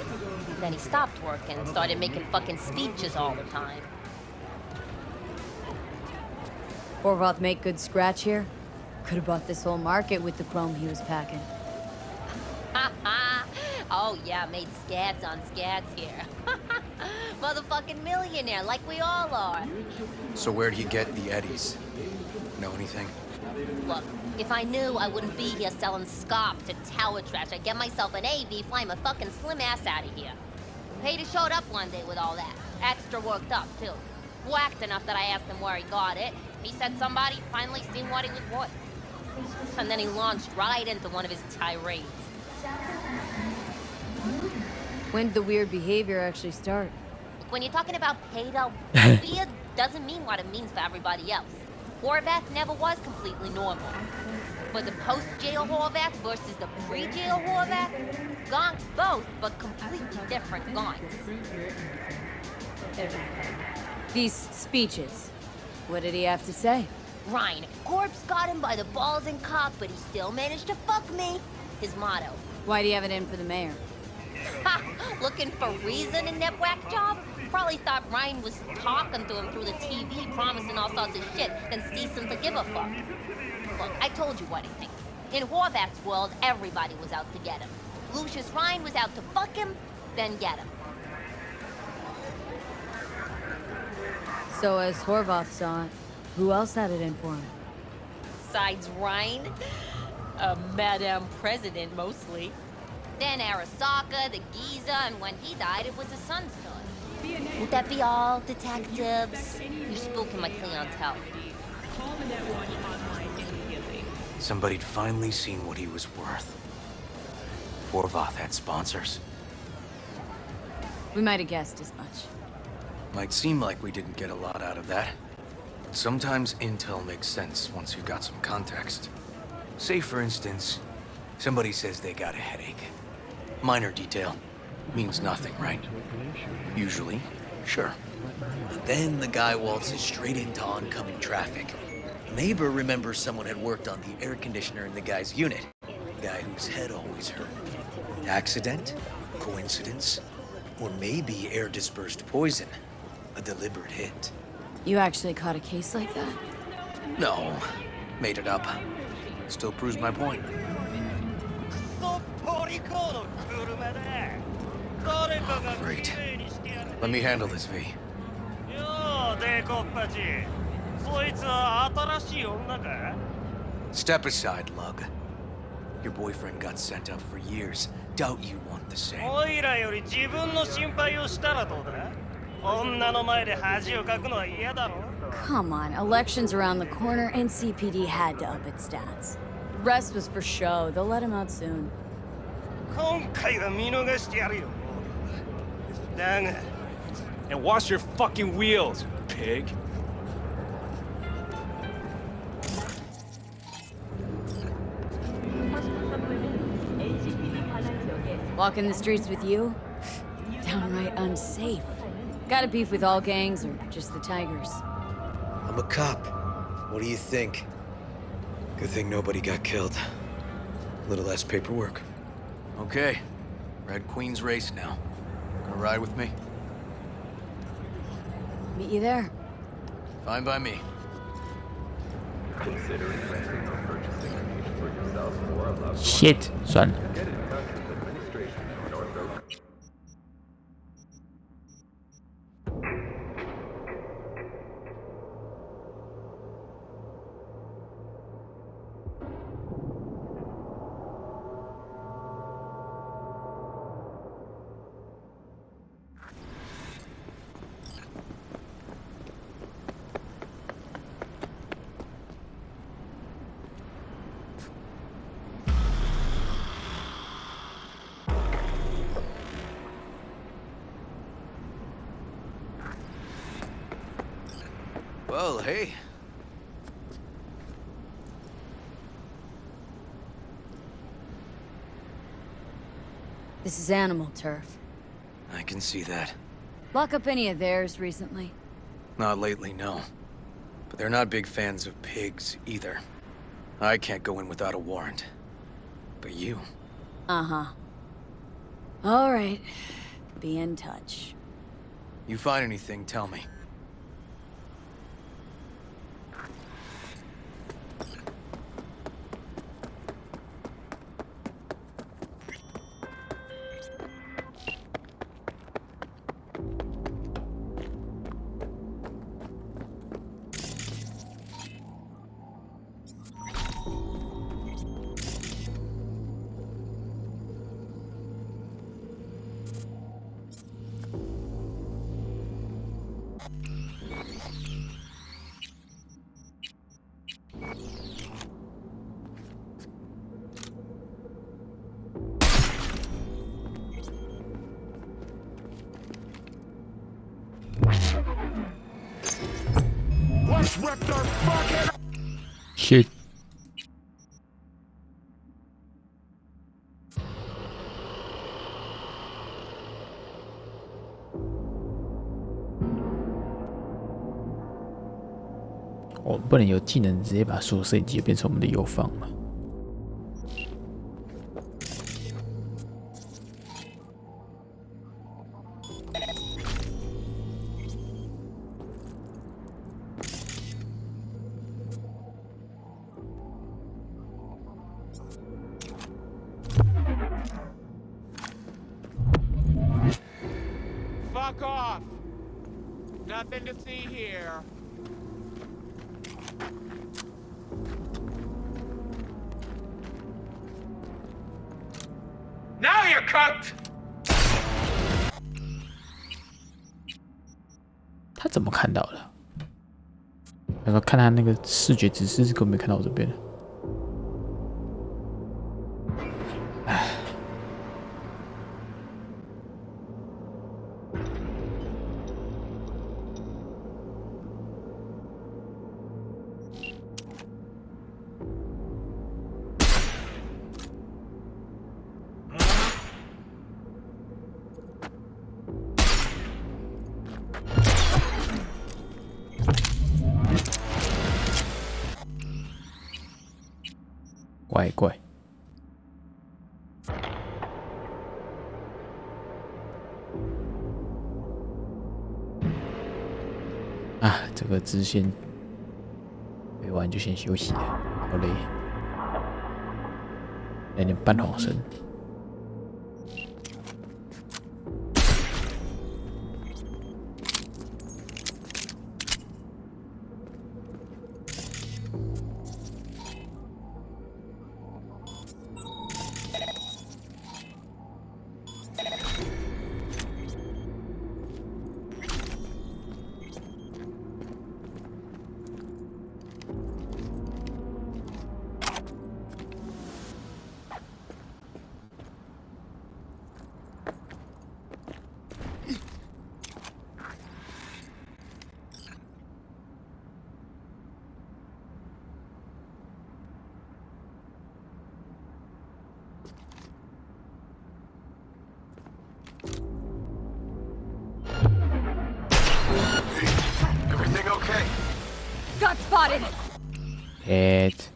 Then he stopped working and started making fucking speeches all the time. Horvath make good scratch here? Could have bought this whole market with the chrome he was packing. Oh yeah, made scads on scads here. Motherfucking millionaire, like we all are. So where'd he get the eddies? Know anything? Look, if I knew, I wouldn't be here selling scop to tower trash. I'd get myself an AV, fly my fucking slim ass out of here. Peter showed up one day with all that. Extra worked up, too. Whacked enough that I asked him where he got it. He said somebody finally seen what he was worth. And then he launched right into one of his tirades. When did the weird behavior actually start? Look, when you're talking about Peter, weird doesn't mean what it means for everybody else. Horvath never was completely normal. But the post-jail Horvath versus the pre-jail Horvath, gonks both, but completely different gonks. These speeches, what did he have to say? Ryan, corpse got him by the balls and cock, but he still managed to fuck me. His motto. Why do you have it in for the mayor? Ha! Looking for reason in that whack job? Probably thought Ryan was talking to him through the TV, promising all sorts of shit, then ceasing to give a fuck. Look, I told you what I think. In Horvath's world, everybody was out to get him. Lucius Ryan was out to fuck him, then get him. So as Horvath saw it, who else had it in for him? Besides Ryan? Madame President, mostly. Then Arasaka, the Giza, and when he died, it was his son's turn. Would that be all, detectives? You're spooking my clientele. Somebody'd finally seen what he was worth. Horvath had sponsors. We might have guessed as much. Might seem like we didn't get a lot out of that. But sometimes intel makes sense once you've got some context. Say, for instance, somebody says they got a headache. Minor detail. Means nothing, right? Usually, sure. But then the guy waltzes straight into oncoming traffic. A neighbor remembers someone had worked on the air conditioner in the guy's unit. The guy whose head always hurt. Accident? Coincidence? Or maybe air-dispersed poison. A deliberate hit. You actually caught a case like that? No. Made it up. Still proves my point. Oh, great. Let me handle this, V. Step aside, Lug. Your boyfriend got sent up for years. Doubt you want the same. Come on, elections around the corner and CPD had to up its stats. The rest was for show. They'll let him out soon. And wash your fucking wheels, pig. Walking the streets with you? Downright unsafe. Got a beef with all gangs or just the Tigers? I'm a cop. What do you think? Good thing nobody got killed. A little less paperwork. Okay. Red Queen's race now. Gonna ride with me? Meet you there. Fine by me. Considering renting or purchasing a niche for yourself or a loved one. Shit, son. Get in touch with administration in North Oak. Well, hey. This is animal turf. I can see that. Lock up any of theirs recently? Not lately, no. But they're not big fans of pigs, either. I can't go in without a warrant. But you... Uh-huh. All right. Be in touch. You find anything, tell me. Let's rip their fucking... Shit.我不能有技能直接把所有摄影机变成我们的油放嘛？ Fuck off! Nothing to see here. Now you're cooked! 他怎么看到的？他说看他那个视觉指示，根本没看到我这边。唉。 怪怪。啊，这个支线背完就先休息了，好累。来点半红绳。 Everything okay? Got spotted. It.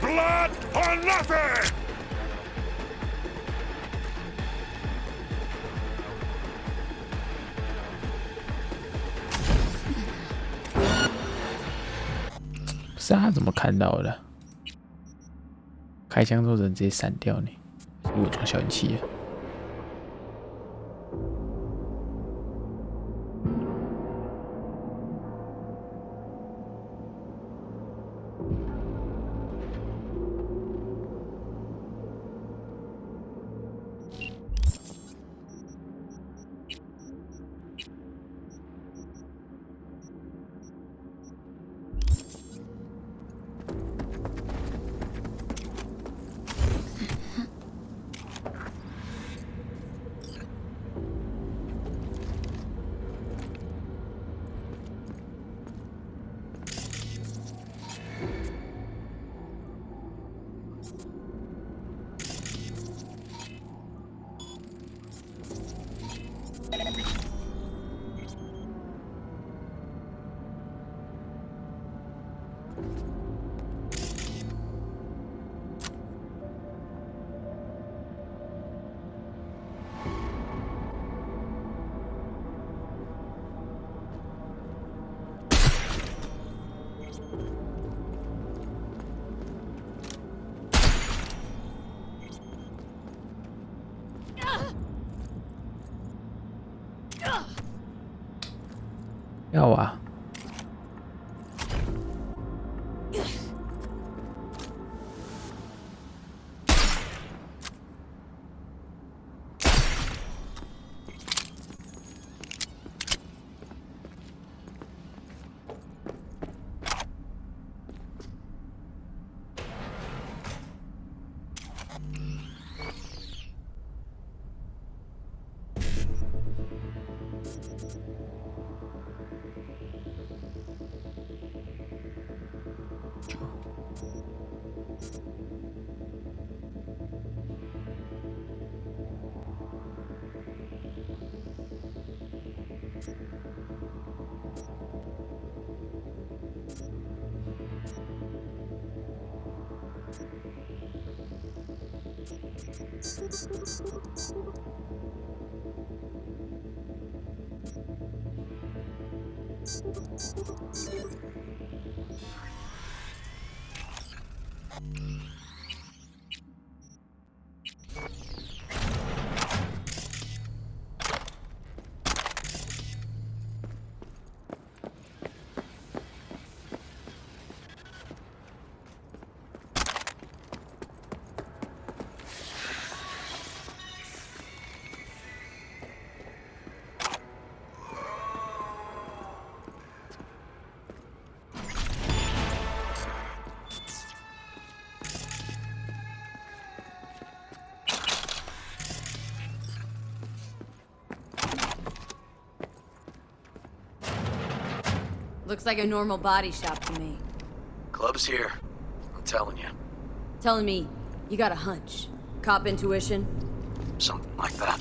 Blood or nothing! "不是啊，怎么看到的？开枪之后人直接闪掉呢？是我装小人气啊！要啊！Looks like a normal body shop to me. Club's here. I'm telling you. Telling me you got a hunch. Cop intuition? Something like that.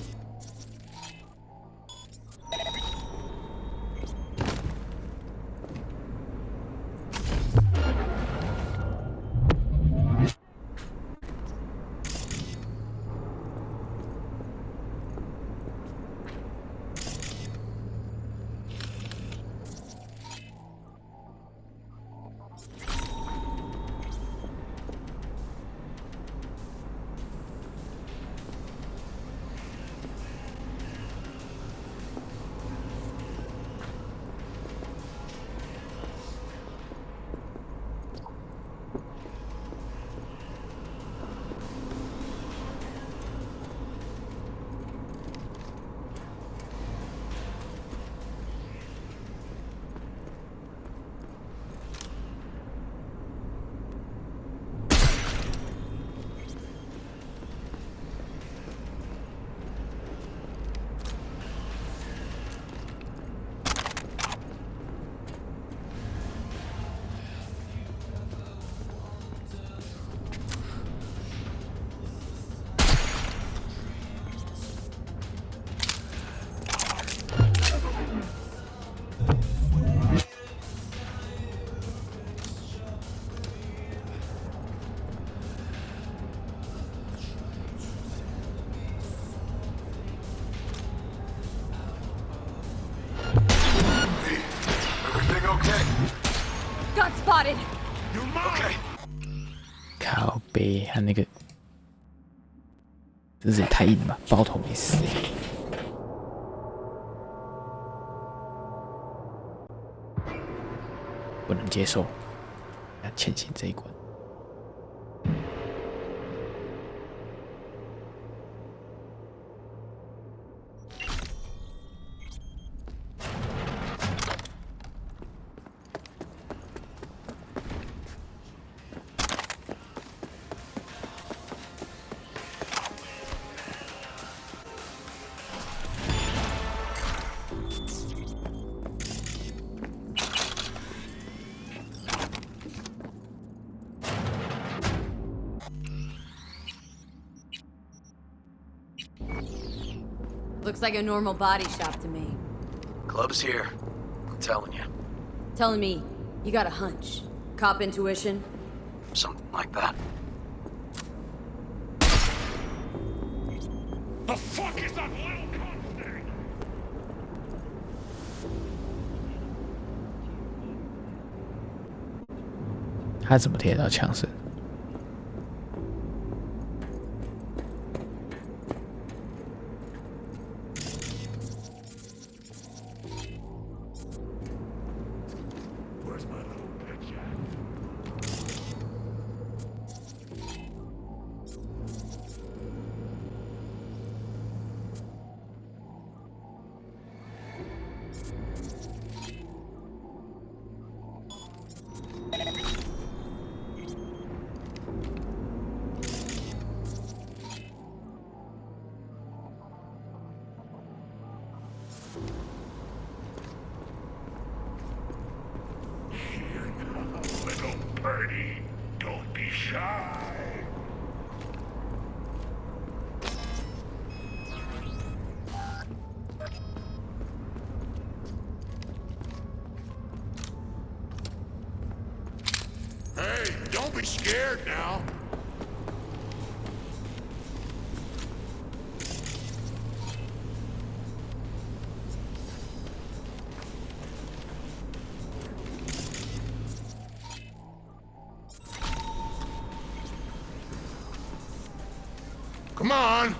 Got spotted. Okay. 靠背，他那个，这是也太硬了吧，包头没死。不能接受，要欠行这一关。Looks like a normal body shop to me. Club's here. I'm telling you. Telling me you got a hunch. Cop intuition? Something like that. The fuck is that little cunt thing? 他怎么贴到墙身？ Don't be shy. Hey, don't be scared now. Come on.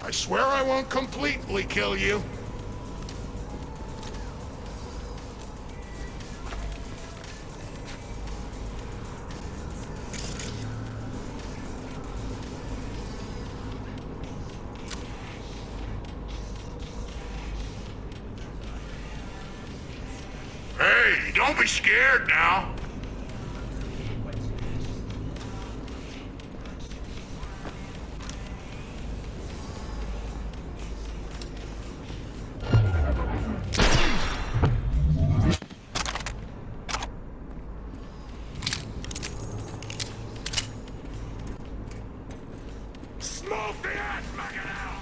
I swear I won't completely kill you. Hey, don't be scared now. Smoke the ass back it out!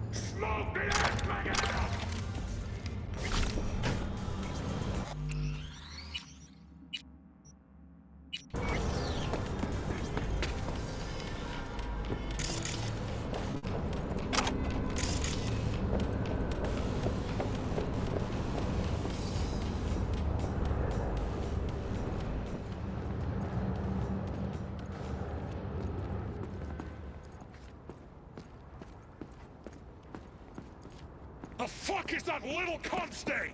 Smoke the ass back it out! The fuck is that little cunt stain?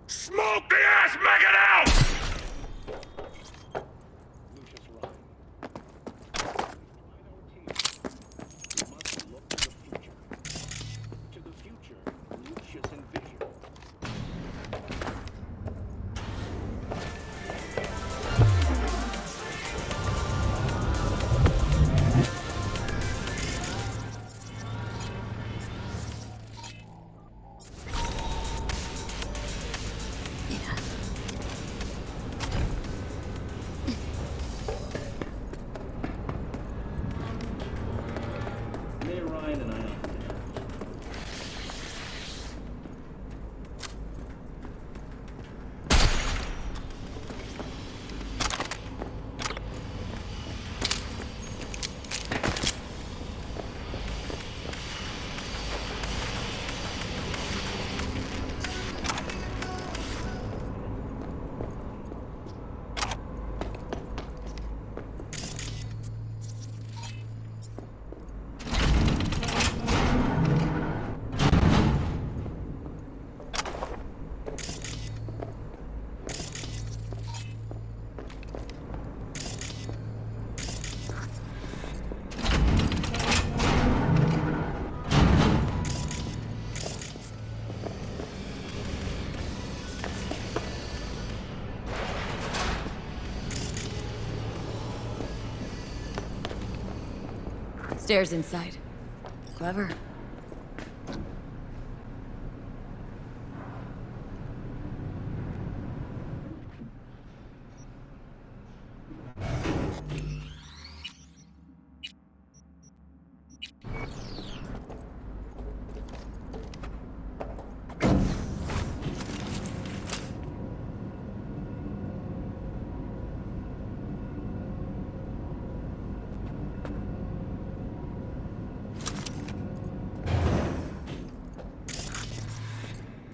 Smoke the ass maggot out! Stairs inside. Clever.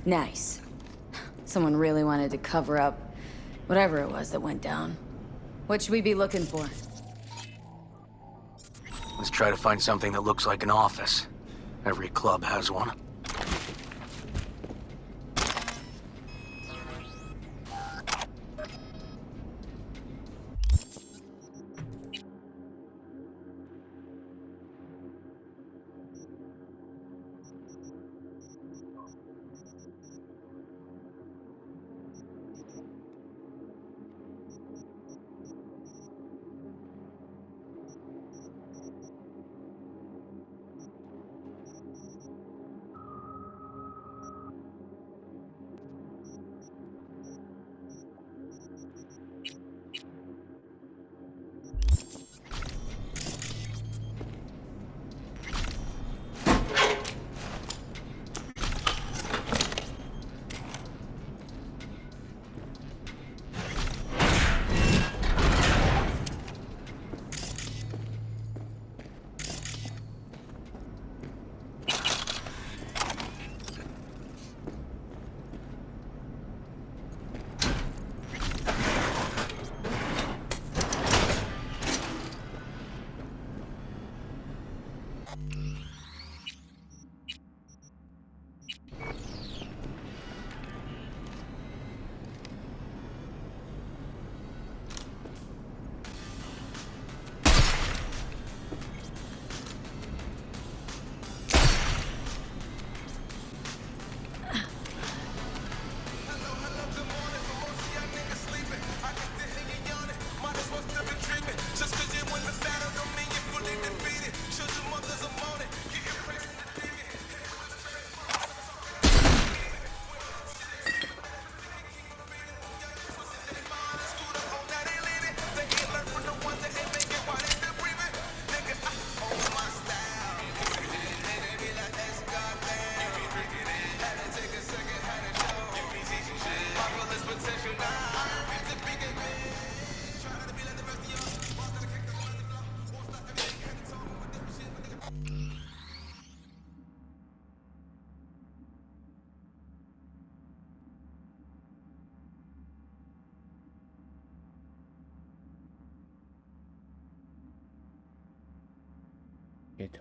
Nice. Someone really wanted to cover up whatever it was that went down. What should we be looking for? Let's try to find something that looks like an office. Every club has one. Get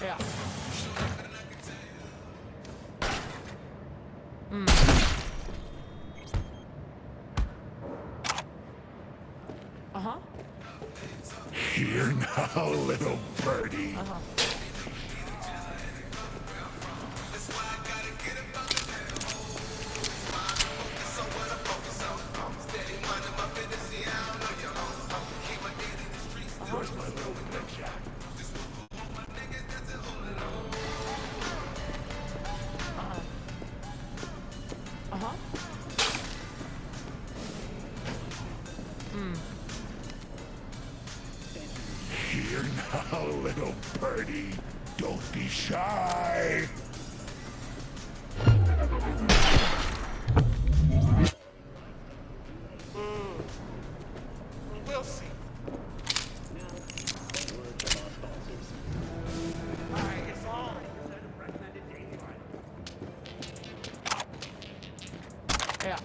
Yeah. Here now, little birdie. birdie. Don't be shy. We'll see. Yeah.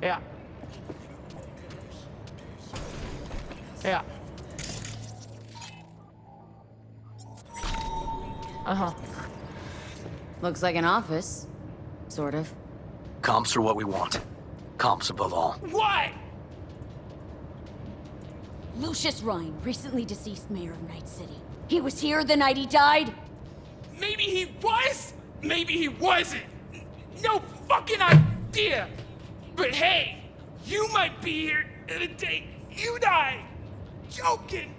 Yeah. Yeah. Looks like an office. Sort of. Comps are what we want. Comps above all. What? Lucius Rhyne, recently deceased mayor of Night City. He was here the night he died? Maybe he was, maybe he wasn't. No fucking idea. But hey, you might be here the day you die. Joking.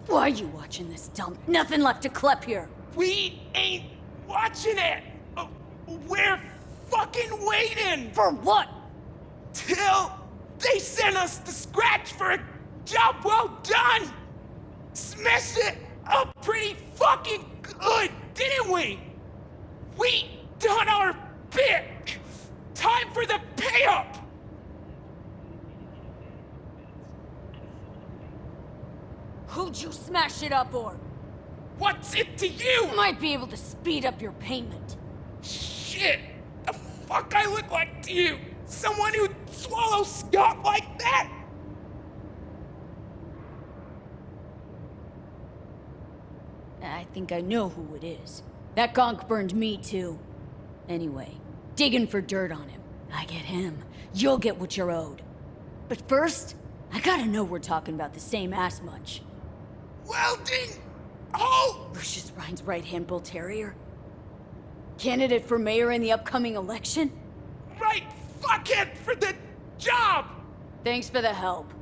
Why are you watching this dump? Nothing left to clip here. We ain't watching it. We're fucking waiting. For what? Till they send us the scratch for a job well done. Smashed it up pretty fucking good, didn't we? We done our bit. Time for the pay-up. Who'd you smash it up for? What's it to you? Might be able to speed up your payment. Shit! The fuck I look like to you? Someone who'd swallow Scott like that? I think I know who it is. That gonk burned me too. Anyway, digging for dirt on him. I get him. You'll get what you're owed. But first, I gotta know we're talking about the same ass munch. Welding! Oh! Lucius Rhyne's right-hand bull terrier? Candidate for mayor in the upcoming election? Right fuckhead for the job! Thanks for the help.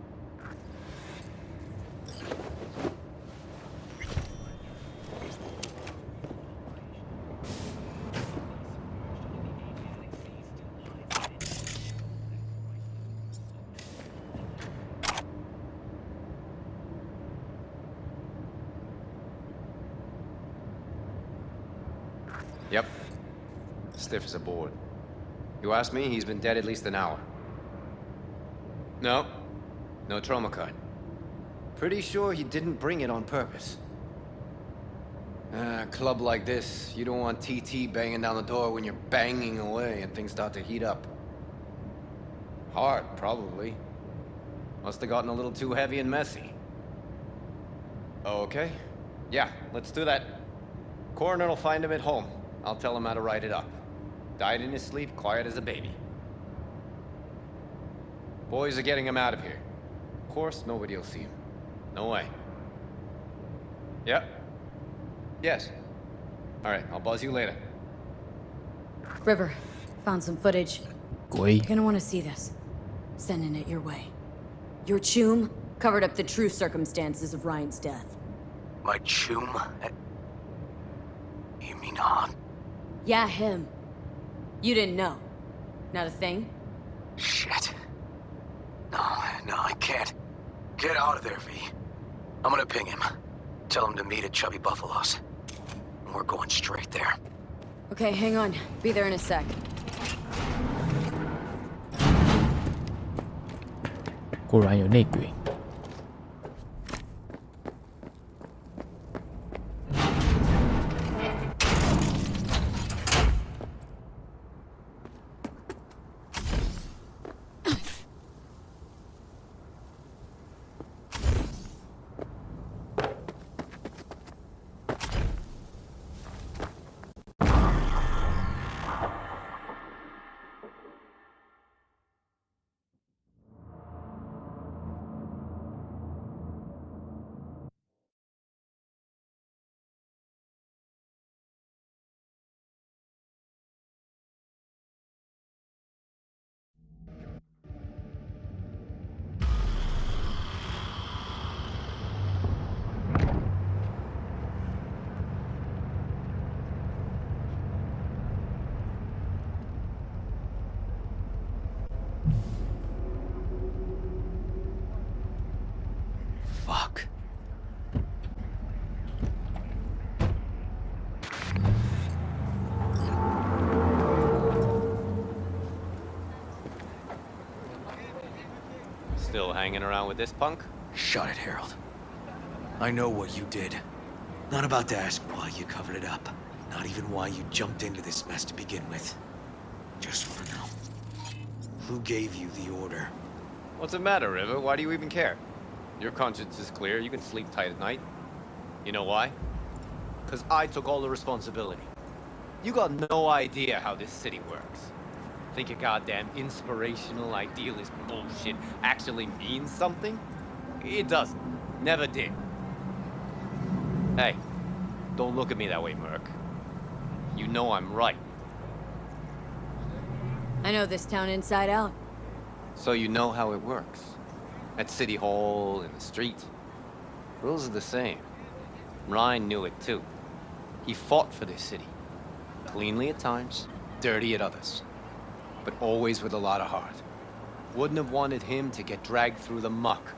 Yep. Stiff as a board. You ask me, he's been dead at least an hour. No. No trauma card. Pretty sure he didn't bring it on purpose. A club like this, you don't want TT banging down the door when you're banging away and things start to heat up. Hard, probably. Must have gotten a little too heavy and messy. Okay. Yeah, let's do that. Coroner will find him at home. I'll tell him how to write it up. Died in his sleep, quiet as a baby. Boys are getting him out of here. Of course, nobody will see him. No way. Yep. Yes. Alright, I'll buzz you later. River, found some footage. You're gonna want to see this. Sending it your way. Your chum covered up the true circumstances of Ryan's death. My chum? You mean Han? Yeah, him. You didn't know. Not a thing? Shit. No, I can't. Get out of there, V. I'm gonna ping him. Tell him to meet at Chubby Buffalo's. And we're going straight there. Okay, hang on. Be there in a sec. Still hanging around with this punk? Shut it, Harold. I know what you did. Not about to ask why you covered it up. Not even why you jumped into this mess to begin with. Just want to know. Who gave you the order? What's the matter, River? Why do you even care? Your conscience is clear. You can sleep tight at night. You know why? Because I took all the responsibility. You got no idea how this city works. Think your goddamn inspirational, idealist bullshit actually means something? It doesn't. Never did. Hey, don't look at me that way, Merc. You know I'm right. I know this town inside out. So you know how it works. At City Hall, in the street. Rules are the same. Ryan knew it too. He fought for this city. Cleanly at times, dirty at others. But always with a lot of heart. Wouldn't have wanted him to get dragged through the muck.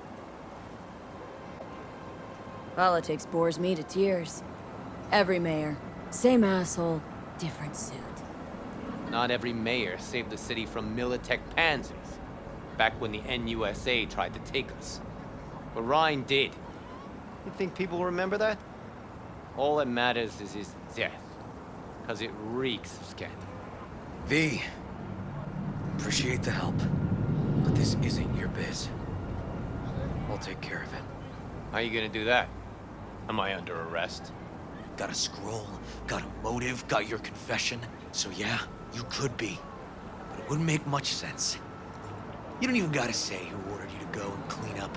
Politics bores me to tears. Every mayor, same asshole, different suit. Not every mayor saved the city from Militech panzers. Back when the NUSA tried to take us. But Ryan did. You think people remember that? All that matters is his death. Because it reeks of scandal. V. Appreciate the help. But this isn't your biz. I'll take care of it. How you gonna do that? Am I under arrest? Got a scroll, got a motive, got your confession. So yeah, you could be. But it wouldn't make much sense. You don't even gotta say who ordered you to go and clean up.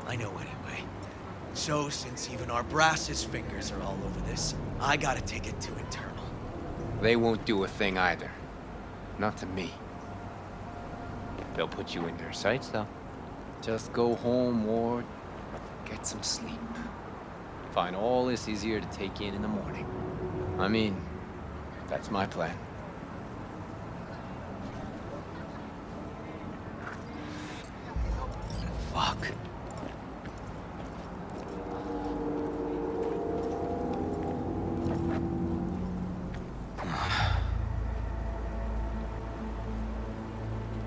I know anyway. So, since even our brass's fingers are all over this, I gotta take it to internal. They won't do a thing either. Not to me. They'll put you in their sights, though. Just go home, Ward. Get some sleep. Find all this easier to take in the morning. I mean, that's my plan. Fuck.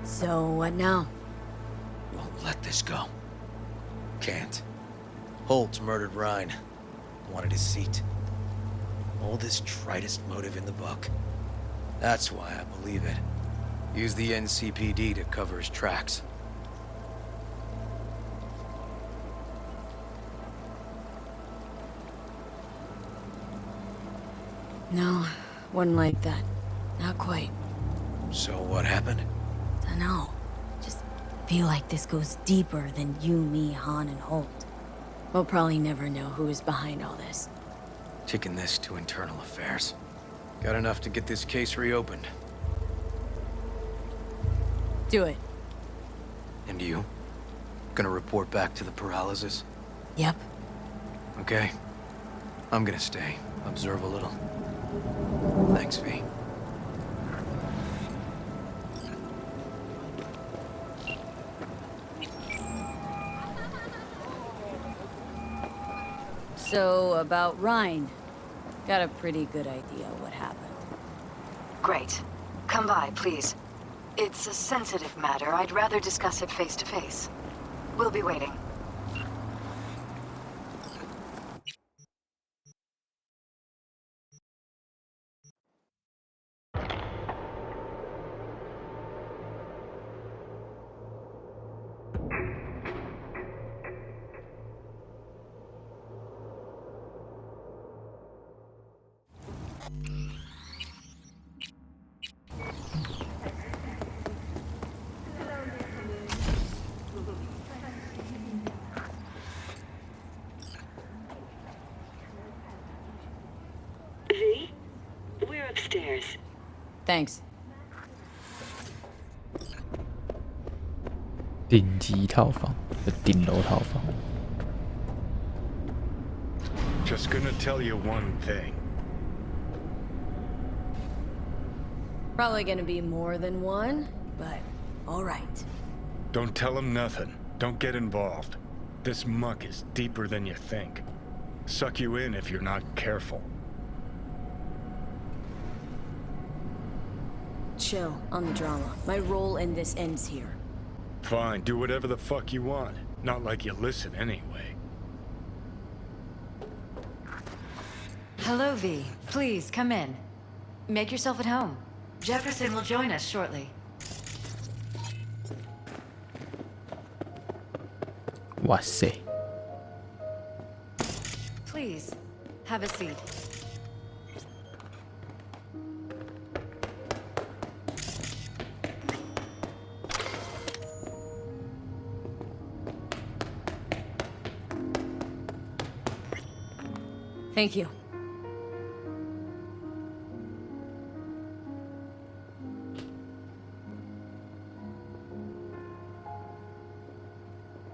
So, what now? Won't let this go. Can't. Holt murdered Ryan. Wanted his seat. Oldest, tritest motive in the book. That's why I believe it. Use the NCPD to cover his tracks. No, wasn't like that. Not quite. So what happened? Dunno. Just feel like this goes deeper than you, me, Han, and Holt. We'll probably never know who is behind all this. Taking this to internal affairs. Got enough to get this case reopened. Do it. And you? Gonna report back to the paralysis? Yep. Okay. I'm gonna stay. Observe a little. Thanks, V. So, about Ryan. Got a pretty good idea what happened. Great. Come by, please. It's a sensitive matter. I'd rather discuss it face to face. We'll be waiting. V, we're upstairs. Thanks. 顶级套房，顶楼套房。 Just gonna tell you one thing. Probably gonna be more than one, but alright. Don't tell him nothing. Don't get involved. This muck is deeper than you think. Suck you in if you're not careful. Chill on the drama. My role in this ends here. Fine, do whatever the fuck you want. Not like you listen anyway. Hello, V. Please, come in. Make yourself at home. Jefferson will join us shortly. What's Please, have a seat. Thank you.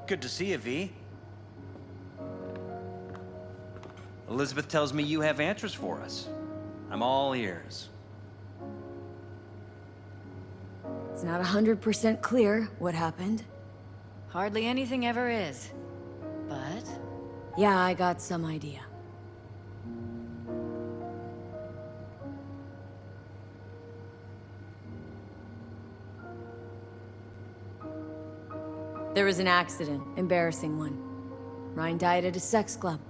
Good to see you, V. Elizabeth tells me you have answers for us. I'm all ears. It's not 100% clear what happened. Hardly anything ever is. But... yeah, I got some idea. There was an accident. Embarrassing one. Ryan died at a sex club.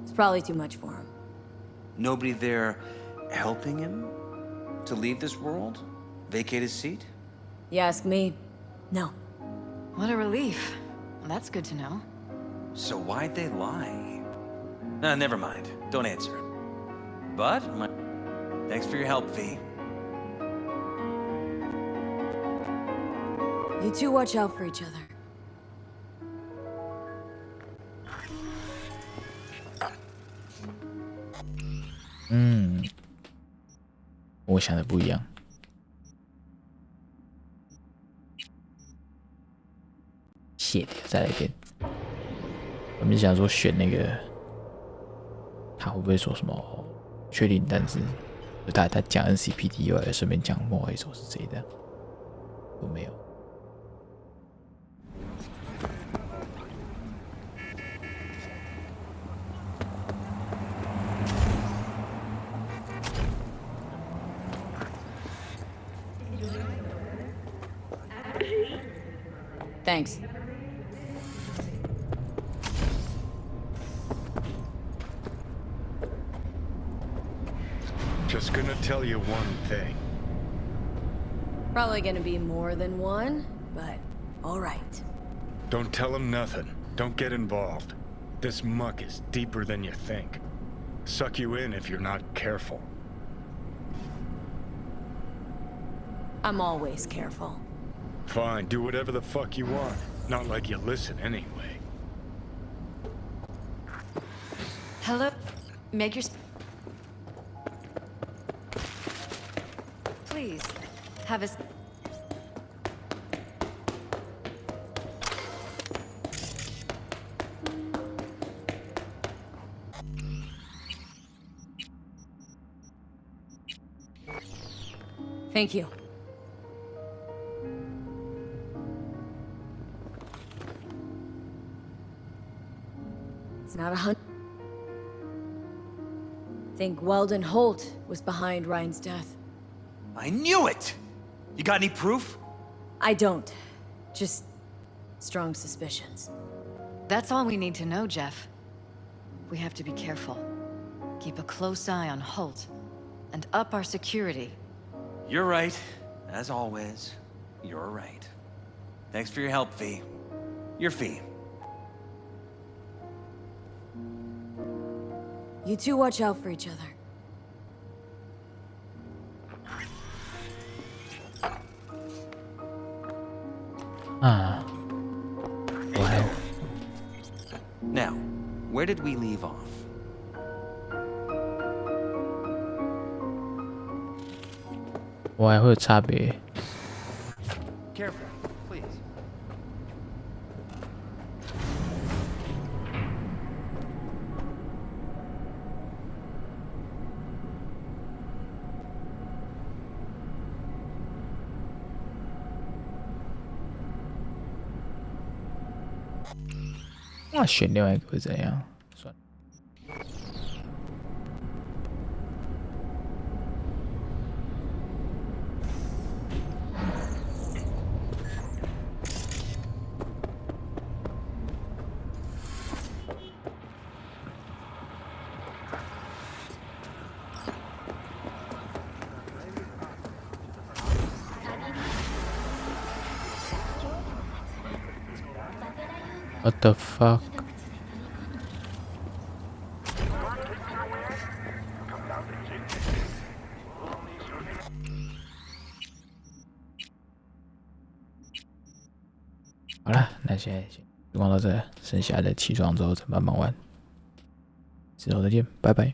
It's probably too much for him. Nobody there helping him to leave this world? Vacate his seat? You ask me? No. What a relief. Well, that's good to know. So why'd they lie? Never mind. Don't answer. But, thanks for your help, V. You two watch out for each other. Hmm. 我想的不一样。谢掉，再来一遍。我们想说选那个，他会不会说什么确定？但是他讲 NCPD 又顺便讲末尾手是谁的？有没有？ Thanks. Just gonna tell you one thing. Probably gonna be more than one, but all right. Don't tell him nothing. Don't get involved. This muck is deeper than you think. Suck you in if you're not careful. I'm always careful. Fine, do whatever the fuck you want. Not like you listen anyway. Hello? Make your... Please, have a... Thank you. It's not 100. Think Weldon Holt was behind Ryan's death. I knew it! You got any proof? I don't. Just strong suspicions. That's all we need to know, Jeff. We have to be careful. Keep a close eye on Holt. And up our security. You're right. As always, you're right. Thanks for your help, V. Your fee. You two watch out for each other. Wow. Now, where did we leave off? Why 会有差别？ Careful, please. ”那选另外一个会怎样？算了。What the fuck？ 好了，那现在先光到这，剩下的起床之后再慢慢玩。之后再见，拜拜。